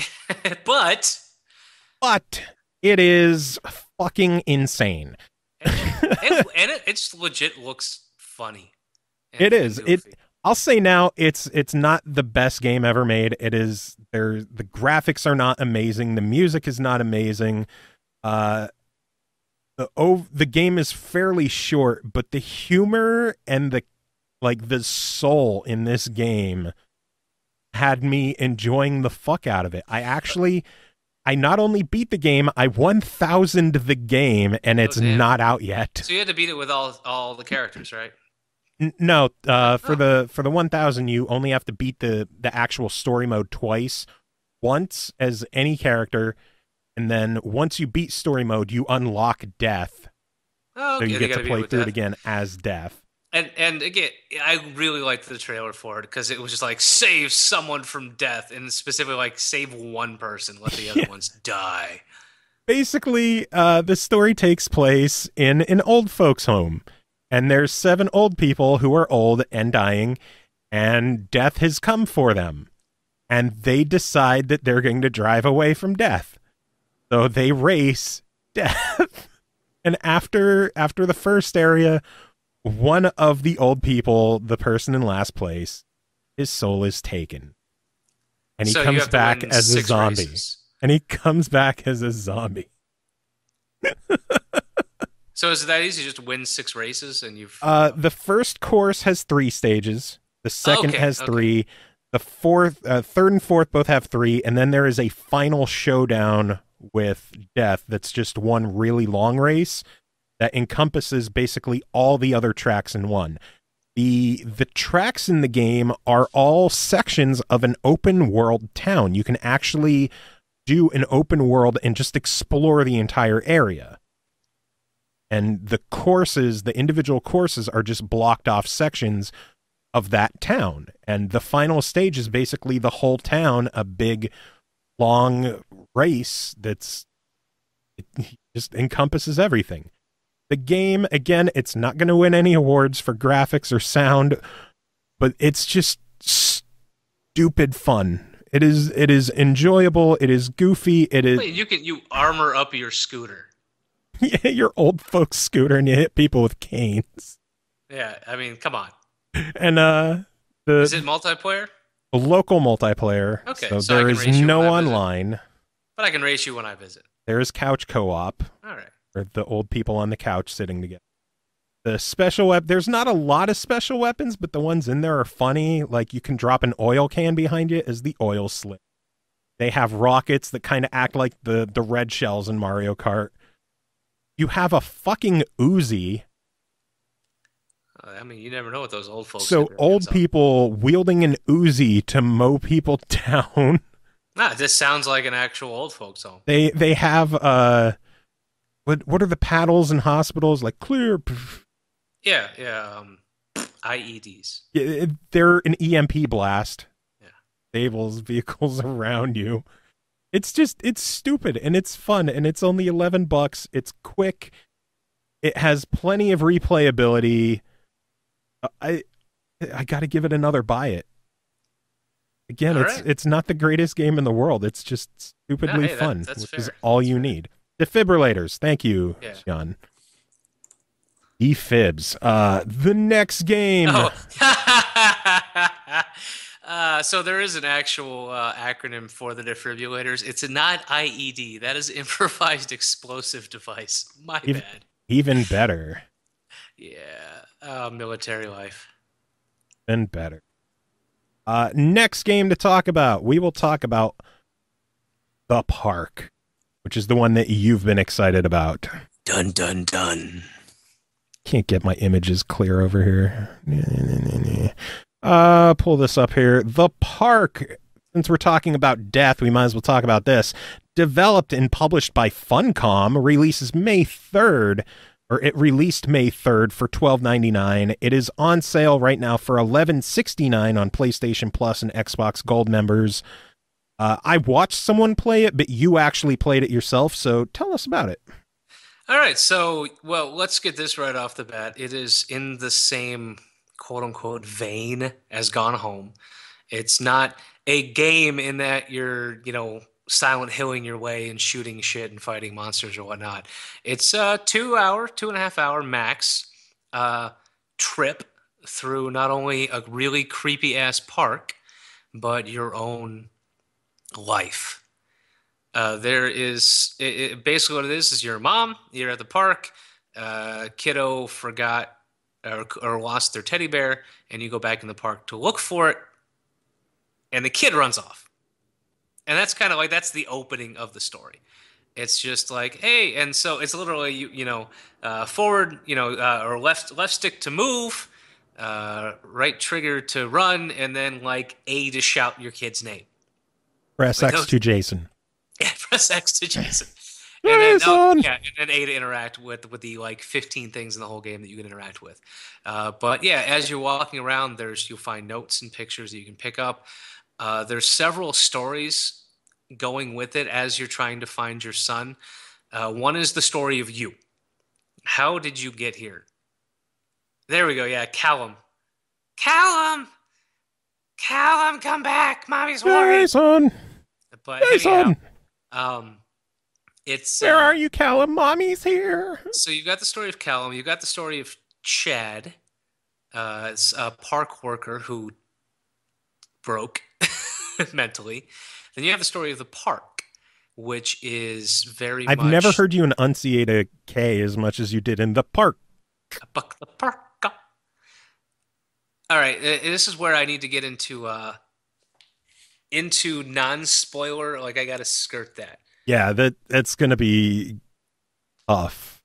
but it is fucking insane. and it legit looks funny. It is. I'll say now, it's not the best game ever made. It is the graphics are not amazing. The music is not amazing. The game is fairly short, but the humor and the soul in this game had me enjoying the fuck out of it. I not only beat the game, I 1000'd the game, and it's not out yet. So you had to beat it with all the characters, right? No, for the 1000, you only have to beat the actual story mode twice. Once as any character, and then once you beat story mode, you unlock Death. Oh, okay. So you get to play through it again as Death. And again, I really liked the trailer for it because it was just like, save someone from death, and specifically like save one person, let the other ones die. Basically, the story takes place in an old folks' home, and there's 7 old people who are old and dying, and death has come for them. And they decide that they're going to drive away from death. So they race death. And after the first area, one of the old people, the person in last place, his soul is taken. And he comes back as a zombie. And he comes back as a zombie. So is it that easy? Just win 6 races and you've... The first course has 3 stages. The second has 3. The third and fourth both have 3. And then there is a final showdown with death that's just one really long race that encompasses basically all the other tracks in one. The tracks in the game are all sections of an open world town. You can actually do an open world and just explore the entire area. And the courses, the individual courses, are just blocked off sections of that town. And the final stage is basically the whole town, a big, long race it just encompasses everything. The game, again, it's not going to win any awards for graphics or sound, but it's just stupid fun. It is enjoyable. It is goofy. It is. Wait, you armor up your scooter. Yeah, your old folks scooter, and you hit people with canes. Yeah, I mean, come on. And is it multiplayer? Local multiplayer. Okay, so so I there can is race you no when I visit. online. But I can race you when I visit. There is couch co-op. All right. Or the old people on the couch sitting together. The special there's not a lot of special weapons, but the ones in there are funny. Like, you can drop an oil can behind you as the oil slick. They have rockets that kind of act like the red shells in Mario Kart. You have a fucking Uzi. I mean, you never know what those old folks. So old people wielding an Uzi to mow people down. Nah, this sounds like an actual old folks home. They have what are the paddles in hospitals, like clear? Yeah, IEDs. They're an EMP blast. Yeah. Stables vehicles around you. It's stupid and it's fun and it's only $11. It's quick. It has plenty of replayability. I got to give it another buy it. Again, it's not the greatest game in the world. It's just stupidly fun, which is all you need. Defibrillators. Thank you, Sean. Defibs. The next game. Oh. So there is an actual acronym for the defibrillators. It's not IED. That is improvised explosive device. My bad. Even better. Yeah. Military life. Even better. Next game to talk about. We will talk about The Park, which is the one that you've been excited about. Dun, dun, dun. Can't get my images clear over here. Pull this up here. The Park. Since we're talking about death, we might as well talk about this. Developed and published by Funcom, releases May 3rd, or it released May 3rd for $12.99. It is on sale right now for $11.69 on PlayStation Plus and Xbox Gold members. I watched someone play it, but you actually played it yourself, so tell us about it. All right, so, well, let's get this right off the bat. It is in the same quote-unquote vein as Gone Home. It's not a game in that you're, Silent Hilling your way and shooting shit and fighting monsters or whatnot. It's a 2.5 hour max trip through not only a really creepy-ass park, but your own life. Basically what it is you're a mom, you're at the park, kiddo forgot or lost their teddy bear, and you go back in the park to look for it, and the kid runs off. And that's kind of like, that's the opening of the story. It's just like, hey, and so it's literally, forward, or left stick to move, right trigger to run, and then like A to shout your kid's name. Press X to Jason. Yeah, press X to Jason. Jason! And then A to interact with the like 15 things in the whole game that you can interact with. But yeah, as you're walking around, you'll find notes and pictures that you can pick up. There's several stories going with it as you're trying to find your son. One is the story of you. How did you get here? There we go. Yeah, Callum. Callum, come back. Mommy's worried. Jason! But Jason! It's where are you, Callum? Mommy's here. So you got the story of Callum. You got the story of Chad. It's a park worker who broke mentally. Then you have the story of the park, which is very I've never heard you enunciate a K as much as you did in the park. The park. All right, this is where I need to get into non-spoiler. Like, I got to skirt that. Yeah, that's going to be tough.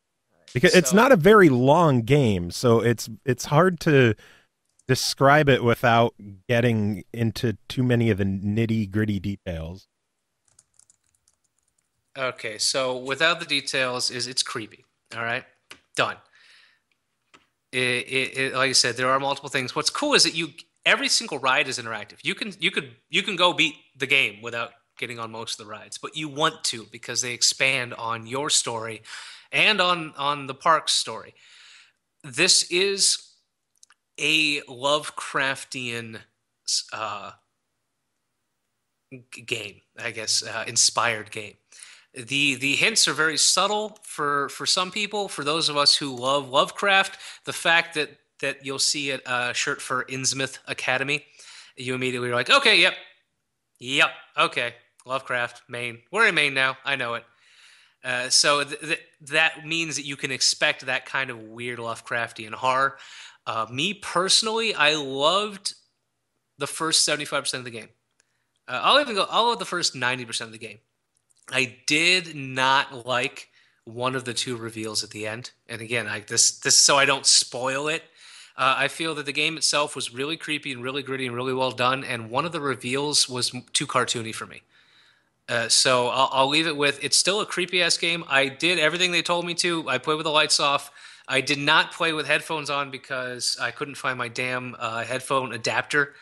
Because it's not a very long game, so it's hard to describe it without getting into too many of the nitty-gritty details. Okay, so without the details, it's creepy, all right? Done. Like I said, there are multiple things. What's cool is that every single ride is interactive. You can go beat the game without getting on most of the rides, but you want to because they expand on your story and on the park's story. This is a Lovecraftian game, I guess, inspired game. The hints are very subtle for some people. For those of us who love Lovecraft, the fact that you'll see a shirt for Innsmouth Academy, you immediately are like, okay, yep, okay, Lovecraft, Maine. We're in Maine now. I know it. So that means that you can expect that kind of weird Lovecraftian horror. Me personally, I loved the first 75% of the game. I'll love the first 90% of the game. I did not like one of the two reveals at the end. And again, this so I don't spoil it. I feel that the game itself was really creepy and really gritty and really well done. And one of the reveals was too cartoony for me. So I'll leave it with, it's still a creepy-ass game. I did everything they told me to. I played with the lights off. I did not play with headphones on because I couldn't find my damn headphone adapter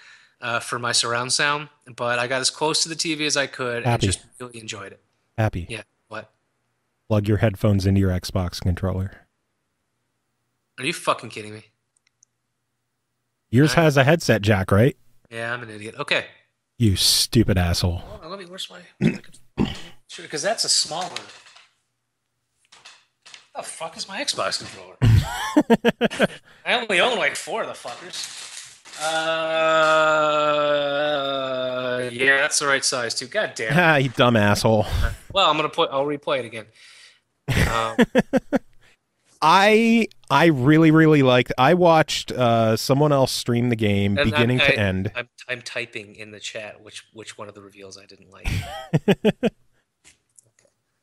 for my surround sound. But I got as close to the TV as I could and just really enjoyed it. Happy. Yeah, what? Plug your headphones into your Xbox controller. Are you fucking kidding me? Yours has a headset jack, right? Yeah, I'm an idiot. Okay. You stupid asshole. Hold on, where's my... Sure, because that's a small one. What the fuck is my Xbox controller? I only own like 4 of the fuckers. Yeah, that's the right size too. God damn it. Ah, you dumb asshole. Well, I'll replay it again. I really liked. I watched someone else stream the game beginning to end. I'm typing in the chat which one of the reveals I didn't like.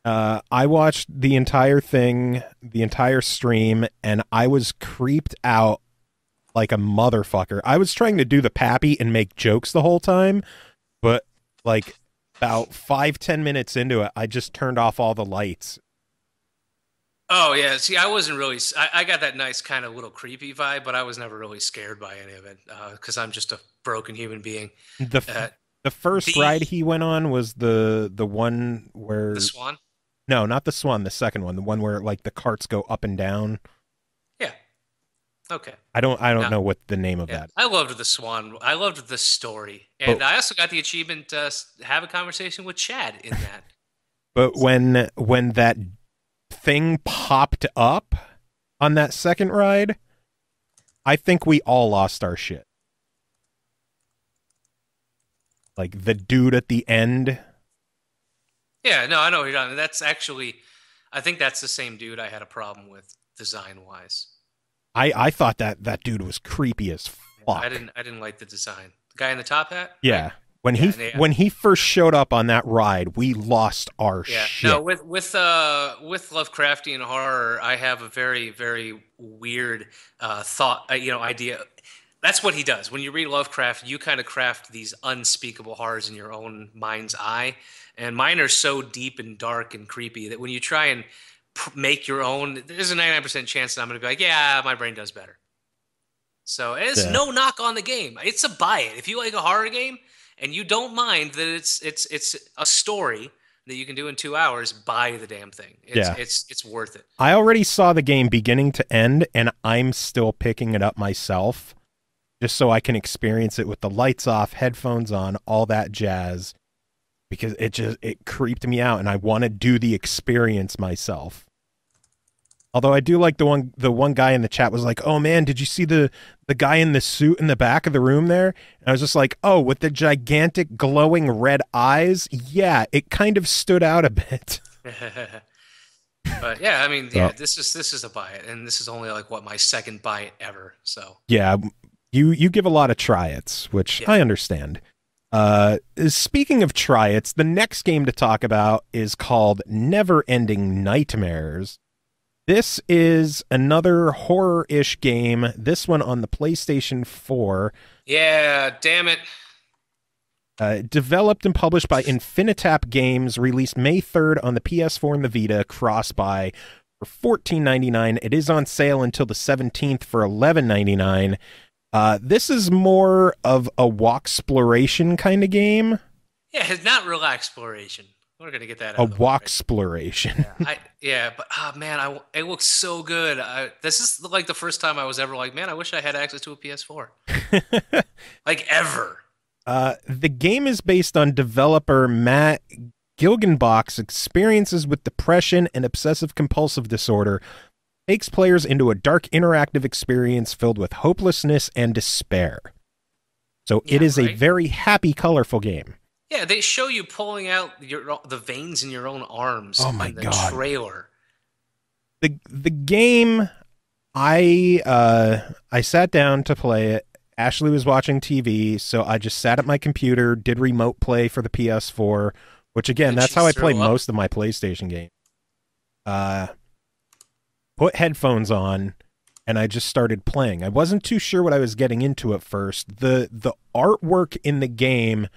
I watched the entire thing, the entire stream, and I was creeped out like a motherfucker. I was trying to do the pappy and make jokes the whole time, but like about 5-10 minutes into it, I just turned off all the lights. Oh, yeah. See, I wasn't really... I got that nice kind of little creepy vibe, but I was never really scared by any of it because I'm just a broken human being. The first ride he went on was the one where... The Swan? No, not the Swan, the second one. The one where like the carts go up and down. Yeah. Okay. I don't know what the name of that is. I loved the Swan. I loved the story. And I also got the achievement to have a conversation with Chad in that. But when that thing popped up on that second ride, I think we all lost our shit. Like the dude at the end. Yeah, no, I know what you're talking. That's actually, I think that's the same dude I had a problem with design-wise. I thought that dude was creepy as fuck. I didn't like the design. The guy in the top hat? Yeah. Right? When he first showed up on that ride, we lost our shit. No, with Lovecraftian horror, I have a very, very weird idea. That's what he does. When you read Lovecraft, you kind of craft these unspeakable horrors in your own mind's eye. And mine are so deep and dark and creepy that when you try and make your own, there's a 99% chance that I'm going to be like, yeah, my brain does better. So it's no knock on the game. It's a buy it. If you like a horror game and you don't mind that it's a story that you can do in 2 hours, buy the damn thing. It's worth it. I already saw the game beginning to end, and I'm still picking it up myself just so I can experience it with the lights off, headphones on, all that jazz. Because it creeped me out, and I want to do the experience myself. Although I do like the one guy in the chat was like, "Oh man, did you see the guy in the suit in the back of the room there?" And I was just like, "Oh, with the gigantic glowing red eyes, yeah, it kind of stood out a bit." But yeah, I mean, yeah, this is a buy it, and this is only like my second buy it ever. So yeah, you give a lot of try-its, which I understand. Speaking of try-its, the next game to talk about is called Never Ending Nightmares. This is another horror-ish game, this one on the PlayStation 4. Yeah, damn it. Developed and published by Infinitap Games, released May 3rd on the PS4 and the Vita, cross-buy for $14.99. It is on sale until the 17th for $11.99. This is more of a walk-exploration kind of game. Yeah, it's not real exploration. We're gonna get that out. A of the way. walk-exploration. But man, it looks so good. This is like the first time I was ever like, man, I wish I had access to a PS4. Like ever. The game is based on developer Matt Gilgenbach's experiences with depression and obsessive-compulsive disorder. Takes players into a dark interactive experience filled with hopelessness and despair. So it is a very happy, colorful game. Yeah, they show you pulling out the veins in your own arms in the trailer. The game, I sat down to play it. Ashley was watching TV, so I just sat at my computer, did remote play for the PS4, which again, that's how I play most of my PlayStation games. Put headphones on, and I just started playing. I wasn't too sure what I was getting into at first. The artwork in the game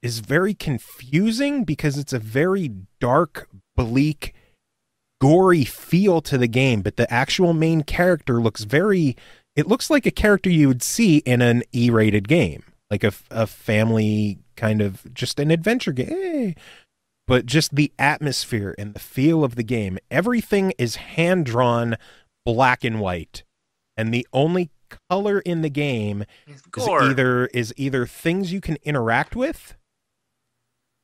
is very confusing because it's a very dark, bleak, gory feel to the game, but the actual main character looks it looks like a character you would see in an E-rated game, like a family kind of, just an adventure game. But just the atmosphere and the feel of the game, everything is hand-drawn black and white. And the only color in the game is either things you can interact with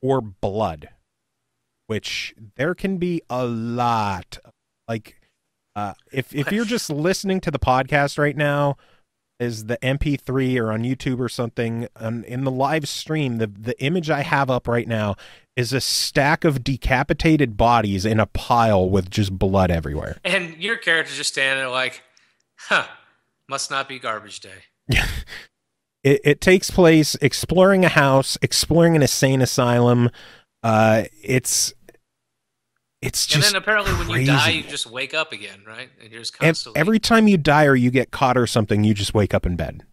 or blood, which there can be a lot. Like, if you're just listening to the podcast right now, is the MP3 or on YouTube or something, in the live stream, the image I have up right now is a stack of decapitated bodies in a pile with just blood everywhere. And your character's just standing there like, must not be garbage day. Yeah. It takes place exploring a house, exploring an insane asylum. It's just and then apparently crazy. When you die, you just wake up again, right? And you're just constantly... Every time you die or you get caught or something, you just wake up in bed.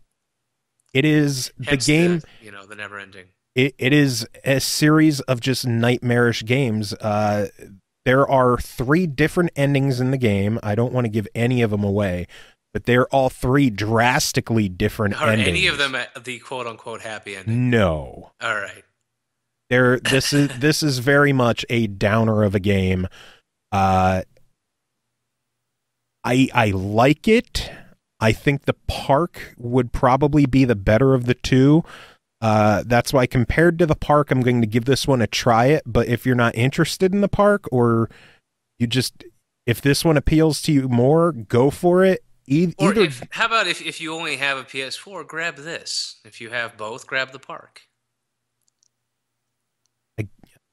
It is the game... the never ending. It is a series of just nightmarish games. There are 3 different endings in the game. I don't want to give any of them away, but they're all 3 drastically different endings. Are any of them the quote-unquote happy ending? No. All right. This is very much a downer of a game. I like it. I think the park would probably be the better of the two. That's why, compared to the park, I'm going to give this one a try it. But if you're not interested in the park, or if this one appeals to you more, go for it. How about if you only have a PS4, grab this. If you have both, grab the park.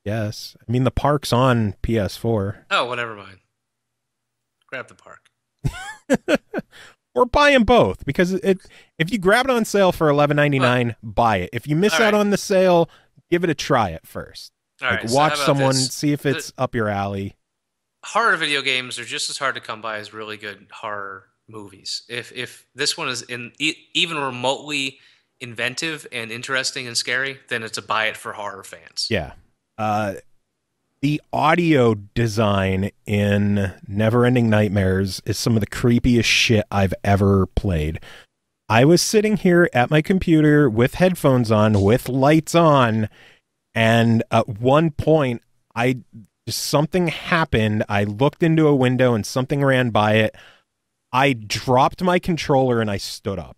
Yes. I mean, the park's on PS4. Oh, well, never mind. Grab the park. Or buy them both, because if you grab it on sale for $11.99, buy it. If you miss out on the sale, give it a try at first. Watch someone, see if it's up your alley. Horror video games are just as hard to come by as really good horror movies. If this one is even remotely inventive and interesting and scary, then it's a buy it for horror fans. Yeah. The audio design in Neverending Nightmares is some of the creepiest shit I've ever played. I was sitting here at my computer with headphones on, with lights on, and at one point, something happened. I looked into a window and something ran by it. I dropped my controller and I stood up.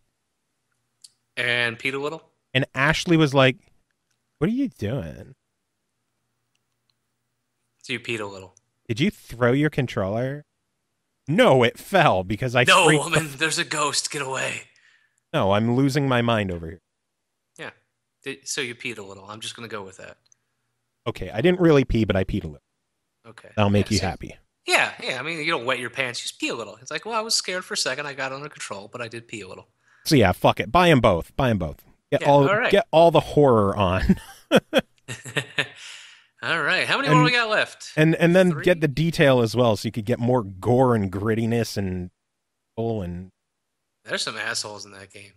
And peed a little? And Ashley was like, "What are you doing?" So you peed a little. Did you throw your controller? No, it fell because I No, woman, there's a ghost. Get away. No, I'm losing my mind over here. Yeah. So you peed a little. I'm just going to go with that. Okay, I didn't really pee, but I peed a little. Okay. That'll make you happy. Yeah. I mean, you don't wet your pants. Just pee a little. It's like, well, I was scared for a second. I got under control, but I did pee a little. So yeah, fuck it. Buy them both. Get all the horror on. All right. How many more we got left? And then 3? Get the detail as well, so you could get more gore and grittiness and There's some assholes in that game.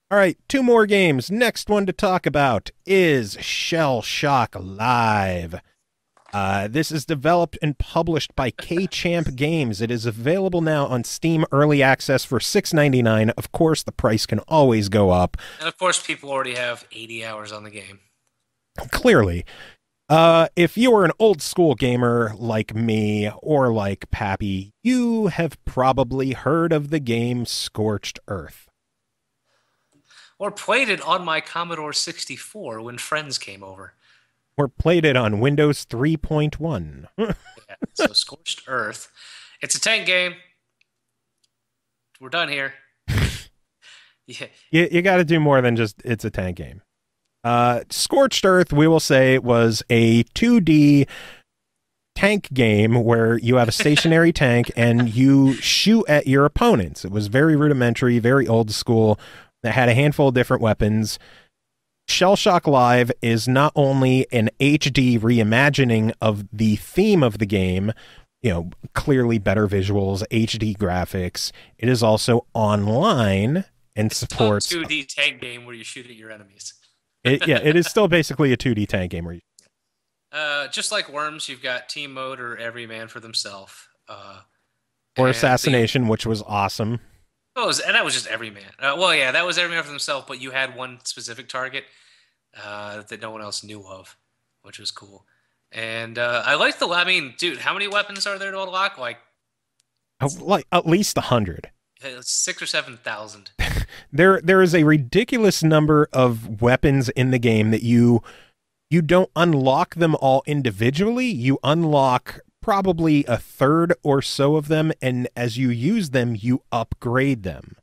All right, 2 more games. Next one to talk about is ShellShock Live. This is developed and published by kChamp Games. It is available now on Steam Early Access for $6.99. Of course, the price can always go up. And of course, people already have 80 hours on the game. Clearly. If you are an old school gamer like me or like Pappy, you have probably heard of the game Scorched Earth. Or played it on my Commodore 64 when friends came over. Or played it on Windows 3.1. Yeah, so Scorched Earth. It's a tank game. We're done here. Yeah. You got to do more than just it's a tank game. Scorched Earth, we will say, was a 2D tank game where you have a stationary tank and you shoot at your opponents. It was very rudimentary, very old school. That had a handful of different weapons. ShellShock Live is not only an HD reimagining of the theme of the game, you know, clearly better visuals, HD graphics. It is also online and supports a 2D tank game where you shoot at your enemies. It is still basically a 2D tank game. Just like Worms, you've got team mode or every man for themselves. Or Assassination, which was awesome. And that was just every man. Well, yeah, that was every man for themselves, but you had one specific target that no one else knew of, which was cool. And I like I mean, dude, how many weapons are there to unlock? Like at least 100. 6,000 or 7,000. There is a ridiculous number of weapons in the game that you don't unlock them all individually. You unlock probably a third or so of them, and as you use them, you upgrade them.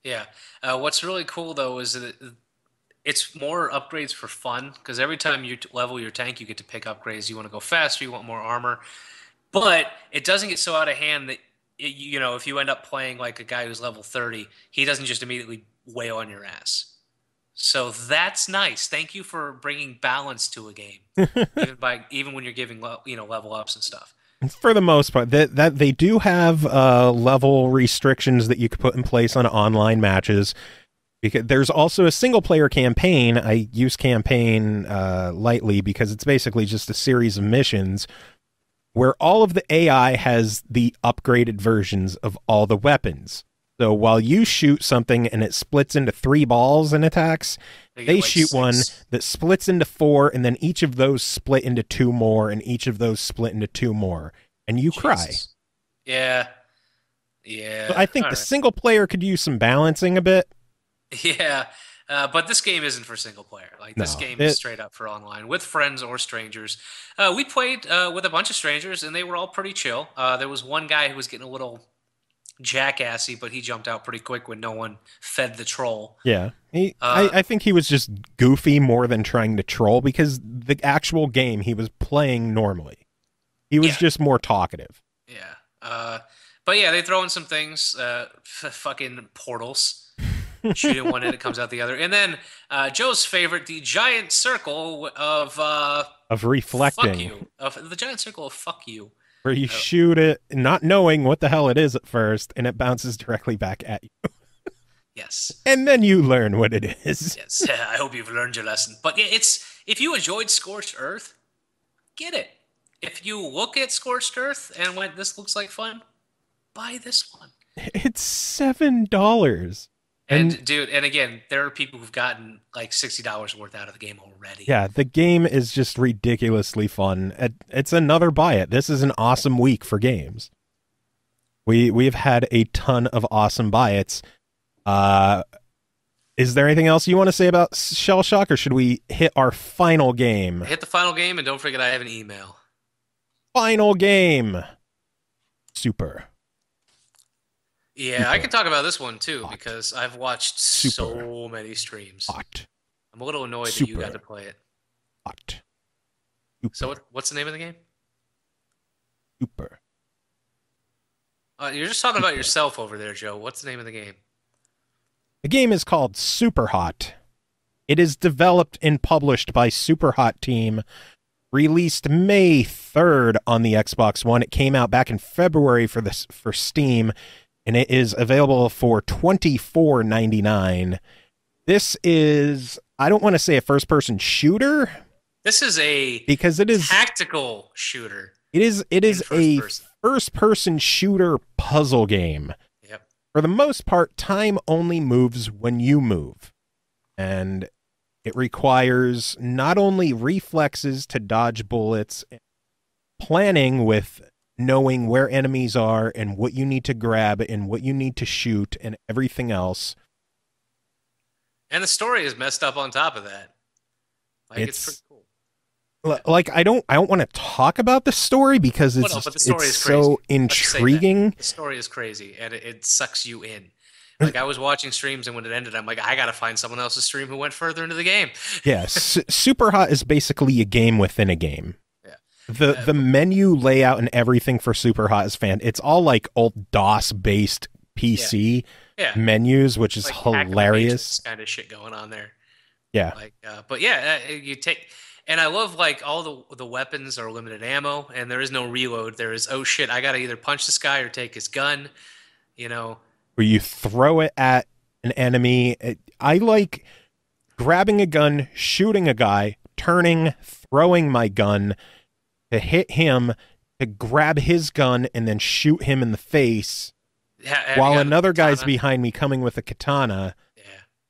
Yeah. What's really cool, though, is that it's more upgrades for fun, because every time you level your tank, you get to pick upgrades. You want to go faster, you want more armor, but it doesn't get so out of hand that you know, if you end up playing like a guy who's level 30, he doesn't just immediately wail on your ass. So that's nice. Thank you for bringing balance to a game, even when you're giving level ups and stuff. For the most part, that they do have level restrictions that you could put in place on online matches. Because there's also a single player campaign. I use campaign lightly because it's basically just a series of missions where all of the AI has the upgraded versions of all the weapons. So while you shoot something and it splits into 3 balls and attacks, they shoot 6. One that splits into 4, and then each of those split into 2 more, and each of those split into 2 more. And you cry. Yeah. Yeah. So I think the single player could use some balancing a bit. Yeah. But this game isn't for single player. This game is straight up for online with friends or strangers. We played with a bunch of strangers, and they were all pretty chill. There was one guy who was getting a little jackassy, but he jumped out pretty quick when no one fed the troll. Yeah. I think he was just goofy more than trying to troll, because the actual game he was playing normally. He was just more talkative. Yeah. But yeah, they throw in some things, fucking portals. Shooting one and it comes out the other. And then Joe's favorite, the giant circle of reflecting. Fuck you. The giant circle of fuck you. Where you shoot it, not knowing what the hell it is at first, and it bounces directly back at you. Yes. And then you learn what it is. Yes. I hope you've learned your lesson. But yeah, if you enjoyed Scorched Earth, get it. If you look at Scorched Earth and went, this looks like fun, buy this one. It's $7. And dude, and again, there are people who've gotten like $60 worth out of the game already. Yeah, the game is just ridiculously fun. It's another buy it. This is an awesome week for games. We've had a ton of awesome buy its. Is there anything else you want to say about ShellShock, or should we hit our final game? Hit the final game, and don't forget I have an email. Final game. Super. Yeah, Super I can talk about this one too, hot. because I've watched Super so many streams. Hot. I'm a little annoyed Super that you got to play it. Hot. Super. So what's the name of the game? Super. You're just talking about yourself over there, Joe. What's the name of the game? The game is called Super Hot. It is developed and published by Super Hot Team. Released May 3rd on the Xbox One. It came out back in February for Steam. And it is available for $24.99. This is, I don't want to say a first-person shooter, This is a because it is tactical shooter. It is a first-person shooter puzzle game. Yep. For the most part, time only moves when you move. And it requires not only reflexes to dodge bullets, planning with knowing where enemies are and what you need to grab and what you need to shoot and everything else. And the story is messed up on top of that. Like, it's pretty cool. Like, I don't want to talk about the story because it's so intriguing. The story is crazy, and it sucks you in. Like, I was watching streams, and when it ended, I'm like, I gotta find someone else's stream who went further into the game. Yeah, Super Hot is basically a game within a game. Yeah. The menu layout and everything for Super Hot is it's all like old DOS-based PC menus, which is like hilarious. Kind of shit going on there. Yeah. Like, but yeah, you take... And I love, like, all the weapons are limited ammo, and there is no reload. There is, oh shit, I gotta either punch this guy or take his gun, you know. Where you throw it at an enemy. I like grabbing a gun, shooting a guy, turning, throwing my gun to hit him, to grab his gun, and then shoot him in the face, while another guy's behind me coming with a katana. Yeah.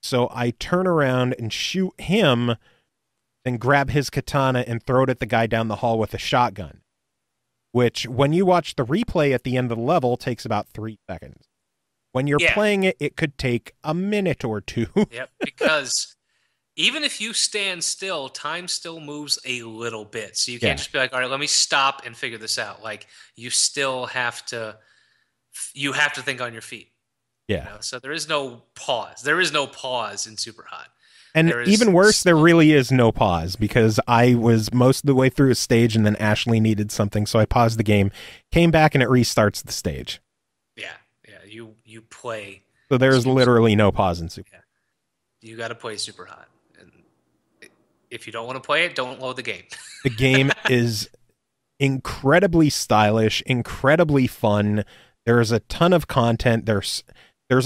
So I turn around and shoot him, then grab his katana and throw it at the guy down the hall with a shotgun, which, when you watch the replay at the end of the level, takes about 3 seconds. When you're playing it, it could take a minute or two. Yep, because even if you stand still, time still moves a little bit. So you can't just be like, all right, let me stop and figure this out. Like, you still have to think on your feet. Yeah. You know? So there is no pause. There is no pause in Super Hot. And even worse, there really is no pause, because I was most of the way through a stage and then Ashley needed something, so I paused the game, came back, and it restarts the stage. Yeah, you play. So there's literally no pause in Super. Yeah. You got to play Super Hot. And if you don't want to play it, don't load the game. The game is incredibly stylish, incredibly fun. There's a ton of content. There's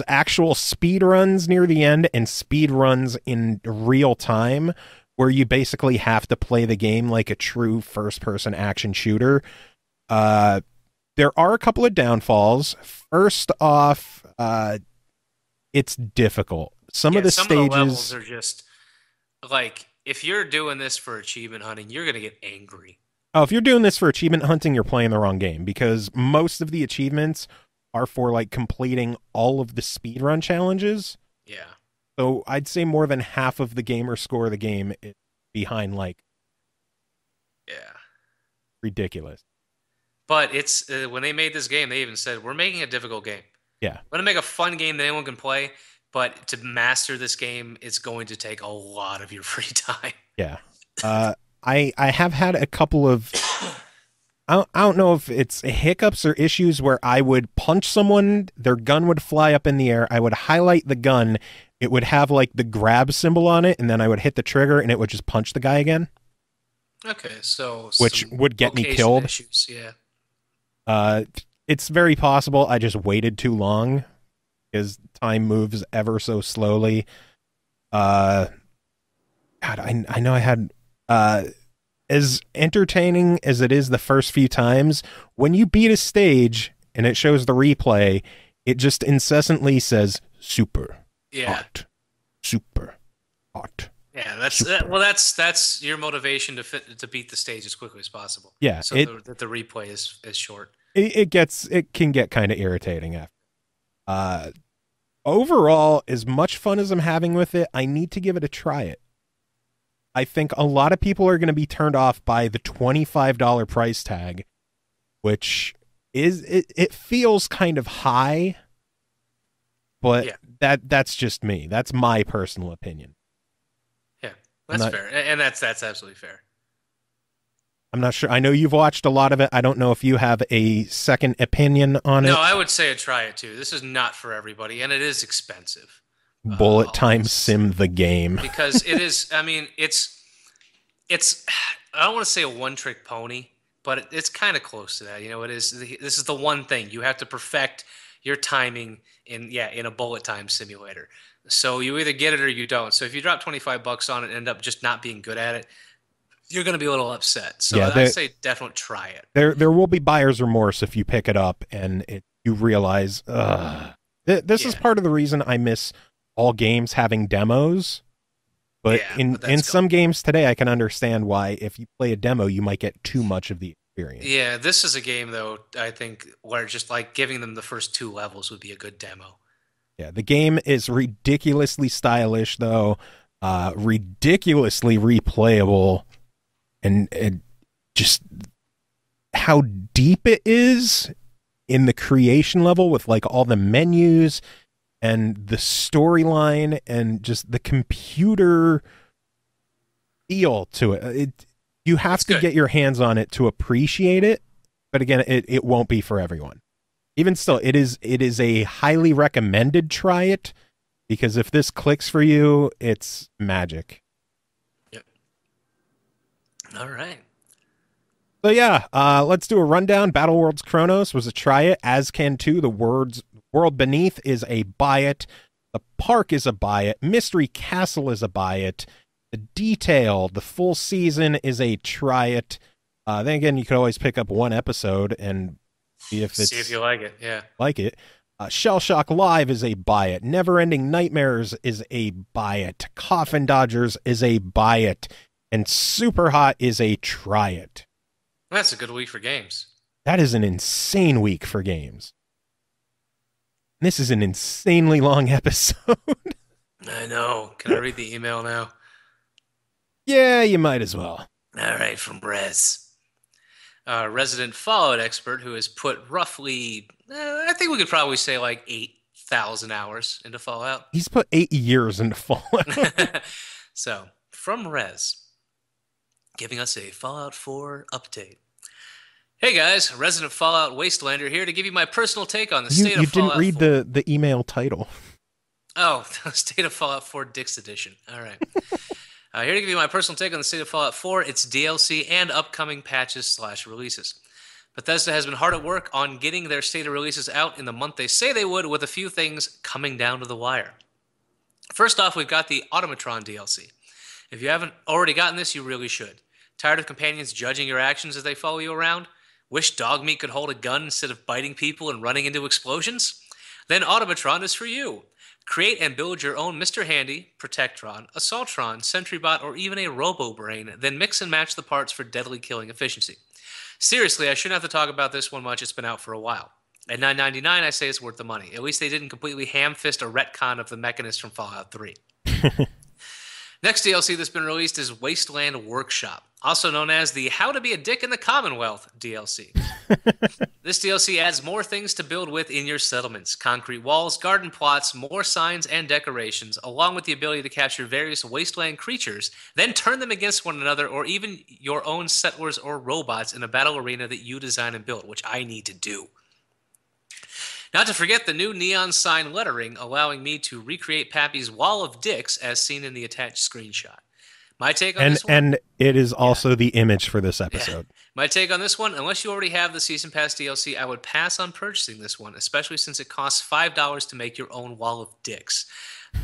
actual speed runs near the end and speed runs in real time, where you basically have to play the game like a true first-person action shooter. There are a couple of downfalls. First off, it's difficult. Some of the levels are just like, if you're doing this for achievement hunting, you're gonna get angry. Oh, if you're doing this for achievement hunting, you're playing the wrong game, because most of the achievements are for like completing all of the speedrun challenges. Yeah. So I'd say more than half of the gamer score of the game is behind, like, ridiculous. But it's when they made this game, they even said, we're making a difficult game. Yeah. We're going to make a fun game that anyone can play, but to master this game, it's going to take a lot of your free time. Yeah. I have had a couple of... I don't know if it's hiccups or issues where I would punch someone, their gun would fly up in the air, I would highlight the gun, it would have like the grab symbol on it, and then I would hit the trigger and it would just punch the guy again. Okay, so... Which would get me killed. Issues, yeah. It's very possible I just waited too long, because time moves ever so slowly. God, I know I had... as entertaining as it is the first few times, when you beat a stage and it shows the replay, it just incessantly says super hot, super hot. Yeah, that's your motivation to beat the stage as quickly as possible. Yeah, so that the replay is short. It can get kind of irritating after. Overall, as much fun as I'm having with it, I need to give it a try. I think a lot of people are going to be turned off by the $25 price tag, which is it feels kind of high, but that's just me. That's my personal opinion. Yeah, that's fair, and that's absolutely fair. I'm not sure. I know you've watched a lot of it. I don't know if you have a second opinion on it. No, I would say try it too. This is not for everybody, and it is expensive. Bullet Time Sim the game. Because it is, I mean, it's I don't want to say a one-trick pony, but it's kind of close to that. You know, this is the one thing. You have to perfect your timing in a bullet time simulator. So you either get it or you don't. So if you drop $25 on it and end up just not being good at it, you're going to be a little upset. So Yeah, I say definitely try it. There will be buyer's remorse if you pick it up and you realize, this is part of the reason I miss all games having demos. But in some games today, I can understand why if you play a demo, you might get too much of the experience. Yeah, this is a game, though, I think, where just like giving them the first 2 levels would be a good demo. Yeah, the game is ridiculously stylish, though, ridiculously replayable, and just how deep it is in the creation level with like all the menus and the storyline and just the computer feel to it. You have to get your hands on it to appreciate it, but again, it won't be for everyone. Even still, it is a highly recommended try it, because if this clicks for you, it's magic. Yep. All right. So yeah, let's do a rundown. Battle Worlds Kronos was a try it. Azkend 2, the World Beneath, is a buy it. The Park is a buy it. Mystery Castle is a buy it. The Detail, the full season, is a try it. Then again, you could always pick up one episode and see if you like it. Yeah, like it. ShellShock Live is a buy it. Neverending Nightmares is a buy it. Coffin Dodgers is a buy it, and Super Hot is a try it. That's a good week for games. That is an insane week for games. This is an insanely long episode. I know. Can I read the email now? Yeah, you might as well. All right, from Rez. Resident Fallout expert who has put roughly, I think we could probably say like 8,000 hours into Fallout. He's put 8 years into Fallout. So, from Rez, giving us a Fallout 4 update. Hey guys, Resident Fallout Wastelander here to give you my personal take on the state of Fallout 4. You didn't read the email title. Oh, State of Fallout 4 Dick's Edition. All right. Here to give you my personal take on the state of Fallout 4, its DLC, and upcoming patches/releases. Bethesda has been hard at work on getting their state of releases out in the month they say they would, with a few things coming down to the wire. First off, we've got the Automatron DLC. If you haven't already gotten this, you really should. Tired of companions judging your actions as they follow you around? Wish Dogmeat could hold a gun instead of biting people and running into explosions? Then Automatron is for you. Create and build your own Mr. Handy, Protectron, Assaultron, Sentrybot, or even a Robo-Brain, then mix and match the parts for deadly killing efficiency. Seriously, I shouldn't have to talk about this one much, it's been out for a while. At $9.99, I say it's worth the money. At least they didn't completely ham-fist a retcon of the Mechanist from Fallout 3. Next DLC that's been released is Wasteland Workshop, also known as the How to Be a Dick in the Commonwealth DLC. This DLC adds more things to build with in your settlements: concrete walls, garden plots, more signs and decorations, along with the ability to capture various wasteland creatures, then turn them against one another or even your own settlers or robots in a battle arena that you design and build, which I need to do. Not to forget the new neon sign lettering, allowing me to recreate Pappy's wall of dicks as seen in the attached screenshot. My take on this one... And it is also the image for this episode. Yeah. My take on this one, unless you already have the Season Pass DLC, I would pass on purchasing this one, especially since it costs $5 to make your own wall of dicks.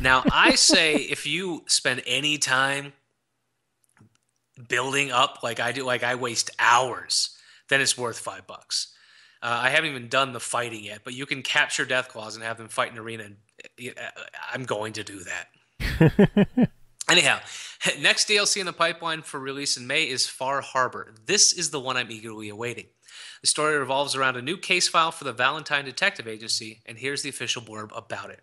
Now, I say if you spend any time building up like I do, like I waste hours, then it's worth $5. I haven't even done the fighting yet, but you can capture Deathclaws and have them fight in arena, and I'm going to do that. Anyhow, next DLC in the pipeline for release in May is Far Harbor. This is the one I'm eagerly awaiting. The story revolves around a new case file for the Valentine Detective Agency, and here's the official blurb about it.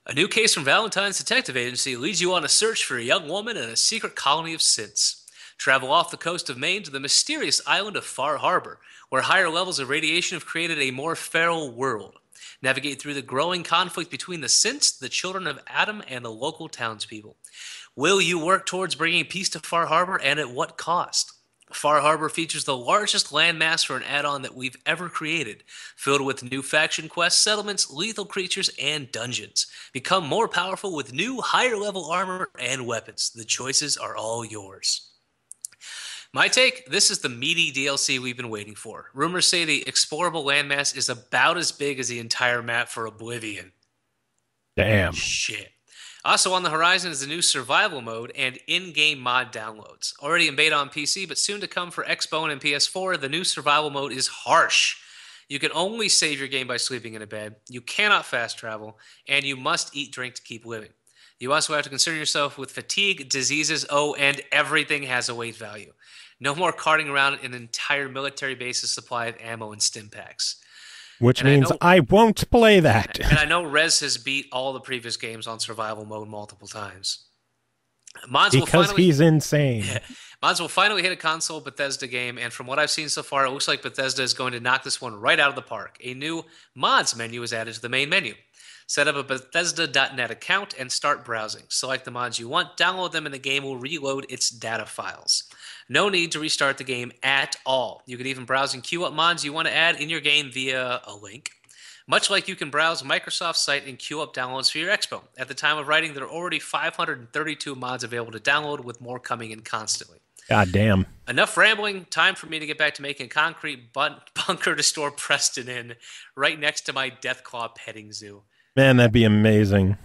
A new case from Valentine's Detective Agency leads you on a search for a young woman in a secret colony of synths. Travel off the coast of Maine to the mysterious island of Far Harbor, where higher levels of radiation have created a more feral world. Navigate through the growing conflict between the synths, the children of Adam, and the local townspeople. Will you work towards bringing peace to Far Harbor, and at what cost? Far Harbor features the largest landmass for an add-on that we've ever created, filled with new faction quests, settlements, lethal creatures, and dungeons. Become more powerful with new, higher-level armor and weapons. The choices are all yours. My take, this is the meaty DLC we've been waiting for. Rumors say the explorable landmass is about as big as the entire map for Oblivion. Damn. Shit. Also on the horizon is the new survival mode and in-game mod downloads. Already in beta on PC, but soon to come for Xbone and PS4, the new survival mode is harsh. You can only save your game by sleeping in a bed. You cannot fast travel, and you must eat, drink to keep living. You also have to concern yourself with fatigue, diseases, and everything has a weight value. No more carting around an entire military base's supply of ammo and stim packs. Which means I won't play that. And I know Rez has beat all the previous games on survival mode multiple times. Mods because he's insane. Yeah, mods will finally hit a console Bethesda game, and from what I've seen so far, it looks like Bethesda is going to knock this one right out of the park. A new mods menu is added to the main menu. Set up a Bethesda.net account and start browsing. Select the mods you want, download them, and the game will reload its data files. No need to restart the game at all. You can even browse and queue up mods you want to add in your game via a link. Much like you can browse Microsoft's site and queue up downloads for your Expo. At the time of writing, there are already 532 mods available to download, with more coming in constantly. God damn. Enough rambling. Time for me to get back to making a concrete bunker to store Preston in, right next to my Deathclaw petting zoo. Man, that'd be amazing.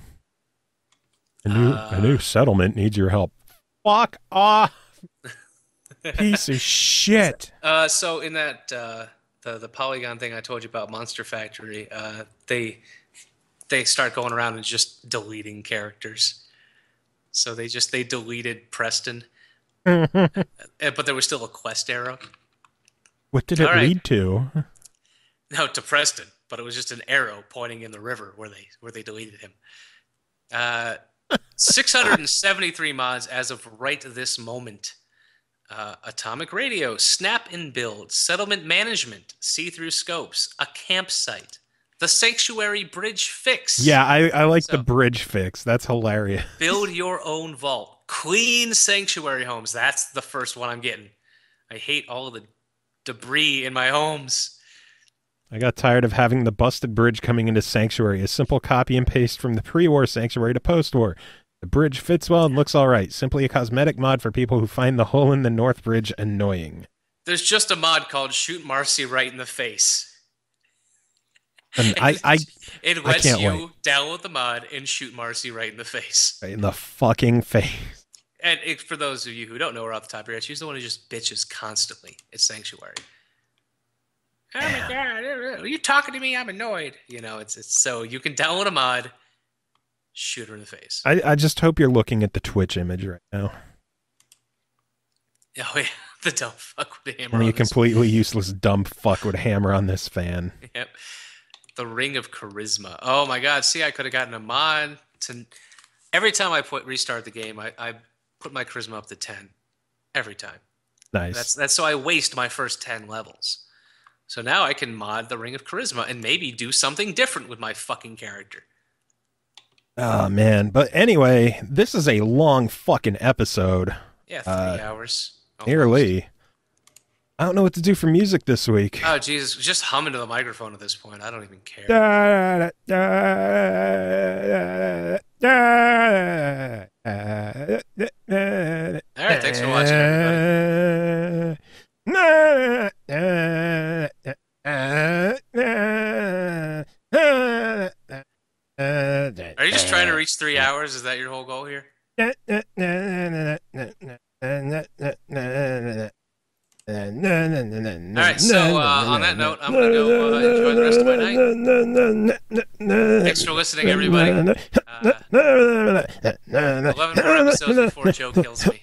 A new settlement needs your help. Fuck off. Piece of shit. So in that the Polygon thing I told you about, Monster Factory, they start going around and just deleting characters. So they deleted Preston, but there was still a quest arrow. What did it lead to? No, to Preston, but it was just an arrow pointing in the river where they deleted him. 673 mods as of right this moment. Atomic radio, snap and build, settlement management, see-through scopes, a campsite, the sanctuary bridge fix. Yeah, I like the bridge fix. That's hilarious. Build your own vault, clean sanctuary homes. That's the first one I'm getting. I hate all of the debris in my homes. I got tired of having the busted bridge coming into Sanctuary. A simple copy and paste from the pre-war Sanctuary to post-war. The bridge fits well and looks all right. Simply a cosmetic mod for people who find the hole in the North Bridge annoying. There's just a mod called Shoot Marcy Right in the Face. And it lets you download the mod and shoot Marcy right in the face. Right in the fucking face. And for those of you who don't know her off the top of your head, she's the one who just bitches constantly at Sanctuary. Oh my god, are you talking to me? I'm annoyed. You know, it's so you can download a mod, shoot her in the face. I just hope you're looking at the Twitch image right now. Oh yeah, the dumb fuck with the hammer. Only a completely useless dumb fuck would hammer on this fan. Yep. The Ring of Charisma. Oh my god, see, I could have gotten a mod to... Every time I restart the game, I put my charisma up to 10. Every time. Nice. That's so I waste my first 10 levels. So now I can mod the Ring of Charisma and maybe do something different with my fucking character. Oh, man. But anyway, this is a long fucking episode. Yeah, 3 hours. Almost. Nearly. I don't know what to do for music this week. Oh, Jesus. Just hum into the microphone at this point. I don't even care. All right, thanks for watching, everybody. Are you just trying to reach 3 hours? Is that your whole goal here? Alright, so on that note, I'm going to go enjoy the rest of my night. Thanks for listening, everybody. 11 more episodes before Joe kills me.